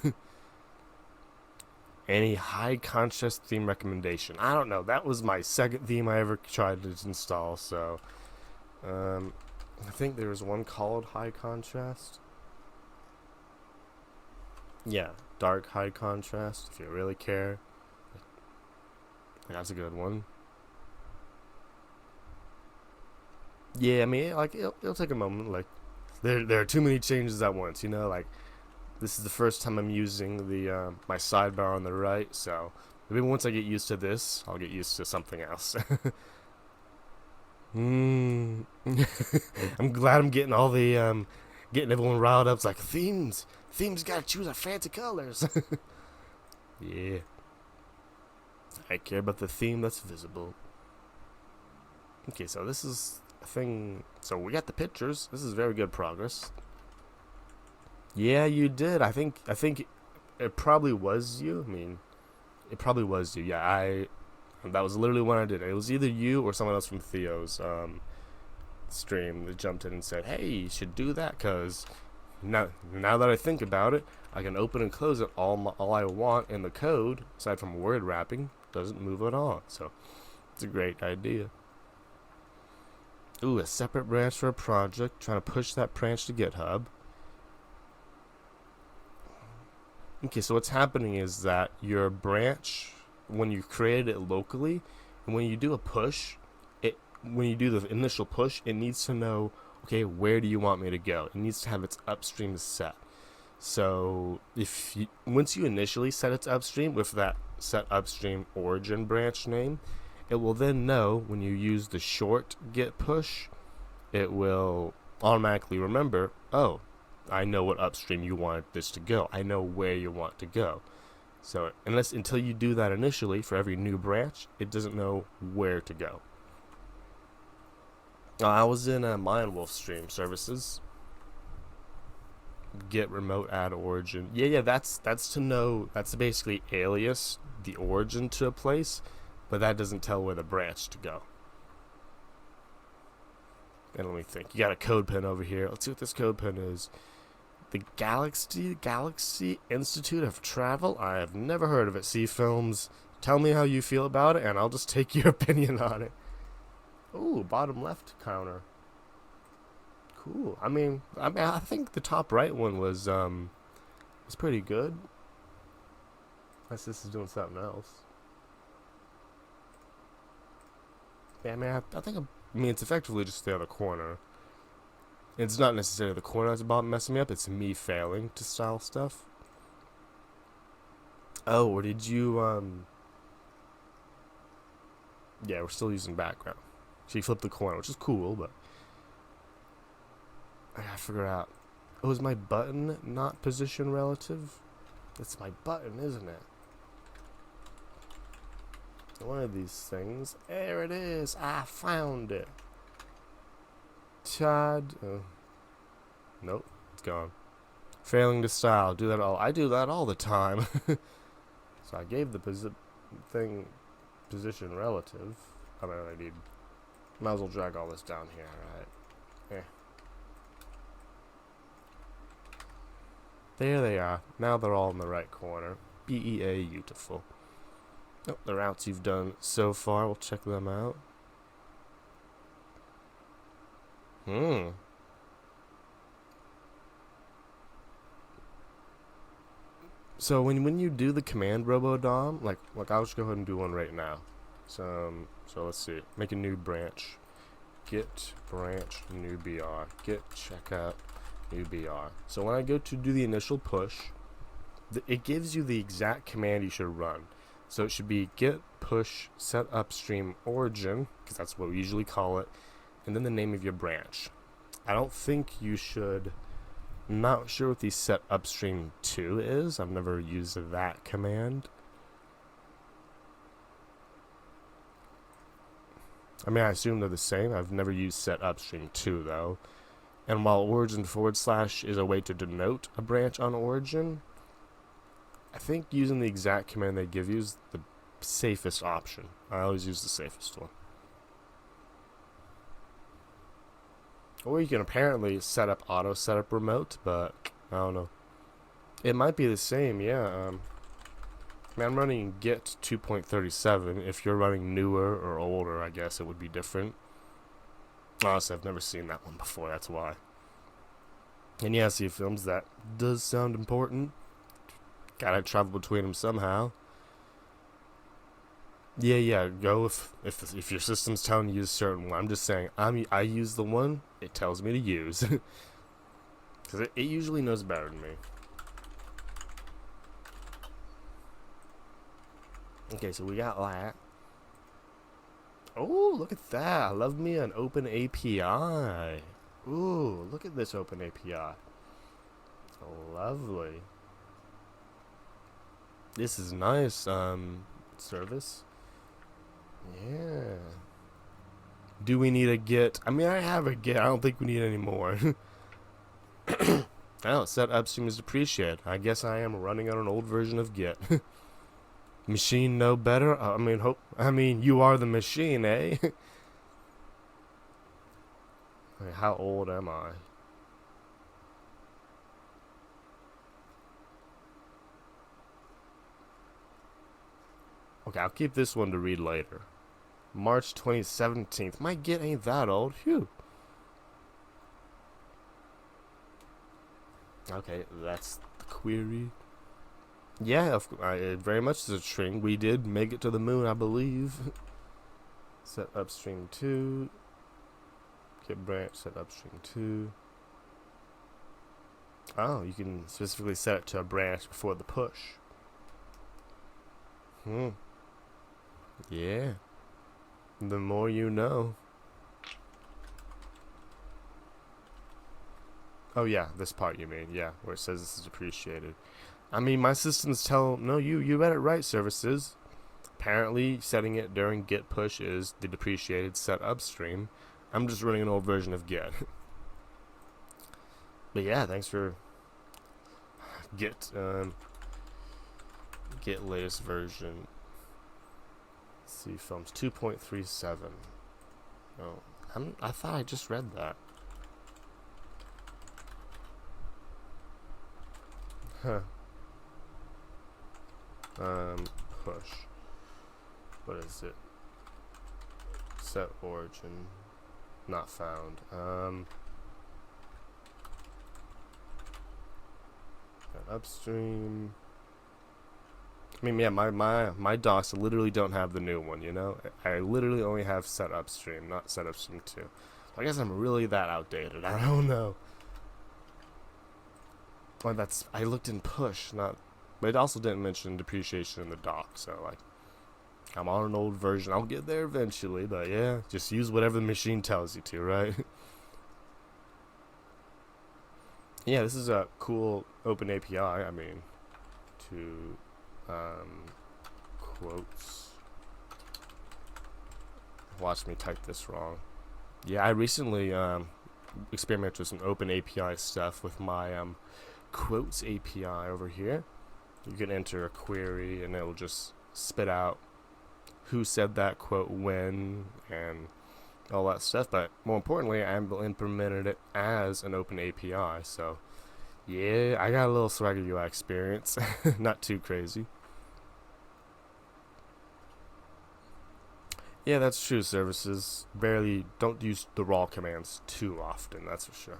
S1: Any high contrast theme recommendation? I don't know. That was my second theme I ever tried to install, so I think there was one called high contrast. Yeah, dark high contrast, if you really care. That's a good one. Yeah, I mean, like, it'll take a moment. Like, there are too many changes at once, you know? Like, this is the first time I'm using the my sidebar on the right, so maybe once I get used to this, I'll get used to something else. I'm glad I'm getting all the getting everyone riled up. It's like themes gotta choose our fancy colors. Yeah, I care about the theme that's visible. Okay, so this is a thing. So we got the pictures. This is very good progress. Yeah, you did. I think it probably was you. I mean, it probably was you. Yeah, that was literally when I did it. It was either you or someone else from Theo's stream that jumped in and said, "Hey, you should do that," because now that I think about it, I can open and close it all I want, and the code, aside from word wrapping, doesn't move at all. So it's a great idea. Ooh, a separate branch for a project. Trying to push that branch to GitHub. Okay, so what's happening is that your branch, when you create it locally, and when you do a push, when you do the initial push, it needs to know, okay, where do you want me to go? It needs to have its upstream set. So once you initially set its upstream with that set upstream origin branch name, it will then know when you use the short git push, it will automatically remember, oh, I know what upstream you want this to go. I know where you want to go. So until you do that initially for every new branch, it doesn't know where to go. I was in a Mindwolf stream services. Get remote add origin. Yeah, that's to know. That's basically alias the origin to a place, but that doesn't tell where the branch to go. And let me think. You got a code pin over here. Let's see what this code pin is. The Galaxy Institute of Travel? I have never heard of it. See films. Tell me how you feel about it, and I'll just take your opinion on it. Ooh, bottom left counter. Cool. I mean, I think the top right one was pretty good. Unless this is doing something else. Yeah, I mean, I mean, it's effectively just the other corner. It's not necessarily the corner that's about messing me up. It's me failing to style stuff. Oh, or did you, yeah, we're still using background. So you flip the corner, which is cool, but I gotta figure out. Oh, is my button not position relative? It's my button, isn't it? One of these things. There it is. I found it. Chad. Nope, it's gone. Failing to style. Do that all. I do that all the time. So I gave the position relative. I mean, I need. Might as well drag all this down here, right? Yeah. There they are. Now they're all in the right corner. Beautiful. Oh, the routes you've done so far, we'll check them out. So when you do the command RoboDom, like I'll just go ahead and do one right now. So let's see. Make a new branch. Git branch new br. Git checkout new br. So when I go to do the initial push, it gives you the exact command you should run. So it should be git push set upstream origin, because that's what we usually call it, and then the name of your branch. I don't think you should. I'm not sure what the set upstream to is. I've never used that command. I mean, I assume they're the same. I've never used set upstream to though. And while origin / is a way to denote a branch on origin, I think using the exact command they give you is the safest option. I always use the safest one. Or you can apparently set up auto setup remote, but I don't know. It might be the same, yeah. I'm running Git 2.37. If you're running newer or older, I guess it would be different. Honestly, I've never seen that one before, that's why. And yeah, see films, that does sound important. Gotta travel between them somehow. Yeah, go if your system's telling you to use a certain one. I'm just saying, I use the one it tells me to use. Because it usually knows better than me. Okay, so we got that. Oh, look at that. I love me an open API. Ooh, look at this open API. Lovely. This is nice, service. Yeah. Do we need a Git? I mean, I have a Git. I don't think we need any more. Oh, set upstream is depreciated. I guess I am running on an old version of Git. Machine know better? I mean, you are the machine, eh? How old am I? Okay, I'll keep this one to read later. March 2017. My Git ain't that old. Phew. Okay, that's the query. Yeah, it very much is a string. We did make it to the moon, I believe. Set upstream 2. Git branch, set upstream 2. Oh, you can specifically set it to a branch before the push. Yeah. The more you know. Oh yeah, this part you mean. Yeah, where it says this is appreciated. I mean, my systems tell, no, you read it right, services. Apparently, setting it during Git push is the depreciated set upstream. I'm just running an old version of Git. But yeah, thanks for Git latest version. Let's see, films 2.37. Oh, I thought I just read that. Huh. Push. What is it? Set origin. Not found. Upstream. I mean, yeah, my docs literally don't have the new one, you know? I literally only have set upstream, not set upstream 2. So I guess I'm really that outdated. I don't know. Well, I looked in push, not... But it also didn't mention depreciation in the doc, so, like... I'm on an old version. I'll get there eventually, but yeah, just use whatever the machine tells you to, right? Yeah, this is a cool open API. I mean, to quotes. Watch me type this wrong. Yeah, I recently experimented with some open API stuff with my quotes API over here. You can enter a query and it'll just spit out who said that quote when and all that stuff, but more importantly, I implemented it as an open API. So yeah, I got a little Swagger UI experience. Not too crazy. Yeah, that's true. Services don't use the raw commands too often, that's for sure.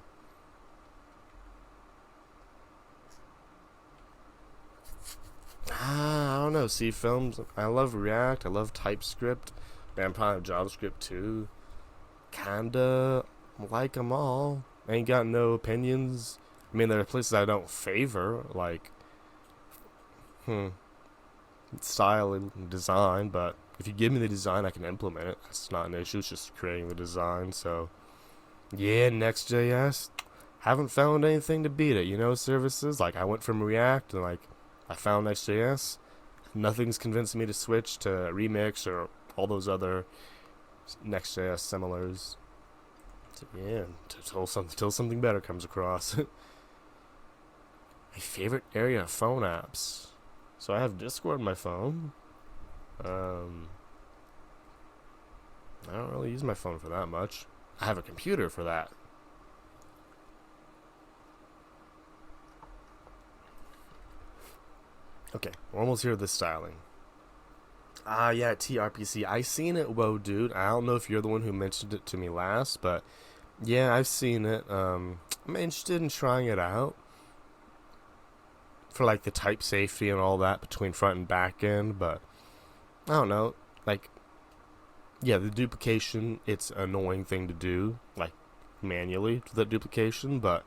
S1: I don't know. C films. I love React. I love TypeScript. Man, I'm proud of JavaScript too. Kinda like them all. Ain't got no opinions. I mean, there are places I don't favor, like style and design. But if you give me the design, I can implement it. That's not an issue. It's just creating the design. So yeah, Next.js. Haven't found anything to beat it. You know, services like I went from React and like. I found Next.js. Nothing's convinced me to switch to Remix or all those other Next.js similars. So yeah, until something better comes across. My favorite area of phone apps. So I have Discord on my phone. I don't really use my phone for that much. I have a computer for that. Okay, we're almost here with this styling. Yeah, TRPC. I seen it, whoa, dude. I don't know if you're the one who mentioned it to me last, but yeah, I've seen it. I'm interested in trying it out for like the type safety and all that between front and back end, but I don't know. Like, yeah, the duplication, it's an annoying thing to do, like manually to the duplication, but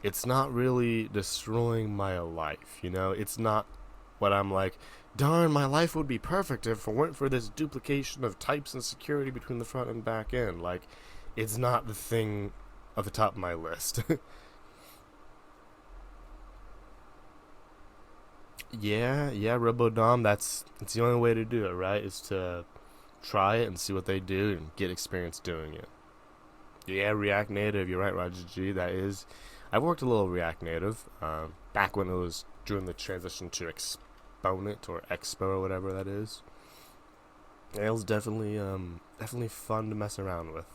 S1: it's not really destroying my life, you know? It's not what I'm like, darn, my life would be perfect if it weren't for this duplication of types and security between the front and back end. Like, it's not the thing at the top of my list. Yeah, RoboDom, it's the only way to do it, right? Is to try it and see what they do and get experience doing it. Yeah, React Native, you're right, Roger G. That is, I've worked a little React Native, back when it was during the transition to Exponent or Expo or whatever that is. And it was definitely fun to mess around with.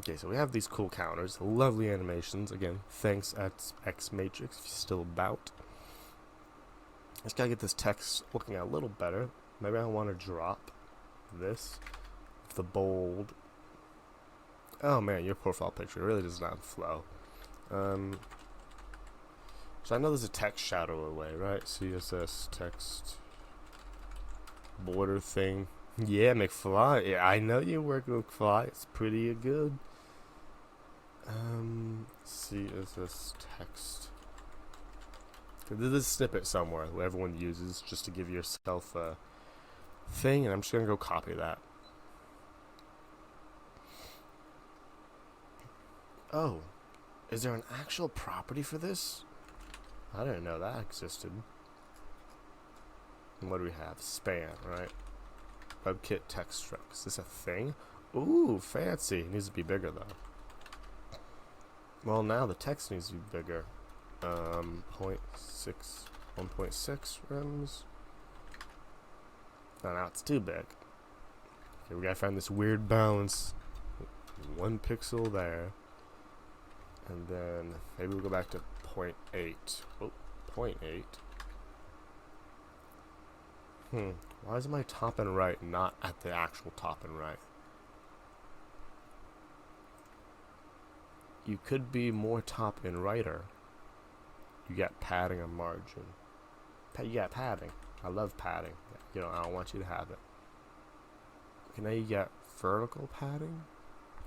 S1: Okay, so we have these cool counters, lovely animations. Again, thanks at X Matrix if you're still about. Just gotta get this text looking a little better. Maybe I want to drop this, the bold. Oh man, your profile picture really does not flow. So I know there's a text shadow away, right? CSS text border thing. Yeah, McFly. Yeah, I know you work with McFly. It's pretty good. CSS text. There's a snippet somewhere that everyone uses just to give yourself a thing, and I'm just gonna go copy that. Oh, is there an actual property for this? I didn't know that existed. And what do we have? Span, right? WebKit text stroke. Is this a thing? Ooh, fancy. It needs to be bigger though. Well, now the text needs to be bigger. 1.6 rims. Oh, now it's too big. Okay, we gotta find this weird balance. 1 pixel there. And then maybe we'll go back to 0.8. Oh, 0.8. Why is my top and right not at the actual top and right? You could be more top and righter. You got padding and margin. You got padding. I love padding. You know, I don't want you to have it. Okay, now you got vertical padding.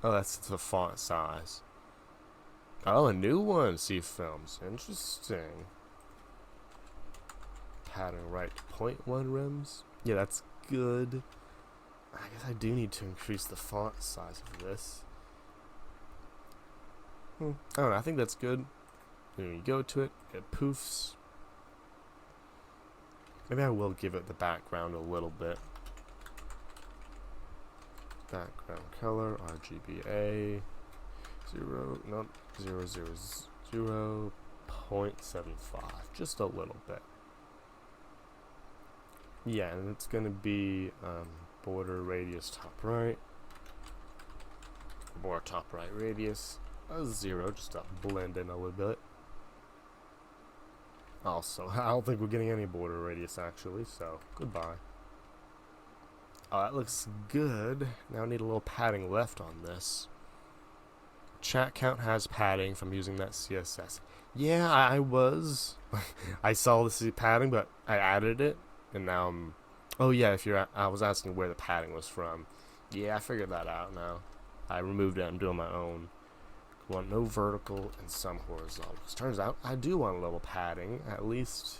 S1: Oh, that's the font size. Oh, a new one. See films. Interesting. Padding right. 0.1 rims. Yeah, that's good. I guess I do need to increase the font size of this. I don't know. I think that's good. When you go to it, it poofs. Maybe I will give it the background a little bit. Background color, RGBA, 0.75, just a little bit. Yeah, and it's gonna be border radius top right, more top right radius, 0, just to blend in a little bit. Also, I don't think we're getting any border radius actually, so goodbye. Oh, that looks good. Now I need a little padding left on this. Chat count has padding from using that CSS. Yeah, I was. I saw the padding, but I added it, and now I'm. Oh yeah, I was asking where the padding was from. Yeah, I figured that out now. I removed it. I'm doing my own. Want no vertical and some horizontal. Turns out I do want a little padding, at least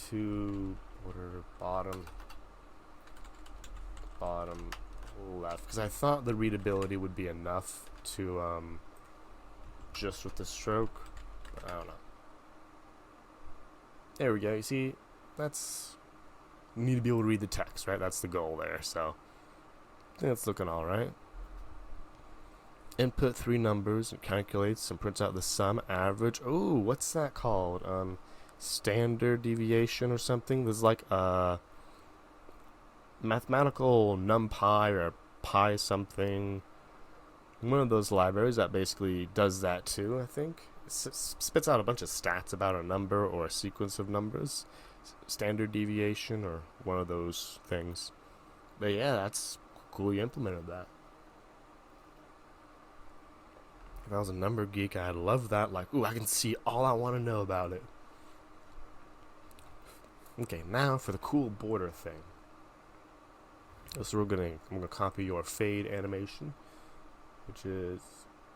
S1: to border bottom left, because I thought the readability would be enough to just with the stroke, but I don't know. There we go. You see, you need to be able to read the text, right? That's the goal there. So I think it's looking all right. Input 3 numbers, it calculates and prints out the sum average. Ooh, what's that called? standard deviation or something. There's like a mathematical numpy or pi something. One of those libraries that basically does that too, I think. Spits out a bunch of stats about a number or a sequence of numbers. Standard deviation or one of those things. But yeah, that's cool you implemented that. If I was a number geek, I'd love that. Like, ooh, I can see all I want to know about it. Okay, now for the cool border thing. So I'm gonna copy your fade animation, which is,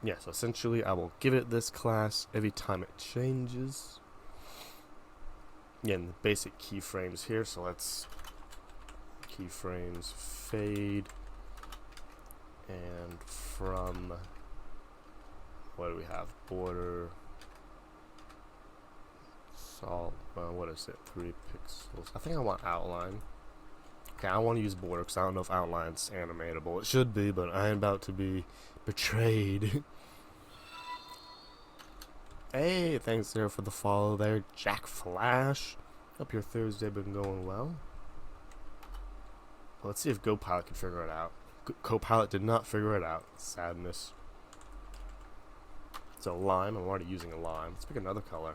S1: yeah, so essentially I will give it this class every time it changes. Again, the basic keyframes here, so let's keyframes fade, and from, what do we have, border, salt, what is it, 3 pixels, I think I want outline. Okay, I want to use border because I don't know if outline's animatable. It should be, but I am about to be betrayed. Hey, thanks there for the follow there, Jack Flash. Hope your Thursday been going well. Let's see if GoPilot can figure it out. Copilot did not figure it out. Sadness. So lime, I'm already using a lime. Let's pick another color.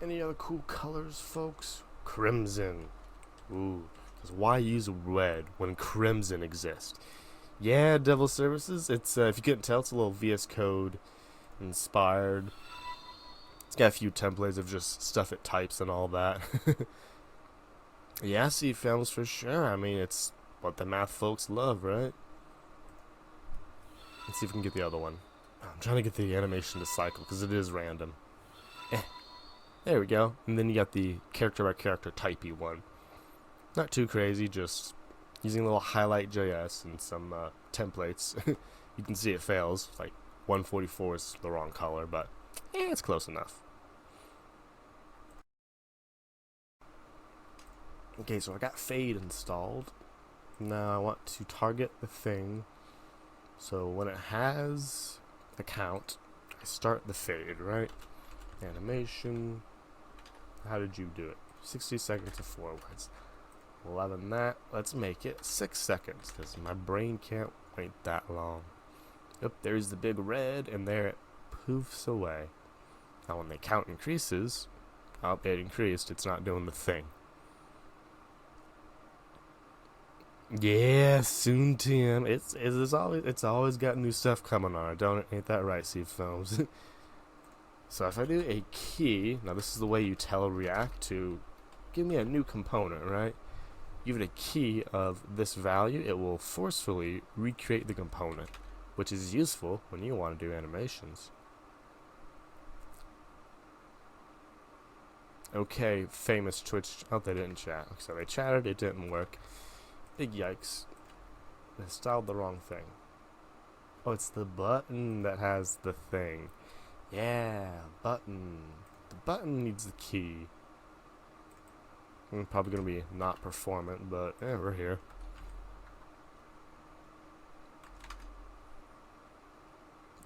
S1: Any other cool colors, folks? Crimson. Ooh. Because why use red when crimson exists? Yeah, Devil Services. It's if you couldn't tell, it's a little VS Code inspired. It's got a few templates of just stuff it types and all that. Yeah, C films for sure. I mean, it's what the math folks love, right? Let's see if we can get the other one. I'm trying to get the animation to cycle because it is random. There we go. And then you got the character by character typey one. Not too crazy, just using a little highlight JS and some templates. You can see it fails. Like 144 is the wrong color, but it's close enough. Okay, so I got fade installed. Now I want to target the thing. So when it has a count, I start the fade, right? Animation. How did you do it? 60 seconds to forwards. 11 that. Let's make it 6 seconds because my brain can't wait that long. Yep, there's the big red, and there it poofs away. Now when the count increases, it increased. It's not doing the thing. Yeah, soon Tim. It's always got new stuff coming on. Don't ain't that right, C Films? So if I do a key, now this is the way you tell React to give me a new component, right? Give it a key of this value, it will forcefully recreate the component, which is useful when you want to do animations. Okay, famous Twitch. Oh, they didn't chat. So they chatted, it didn't work. Big yikes. They styled the wrong thing. Oh, it's the button that has the thing. Yeah, button. The button needs the key. Probably gonna be not performant, but yeah, we're here.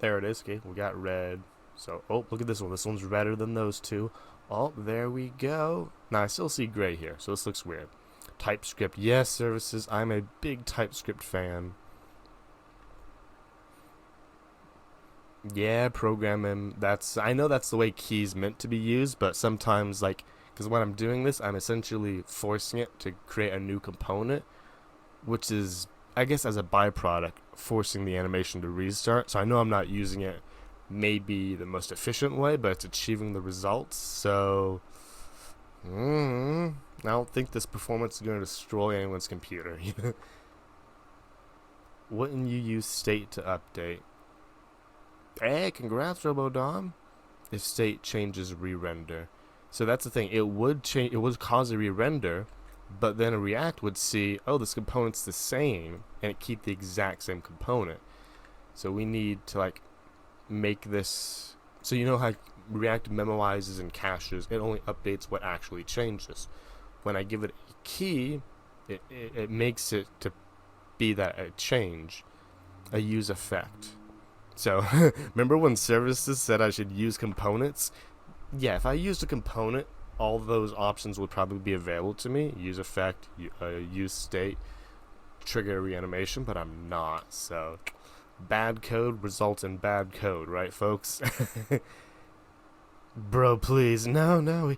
S1: There it is. Okay, we got red. So, oh, look at this one. This one's redder than those two. Oh, there we go. Now I still see gray here, so this looks weird. TypeScript, yes, services. I'm a big TypeScript fan. Yeah, programming. I know that's the way keys meant to be used, but sometimes, like, because when I'm doing this, I'm essentially forcing it to create a new component, which is, I guess, as a byproduct, forcing the animation to restart. So I know I'm not using it maybe the most efficient way, but it's achieving the results. So I don't think this performance is going to destroy anyone's computer. Wouldn't you use state to update? Hey, congrats, RoboDom. If state changes, re-render. So that's the thing. It would change. It would cause a re-render, but then a React would see, oh, this component's the same, and it keep the exact same component. So we need to like make this. So you know how React memoizes and caches. It only updates what actually changes. When I give it a key, it makes it to be that a change, a use effect. So remember when services said I should use components? Yeah, if I used a component all those options would probably be available to me. Use effect, use state, trigger reanimation, but I'm not. So bad code results in bad code, right, folks? Bro, please, no,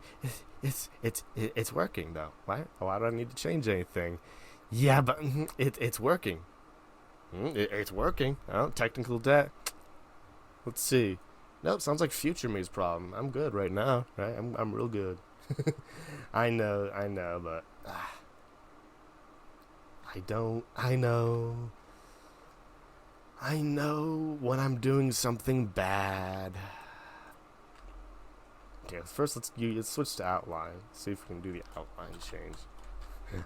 S1: it's working though. Why do I need to change anything? Yeah, but it's working. It's working. Oh, technical debt. Let's see. Nope, sounds like future me's problem. I'm good right now, right? I'm real good. I know, but I know when I'm doing something bad. Okay, first let's switch to outline. See if we can do the outline change.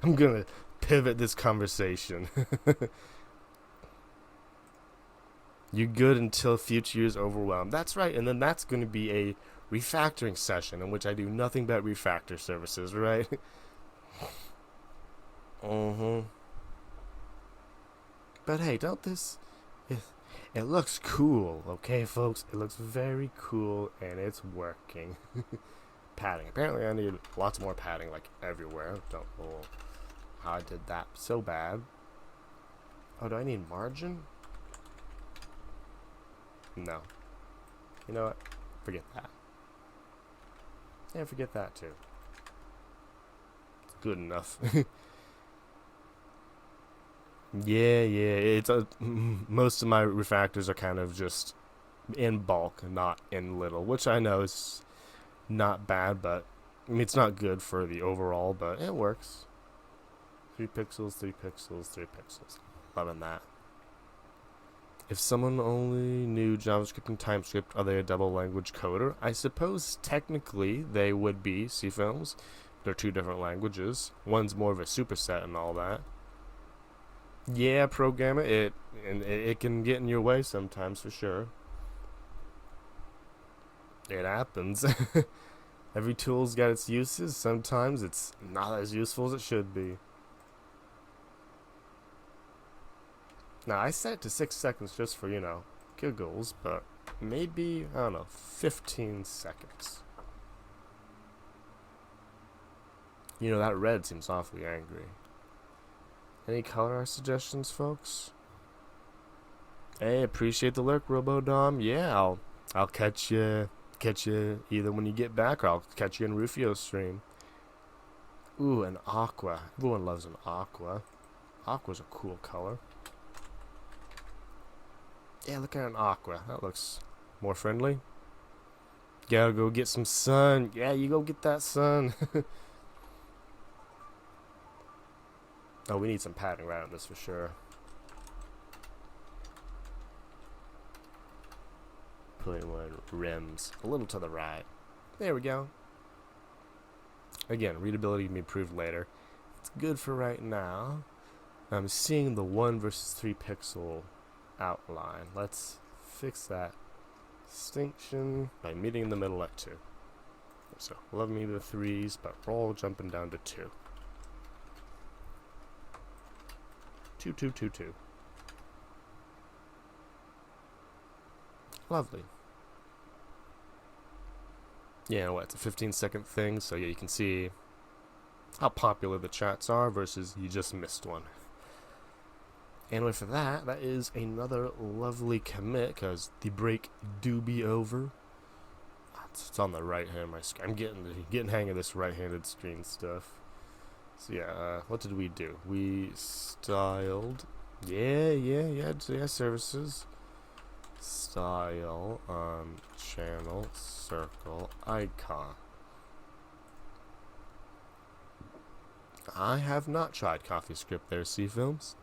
S1: I'm gonna pivot this conversation. You good until future is overwhelmed. That's right, and then that's going to be a refactoring session in which I do nothing but refactor services, right? But hey, don't this... It looks cool, okay, folks? It looks very cool, and it's working. Padding. Apparently I need lots more padding, like, everywhere. Don't know how I did that so bad. Oh, do I need margin? No. You know what? Forget that. Yeah, forget that too. It's good enough. Yeah, it's most of my refactors are kind of just in bulk, not in little, which I know is not bad, but I mean it's not good for the overall, but it works. 3 pixels, 3 pixels, 3 pixels. Loving that. If someone only knew JavaScript and TypeScript, are they a double language coder? I suppose technically they would be CFilms. They're 2 different languages. One's more of a superset and all that. Yeah, programmer, it can get in your way sometimes for sure. It happens. Every tool's got its uses. Sometimes it's not as useful as it should be. Now, I set it to 6 seconds just for, giggles, but maybe, I don't know, 15 seconds. That red seems awfully angry. Any color art suggestions, folks? Hey, appreciate the lurk, RoboDom. Yeah, I'll catch you either when you get back or I'll catch you in Rufio's stream. Ooh, an aqua. Everyone loves an aqua. Aqua's a cool color. Yeah, look at an aqua. That looks more friendly. Gotta go get some sun. Yeah, you go get that sun. Oh, we need some padding around this for sure. Put in one rims a little to the right. There we go. Again, readability can be improved later. It's good for right now. I'm seeing the 1 versus 3 pixel outline. Let's fix that distinction by meeting in the middle at 2. So, love me the 3s, but we're all jumping down to 2. 2, 2, 2, 2. Lovely. Yeah, it's a 15-second thing, so yeah, you can see how popular the chats are versus you just missed one. Anyway, for that is another lovely commit, because the break do be over. It's on the right hand of my screen. I'm getting hang of this right-handed screen stuff. So yeah, what did we do? We styled. Yeah, services. Style, channel, circle, icon. I have not tried CoffeeScript there, CFilms.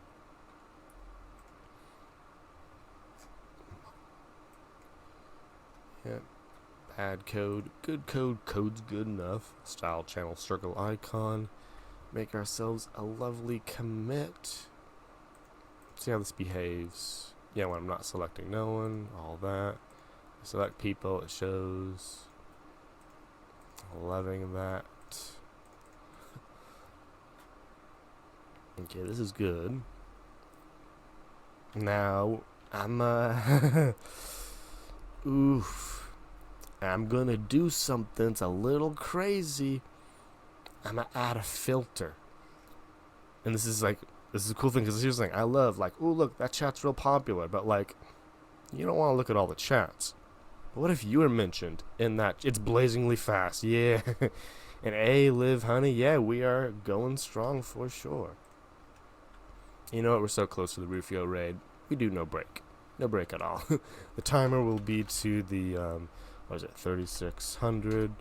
S1: Yeah, bad code, good code, code's good enough. Style, channel, circle, icon. Make ourselves a lovely commit. See how this behaves. Yeah, when I'm not selecting no one, all that. Select people, it shows. Loving that. Okay, this is good. Now, I'm oof. I'm gonna do something that's a little crazy. I'm gonna add a filter. And this is a cool thing, because here's the thing. I love, like, oh, look, that chat's real popular, but, like, you don't want to look at all the chats. But what if you were mentioned in that? It's blazingly fast, yeah. And hey, Liv, honey, yeah, we are going strong for sure. You know what? We're so close to the Rufio raid. We do no break. No break at all. The timer will be to the, what is it, 3600?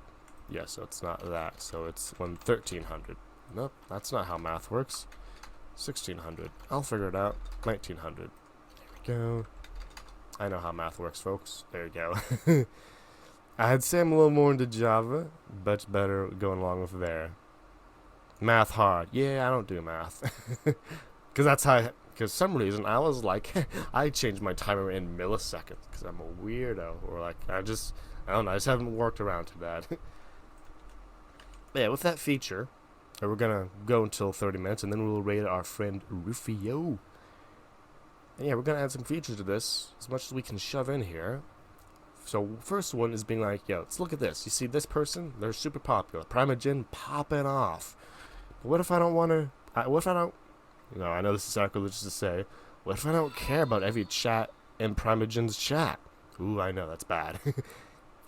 S1: Yeah, so it's not that. So it's 1300. Nope, that's not how math works. 1600. I'll figure it out. 1900. There we go. I know how math works, folks. There you go. I'd say I'm a little more into Java. Much better going along with there. Math hard. Yeah, I don't do math. Because some reason I was like, I changed my timer in milliseconds because I'm a weirdo. Or like, I don't know, I just haven't worked around too bad. Yeah, with that feature, we're gonna go until 30 minutes and then we'll raid our friend Rufio. And yeah, we're gonna add some features to this, as much as we can shove in here. So first one is being like, yo, let's look at this. You see this person? They're super popular. Primogen popping off. But what if I don't want to? What if I don't? You know, I know this is sacrilegious to say. What if I don't care about every chat in Primogen's chat? Ooh, I know, that's bad.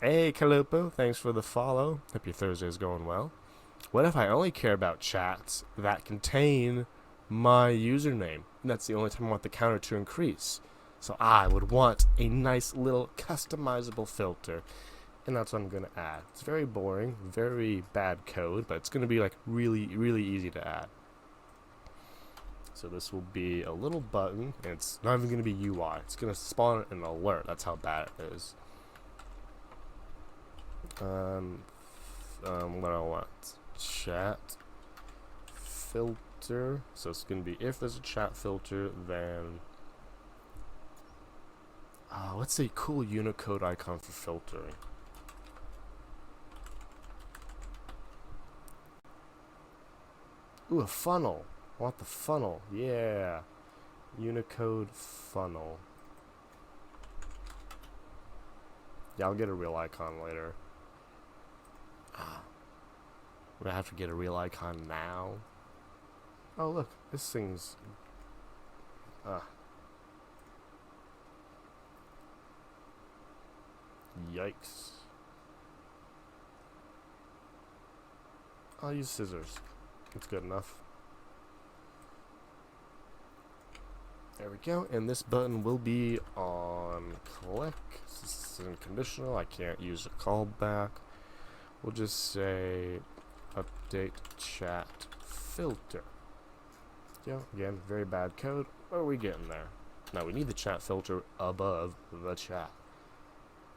S1: Hey, Kalupo, thanks for the follow. Hope your Thursday is going well. What if I only care about chats that contain my username? And that's the only time I want the counter to increase. So I would want a nice little customizable filter. And that's what I'm going to add. It's very boring, very bad code, but it's going to be like really, really easy to add. So this will be a little button, and it's not even going to be UI. It's going to spawn an alert. That's how bad it is. What I want? Chat filter. So it's going to be, if there's a chat filter, then what's a cool Unicode icon for filtering? Ooh, a funnel. I want the funnel. Yeah. Unicode funnel. Yeah, I'll get a real icon later. Would I have to get a real icon now? Oh, look. This thing's... Yikes. I'll use scissors. It's good enough. There we go. And this button will be on click. This is conditional. I can't use a callback. We'll just say update chat filter. Yeah, again, very bad code. What are we getting there? Now we need the chat filter above the chat.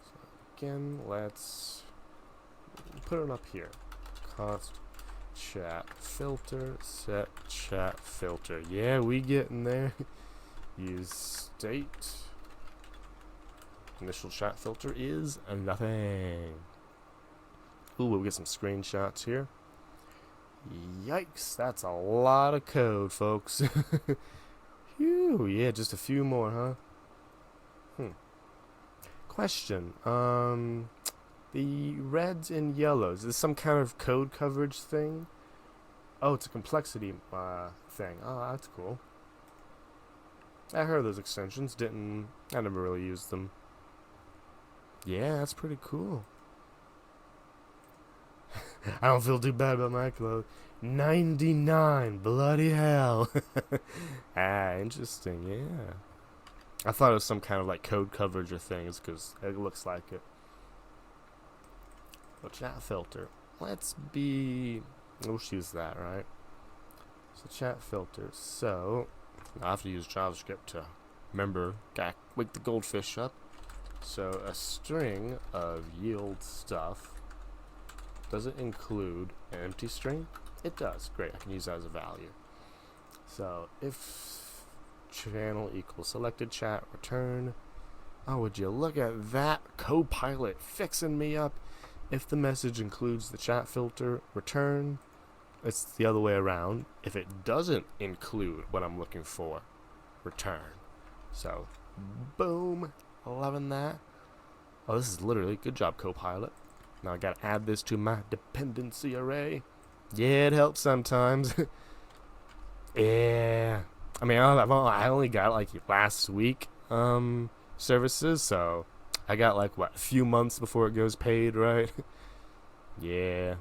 S1: So again, let's put it up here. Const chat filter, set chat filter. Yeah, we getting there. Use state. Initial chat filter is nothing. Ooh, we'll get some screenshots here. Yikes, that's a lot of code, folks. Phew, yeah, just a few more, huh? Question. The reds and yellows, is this some kind of code coverage thing? Oh, it's a complexity thing. Oh, that's cool. I heard those extensions, I never really used them. Yeah, that's pretty cool. I don't feel too bad about my code. 99, bloody hell. Interesting, yeah. I thought it was some kind of like code coverage or things, because it looks like it. Well, chat filter. We'll choose that, right? So chat filter. So I have to use JavaScript to remember, wake the goldfish up. So a string of yield stuff. Does it include an empty string? It does. Great, I can use that as a value. So if channel equals selected chat return. Oh, would you look at that? Copilot fixing me up. If the message includes the chat filter, return. It's the other way around. If it doesn't include what I'm looking for, return. So, boom. Loving that. Oh, this is literally good job, Copilot. Now I gotta add this to my dependency array. Yeah, it helps sometimes. Yeah. I mean, I only got like last week services, so I got like what, a few months before it goes paid, right? Yeah.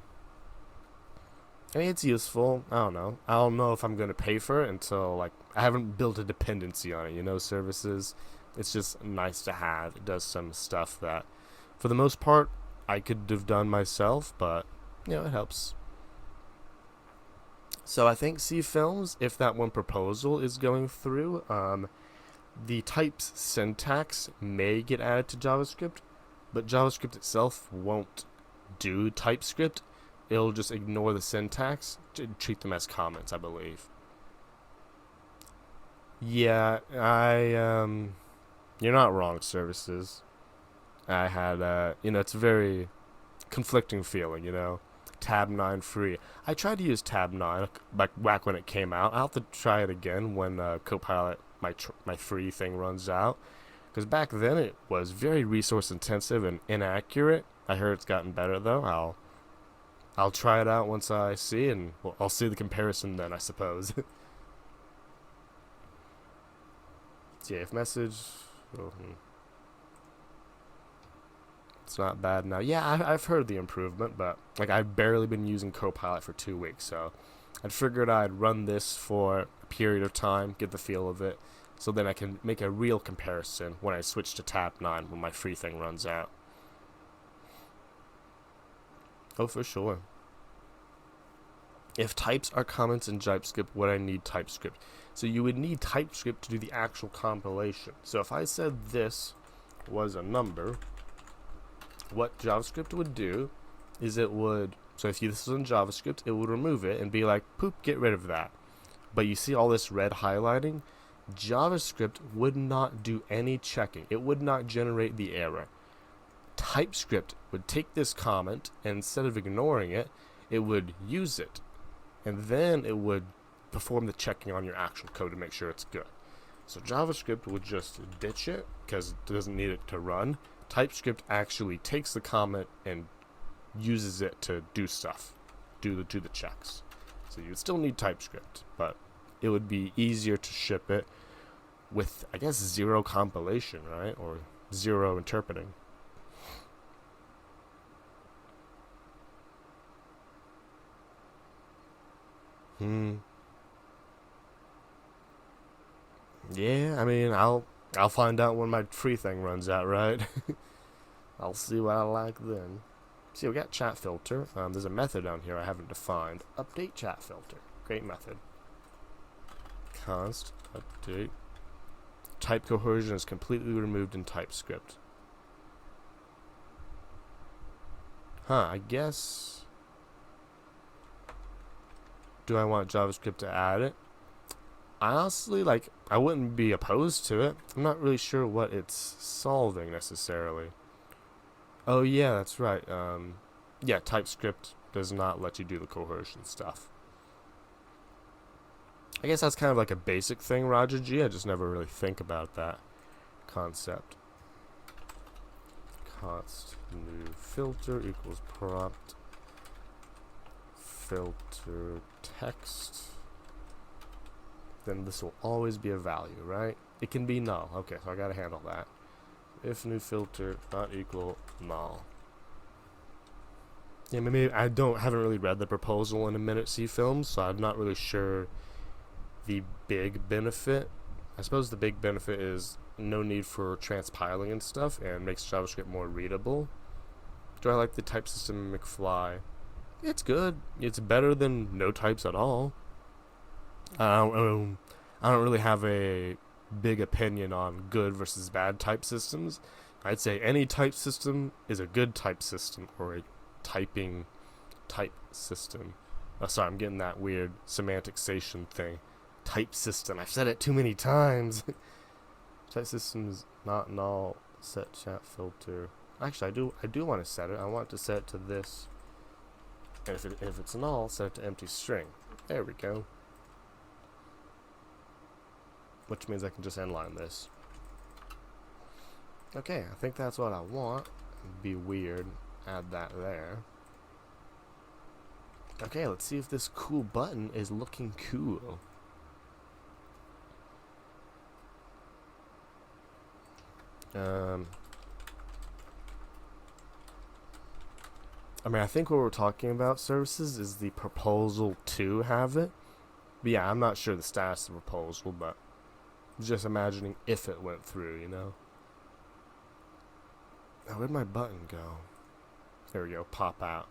S1: I mean, it's useful. I don't know. I don't know if I'm gonna pay for it until like I haven't built a dependency on it. Services. It's just nice to have. It does some stuff that, for the most part, I could have done myself, but it helps. So I think C Films, if that one proposal is going through, the types syntax may get added to JavaScript, but JavaScript itself won't do TypeScript. It'll just ignore the syntax to treat them as comments, I believe. Yeah, you're not wrong, services. I had, it's a very conflicting feeling. Tab 9 free. I tried to use Tab 9 back when it came out. I'll have to try it again when Copilot, my free thing, runs out. Because back then it was very resource intensive and inaccurate. I heard it's gotten better though. I'll try it out once I see, and I'll see the comparison then, I suppose. So yeah, if message, it's not bad now. Yeah, I've heard the improvement, but like I've barely been using Copilot for 2 weeks, so I figured I'd run this for a period of time, get the feel of it, so then I can make a real comparison when I switch to Tab 9 when my free thing runs out. Oh, for sure. If types are comments in JavaScript, would I need TypeScript? So you would need TypeScript to do the actual compilation. So if I said this was a number, what JavaScript would do is it would, so if this was in JavaScript, it would remove it and be like, poop, get rid of that. But you see all this red highlighting? JavaScript would not do any checking. It would not generate the error. TypeScript would take this comment, and instead of ignoring it, it would use it. And then it would perform the checking on your actual code to make sure it's good. So JavaScript would just ditch it because it doesn't need it to run. TypeScript actually takes the comment and uses it to do stuff, do the checks. So you would still need TypeScript, but it would be easier to ship it with, I guess, zero compilation, right? Or zero interpreting. Yeah, I mean, I'll find out when my free thing runs out, right? I'll see what I like then. See, we got chat filter. There's a method down here I haven't defined. Update chat filter. Great method. Const update. Type coercion is completely removed in TypeScript. I guess. Do I want JavaScript to add it? Honestly, I wouldn't be opposed to it. I'm not really sure what it's solving necessarily. Oh yeah, that's right. Yeah, TypeScript does not let you do the coercion stuff. I guess that's kind of like a basic thing, Roger G. I just never really think about that concept. Const new filter equals prompt filter text. Then this will always be a value, right? It can be null. Okay, so I gotta handle that. If new filter not equal null. Yeah, maybe I haven't really read the proposal in a minute C Films, so I'm not really sure the big benefit. I suppose the big benefit is no need for transpiling and stuff, and makes JavaScript more readable. Do I like the type system McFly? It's good. It's better than no types at all. I don't really have a big opinion on good versus bad type systems. I'd say any type system is a good type system, or a typing type system. Oh, sorry, I'm getting that weird semanticsation thing. Type system. I've said it too many times. Type system is not null. Set chat filter. Actually, I do want to set it. I want to set it to this. And if it's null, set it to empty string. There we go. Which means I can just inline this. Okay, I think that's what I want. It'd be weird. Add that there. Okay, let's see if this cool button is looking cool. I mean, I think what we're talking about services is the proposal to have it. But yeah, I'm not sure the status of the proposal, but just imagining if it went through, you know? Now, where'd my button go? There we go, pop out.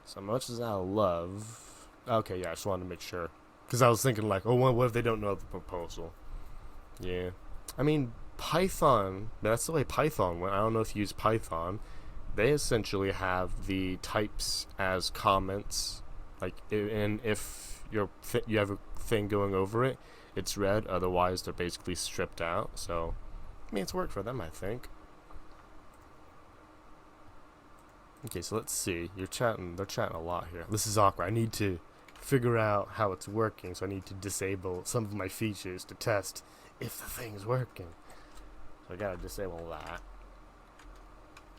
S1: So much as I love... Okay, yeah, I just wanted to make sure. Because I was thinking like, oh, what if they don't know the proposal? Yeah. I mean, Python, that's the way Python went. I don't know if you use Python. They essentially have the types as comments. Like, and if you have a thing going over it, it's red. Otherwise, they're basically stripped out. So, I mean, it's worked for them, I think. Okay, so let's see. They're chatting a lot here. This is awkward. I need to figure out how it's working, so I need to disable some of my features to test if the thing's working. So I gotta disable that.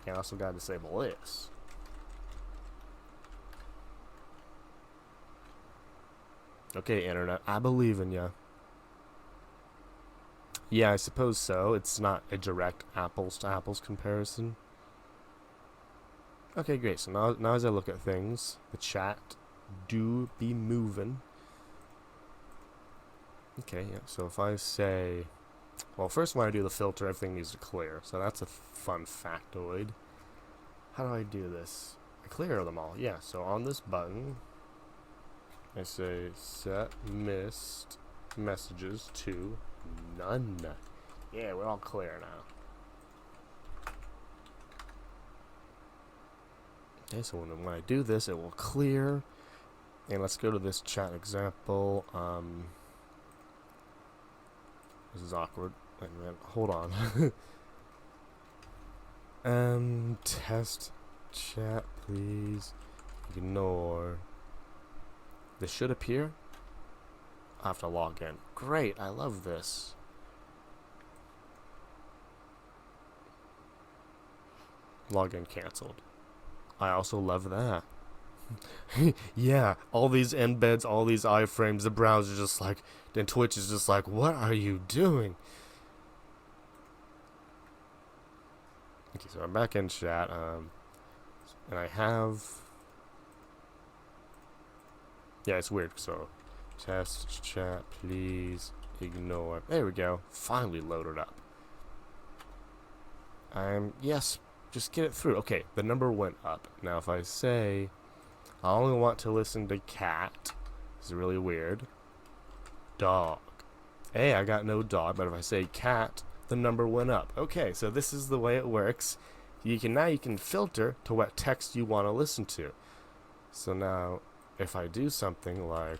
S1: And I also gotta disable this. Okay, internet, I believe in ya. Yeah, I suppose so. It's not a direct apples to apples comparison. Okay, great. So now as I look at things, the chat do be moving. Okay, yeah. So if I say, well, first when I do the filter, everything needs to clear. So that's a fun factoid. How do I do this? I clear them all. Yeah. So on this button, I say set missed messages to none. Yeah, we're all clear now. Okay, so when I do this, it will clear. And let's go to this chat example. This is awkward. Wait a minute, hold on. Test chat, please. Ignore. This should appear. I have to log in. Great, I love this. Login canceled. I also love that. Yeah, all these embeds, all these iframes, the browser's just like, then Twitch is just like, what are you doing? Okay, so I'm back in chat, and I have, yeah, it's weird, so, test chat, please ignore, there we go, finally loaded up. Yes, just get it through. Okay, the number went up. Now if I say, I only want to listen to cat, this is really weird, dog. Hey, I got no dog, but if I say cat, the number went up. Okay, so this is the way it works. You can filter to what text you want to listen to. So now, if I do something like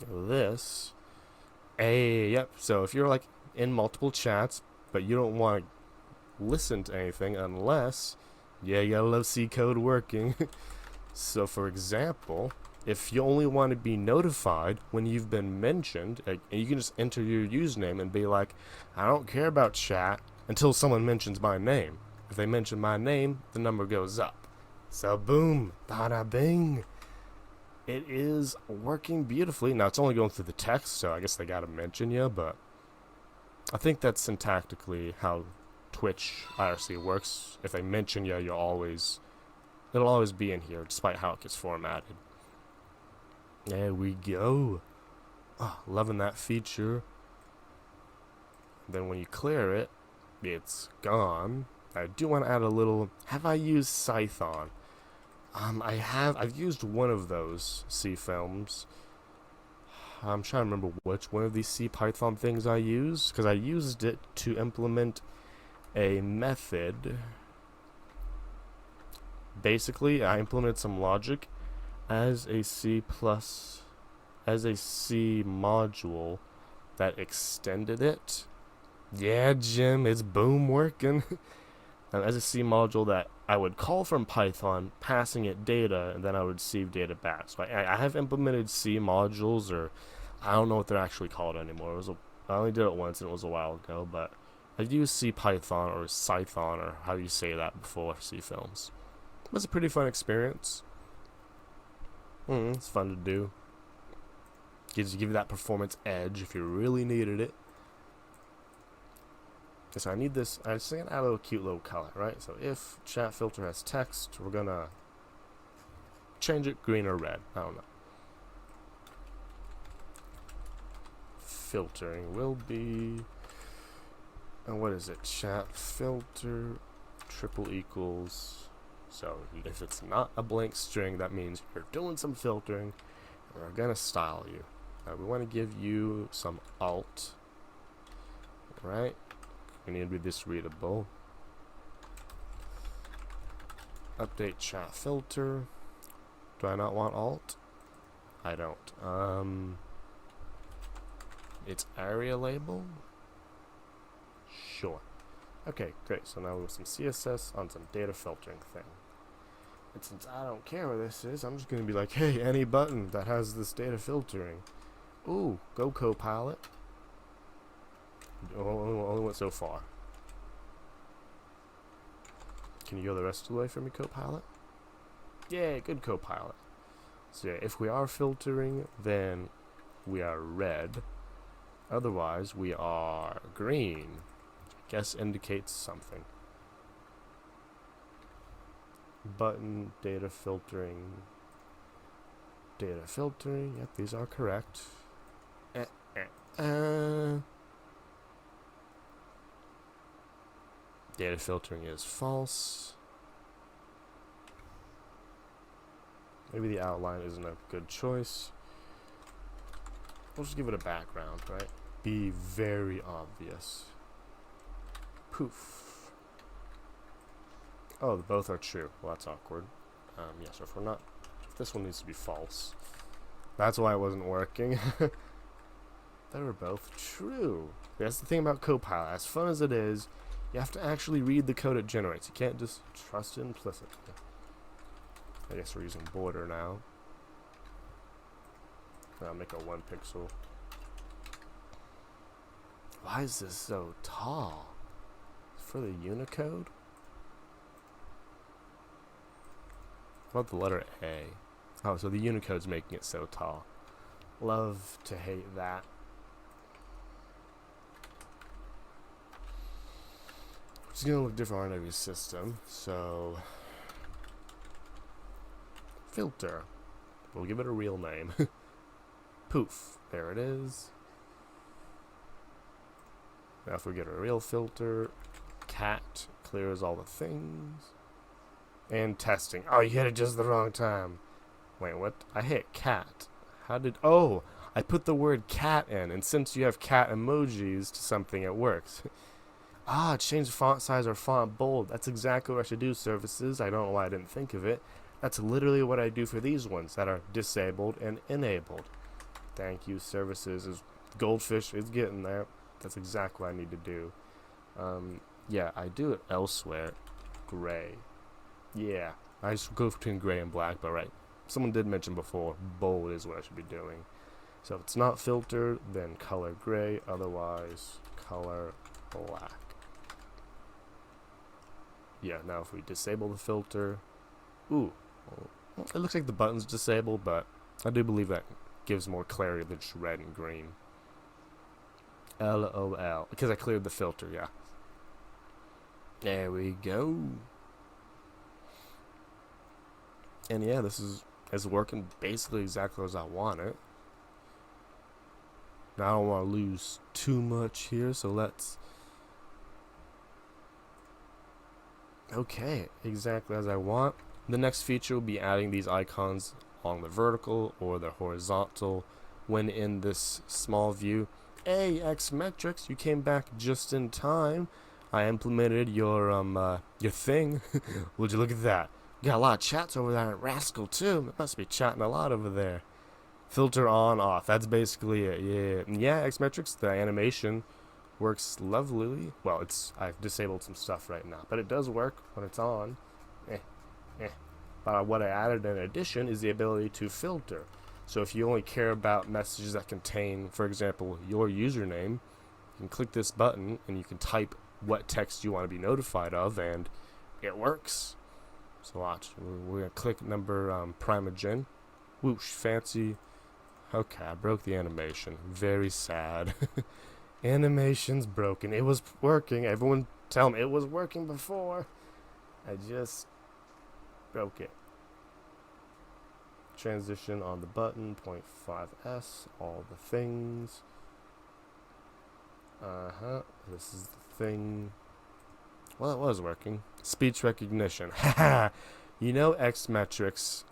S1: this, hey, yep. So if you're like in multiple chats, but you don't want to listen to anything unless, yeah, you gotta love C code working. So for example, if you only want to be notified when you've been mentioned, you can just enter your username and be like, I don't care about chat until someone mentions my name. If they mention my name, the number goes up. So boom, bada bing. It is working beautifully. Now it's only going through the text, so I guess they gotta mention you, but I think that's syntactically how Twitch IRC works. If they mention you, it'll always be in here, despite how it gets formatted. There we go. Oh, loving that feature. Then when you clear it, it's gone. I do want to add a little. Have I used Cython? I've used one of those C films. I'm trying to remember which one of these C Python things I used, because I used it to implement a method. Basically, I implemented some logic as a C module that extended it. Yeah, Jim, it's boom working. As a C module that I would call from Python, passing it data, and then I would receive data back. So I have implemented C modules, or I don't know what they're actually called anymore. I only did it once, and it was a while ago, but I used CPython or Cython or how you say that before C films. It was a pretty fun experience. It's fun to do. Gives you that performance edge if you really needed it. So I need this. I just gonna add a little cute little color, right? So if chat filter has text, we're gonna change it green or red. I don't know. Filtering will be. And what is it? Chat filter triple equals. So if it's not a blank string, that means you're doing some filtering. And we're gonna style you. We want to give you some alt. Right? We need to be this readable. Update chat filter. Do I not want alt? I don't. It's area label. Sure. Okay, great. So now we have some CSS on some data filtering thing. And since I don't care what this is, I'm just going to be like, hey, any button that has this data filtering. Ooh, go Copilot. Only went so far. Can you go the rest of the way for me, Copilot? Yeah, good Copilot. So yeah, if we are filtering, then we are red. Otherwise, we are green. I guess indicates something. Button, data filtering. Data filtering, yep, these are correct. Data filtering is false. Maybe the outline isn't a good choice. We'll just give it a background, right? Be very obvious. Poof. Oh, both are true. Well, that's awkward. Yeah, so if we're not... This one needs to be false. That's why it wasn't working. They were both true. That's the thing about Copilot. As fun as it is, you have to actually read the code it generates. You can't just trust it implicitly. I guess we're using border now. I'll make a 1 pixel. Why is this so tall? For the Unicode? What about the letter A? Oh, so the Unicode's making it so tall. Love to hate that. It's gonna look different on every system, so filter. We'll give it a real name. Poof. There it is. Now if we get a real filter, cat clears all the things. And testing. Oh, you hit it just the wrong time. Wait, what? I hit cat. How did... Oh, I put the word cat in, and since you have cat emojis to something, it works. Change font size or font bold. That's exactly what I should do, services. I don't know why I didn't think of it. That's literally what I do for these ones that are disabled and enabled. Thank you, services. Goldfish is getting there. That's exactly what I need to do. Yeah, I do it elsewhere. Gray. Yeah, I just go between gray and black, but right. Someone did mention before, bold is what I should be doing. So if it's not filtered, then color gray, otherwise color black. Yeah, now if we disable the filter, ooh, well, it looks like the button's disabled, but I do believe that gives more clarity than just red and green. LOL, because I cleared the filter, yeah. There we go. And yeah, this is working basically exactly as I want it. Now I don't want to lose too much here, so let's... Okay, exactly as I want. The next feature will be adding these icons on the vertical or the horizontal when in this small view. Hey, Xmetrics, you came back just in time. I implemented your thing. Would you look at that? Got a lot of chats over there at Rascal too. It must be chatting a lot over there. Filter on, off. That's basically it. Yeah, Xmetrics, the animation works lovely. Well, I've disabled some stuff right now, but it does work when it's on. But what I added in addition is the ability to filter. So if you only care about messages that contain, for example, your username, you can click this button and you can type what text you want to be notified of, and it works. So watch. We're going to click number Primeagen. Whoosh, fancy. Okay, I broke the animation. Very sad. Animation's broken. It was working. Everyone tell me it was working before. I just broke it. Transition on the button, 0.5s, all the things. This is the thing. Well, it was working. Speech recognition. Haha. You know, Xmetrics,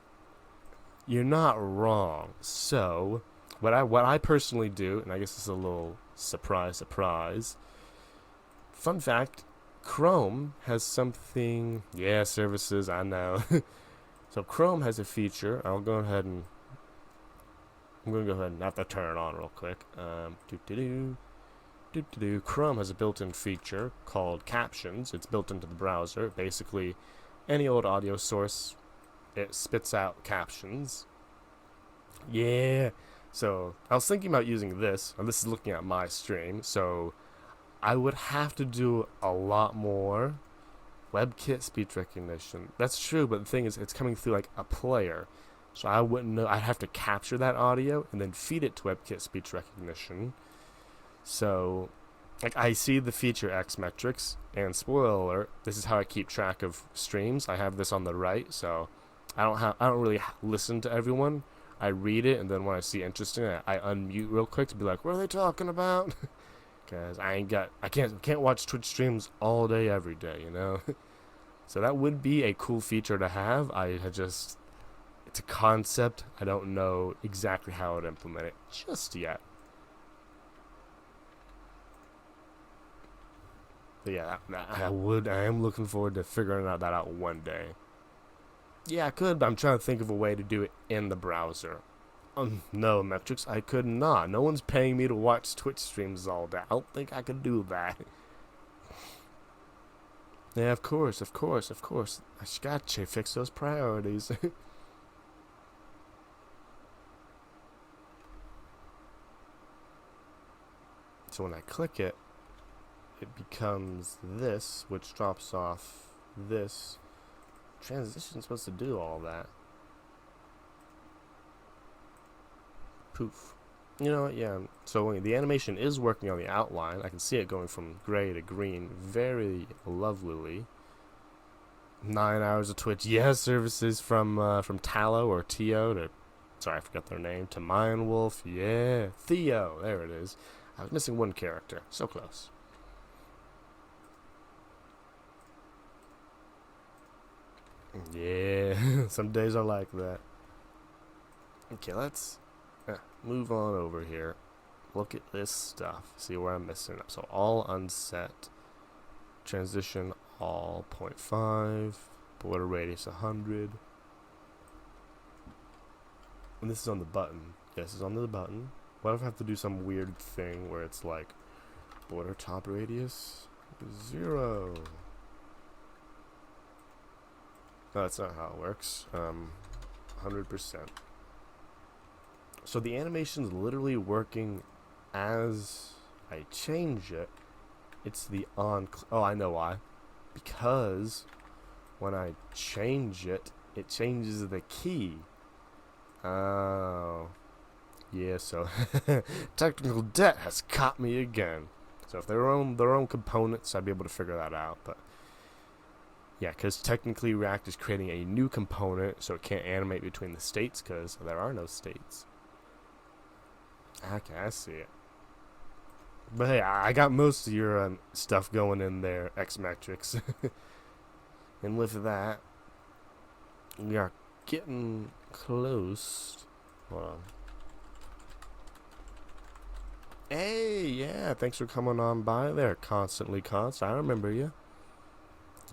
S1: you're not wrong. So, what I personally do, and I guess it's a little surprise. Fun fact, Chrome has something. Yeah, services, I know. So Chrome has a feature. I'm going to go ahead and have to turn it on real quick. Chrome has a built-in feature called Captions. It's built into the browser. Basically, any old audio source, it spits out captions. Yeah. So I was thinking about using this, and this is looking at my stream. So I would have to do a lot more WebKit speech recognition. That's true, but the thing is, it's coming through like a player. So I wouldn't know. I'd have to capture that audio and then feed it to WebKit speech recognition. So, like, I see the feature Xmetrics, and spoiler alert, this is how I keep track of streams. I have this on the right, so I don't really listen to everyone. I read it, and then when I see interesting, I unmute real quick to be like, what are they talking about? Because I can't watch Twitch streams all day, every day, you know? So that would be a cool feature to have. It's a concept. I don't know exactly how I'd implement it just yet. But yeah, I am looking forward to figuring that out one day. Yeah, I could, but I'm trying to think of a way to do it in the browser. No, Metrics, I could not. No one's paying me to watch Twitch streams all day. I don't think I could do that. Yeah, of course. I gotcha. Fix those priorities. So when I click it, it becomes this, which drops off this. Transition's supposed to do all that. Poof. You know what, yeah. So the animation is working on the outline. I can see it going from gray to green very lovelily. 9 hours of Twitch. Yeah, services from Tallow or Tio to, sorry, I forgot their name, to Mayan Wolf. Yeah, Theo. There it is. I was missing one character. So close. Yeah, some days are like that. Okay, let's move on over here. Look at this stuff. See where I'm messing up. So all unset. Transition all 0.5. Border radius 100. And this is on the button. Yes, it's on the button. What if I have to do some weird thing where it's like border top radius 0? No, that's not how it works. 100%. So the animation's literally working as I change it. It's the on. Oh, I know why. Because when I change it, it changes the key. Oh. Yeah, so technical debt has caught me again. So if they're their own components, I'd be able to figure that out. But yeah, because technically React is creating a new component, so it can't animate between the states because there are no states. Okay, I see it. But hey, I got most of your stuff going in there, Xmetrics. And with that, we are getting close. Hold on. Hey, yeah, thanks for coming on by there, Constantly Const. I remember you.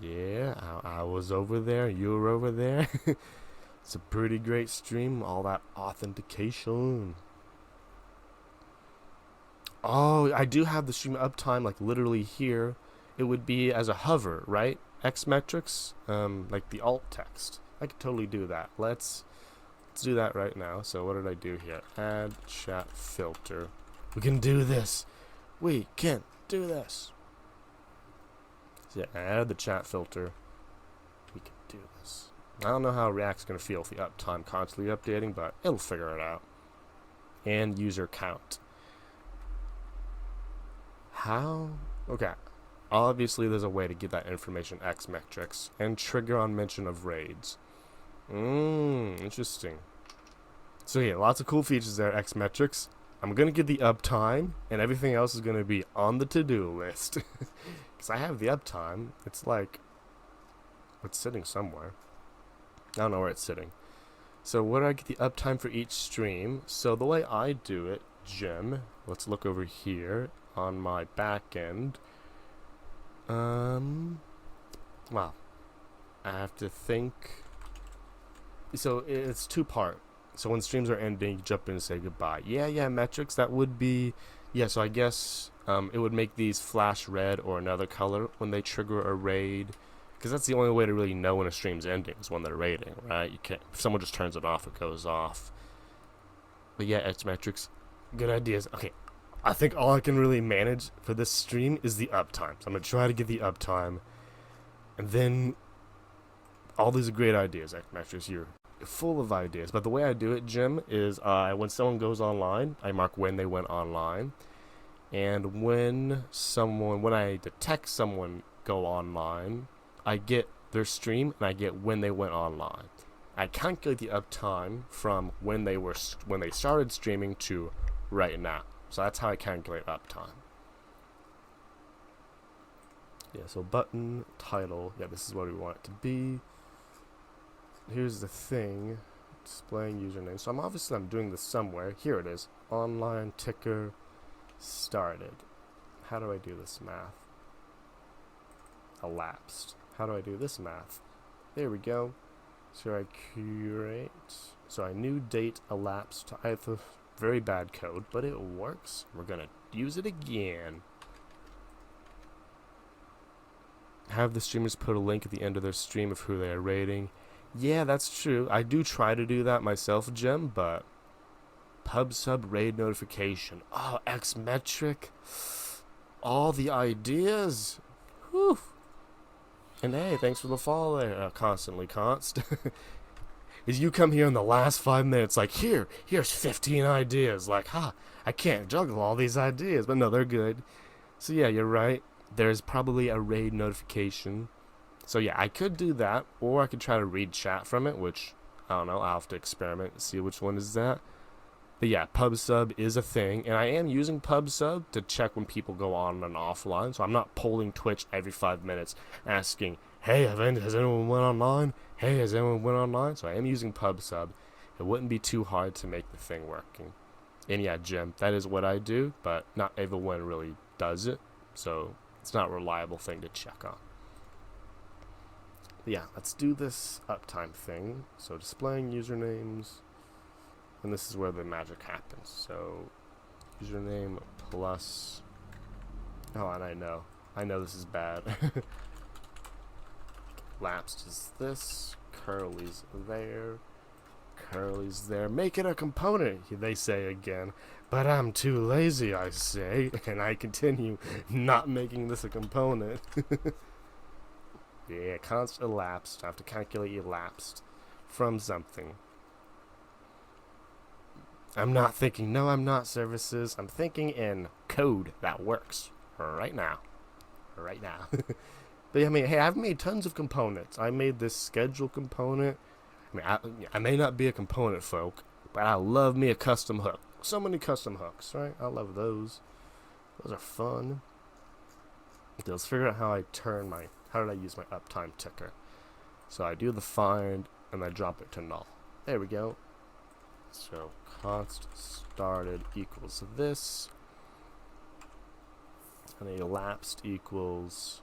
S1: Yeah, I was over there. You were over there. It's a pretty great stream. All that authentication. Oh, I do have the stream uptime, like literally here. It would be as a hover, right? Xmetrics, like the alt text. I could totally do that. Let's do that right now. So what did I do here? Add chat filter. We can do this. We can do this. So yeah, I added the chat filter. We can do this. I don't know how React's going to feel with the uptime constantly updating, but it'll figure it out. And user count. How? Okay. Obviously, there's a way to get that information X metrics and trigger on mention of raids. Interesting. So yeah, lots of cool features there, X metrics. I'm going to get the uptime, and everything else is going to be on the to-do list. Because I have the uptime. It's like, it's sitting somewhere. I don't know where it's sitting. So where do I get the uptime for each stream? So the way I do it, Jim, let's look over here on my back end. Well, I have to think. So it's two-part. So when streams are ending, you jump in and say goodbye. Yeah, metrics, that would be... Yeah, so I guess it would make these flash red or another color when they trigger a raid. Because that's the only way to really know when a stream's ending, is when they're raiding, right? You can't... If someone just turns it off, it goes off. But yeah, X metrics, good ideas. Okay, I think all I can really manage for this stream is the uptime. So I'm going to try to get the uptime. And then... All these are great ideas, X metrics. You're full of ideas. But the way I do it, Jim, is when someone goes online, I mark when they went online. And when I detect someone go online, I get their stream and I get when they went online. I calculate the uptime from when they started streaming to right now. So that's how I calculate uptime. Yeah, so button, title, yeah, this is what we want it to be. Here's the thing, displaying username. So I'm doing this somewhere. Here it is. Online ticker started. How do I do this math? Elapsed. How do I do this math? There we go. So I curate. So I new date elapsed. I have a very bad code, but it works. We're gonna use it again. Have the streamers put a link at the end of their stream of who they are rating. Yeah, that's true. I do try to do that myself, Jim, but pub sub raid notification. Oh, X metric. All the ideas. Whew. And hey, thanks for the follow there, Constantly Const. Is you come here in the last 5 minutes like, here's 15 ideas. Like, I can't juggle all these ideas. But no, they're good. So yeah, you're right. There's probably a raid notification. So yeah, I could do that, or I could try to read chat from it, which, I don't know, I'll have to experiment and see which one is that. But yeah, PubSub is a thing, and I am using PubSub to check when people go on and offline, so I'm not polling Twitch every 5 minutes asking, hey, has anyone went online? Hey, has anyone went online? So I am using PubSub. It wouldn't be too hard to make the thing working. And yeah, Jim, that is what I do, but not everyone really does it, so it's not a reliable thing to check on. Yeah, let's do this uptime thing. So displaying usernames, and this is where the magic happens. So username plus, oh, and I know this is bad. Lapsed is this, curly's there, make it a component, they say again, but I'm too lazy, I say, and I continue not making this a component. Yeah, const elapsed. I have to calculate elapsed from something. I'm not thinking, no, I'm not services. I'm thinking in code that works right now. Right now. But I mean, hey, I've made tons of components. I made this schedule component. I mean, I may not be a component folk, but I love me a custom hook. So many custom hooks, right? I love those. Those are fun. Okay, let's figure out how did I use my uptime ticker? So I do the find, and I drop it to null. There we go. So const started equals this, and the elapsed equals,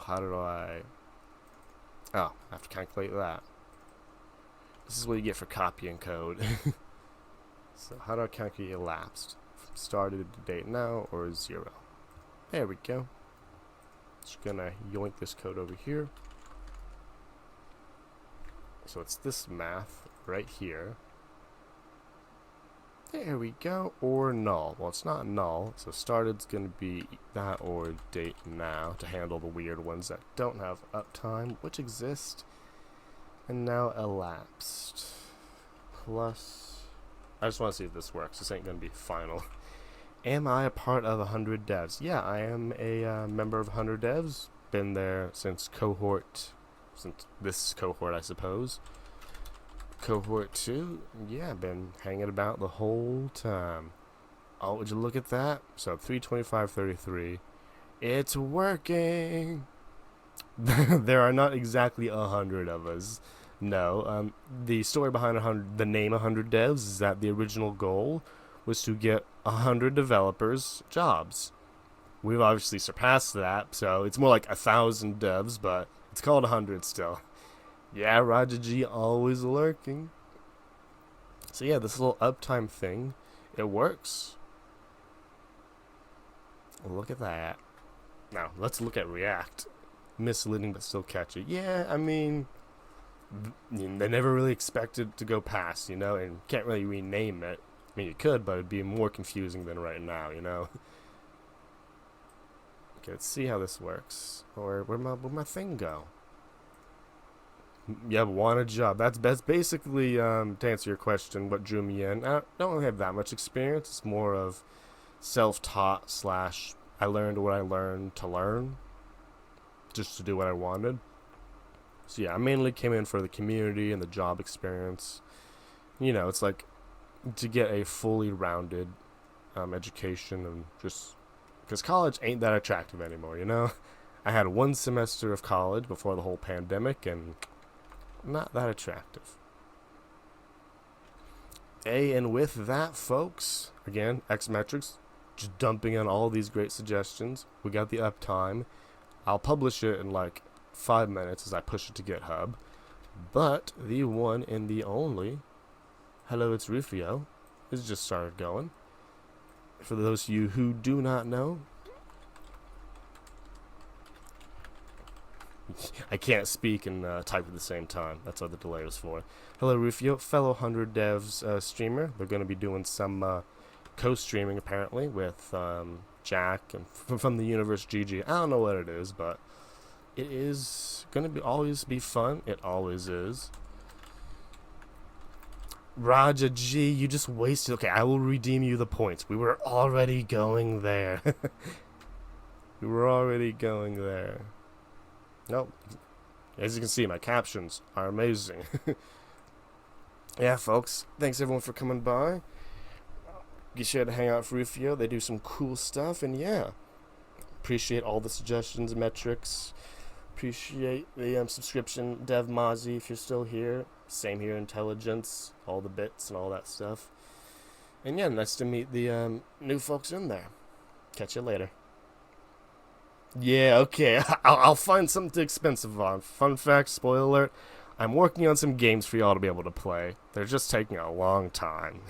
S1: I have to calculate that. This is what you get for copying code. So how do I calculate elapsed? From started to date now, or 0? There we go. Just gonna yoink this code over here. So it's this math right here. There we go. Or null. Well, it's not null, so started's going to be that or date now to handle the weird ones that don't have uptime, which exist. And now elapsed. Plus, I just want to see if this works. This ain't going to be final. Am I a part of 100 devs? Yeah, I am a member of 100 devs. Been there since this cohort, I suppose. Cohort 2, yeah, been hanging about the whole time. Oh, would you look at that? So 325.33. It's working! There are not exactly 100 of us. No, the story behind the name 100 devs is that the original goal was to get 100 developers jobs. We've obviously surpassed that, so it's more like 1,000 devs, but it's called 100 still. Yeah, Raja G always lurking. So yeah, this little uptime thing, it works. Look at that. Now, let's look at React. Misleading but still catchy. Yeah, I mean, they never really expected to go past, you know, and can't really rename it. I mean, you could, but it'd be more confusing than right now, you know. Okay, let's see how this works. Or where'd my thing go? Yeah, want a job. That's basically, to answer your question, what drew me in. I don't really have that much experience. It's more of self-taught / I learned what I learned to learn, just to do what I wanted. So yeah, I mainly came in for the community and the job experience. You know, it's like to get a fully rounded education, and just because college ain't that attractive anymore, you know. I had 1 semester of college before the whole pandemic, and not that attractive. And with that, folks, again, Xmetrics, just dumping in all these great suggestions. We got the uptime. I'll publish it in like 5 minutes as I push it to GitHub. But the one and the only, Hello, it's Rufio, has just started going. For those of you who do not know, I can't speak and type at the same time. That's what the delay was for. Hello, Rufio, fellow 100 Devs streamer. They're going to be doing some co-streaming, apparently, with Jack and from the Universe GG. I don't know what it is, but it is going to always be fun. It always is. Raja G, you just wasted. Okay, I will redeem you the points. We were already going there. We were already going there. Nope. As you can see, my captions are amazing. Yeah, folks. Thanks, everyone, for coming by. Be sure to hang out with Rufio. They do some cool stuff. And, yeah, appreciate all the suggestions, metrics. Appreciate the subscription, Dev Mozzie, if you're still here. Same here, Intelligence, all the bits and all that stuff. And, yeah, nice to meet the new folks in there. Catch you later. Yeah, okay, I'll find something expensive on. Fun fact, spoiler alert, I'm working on some games for y'all to be able to play. They're just taking a long time.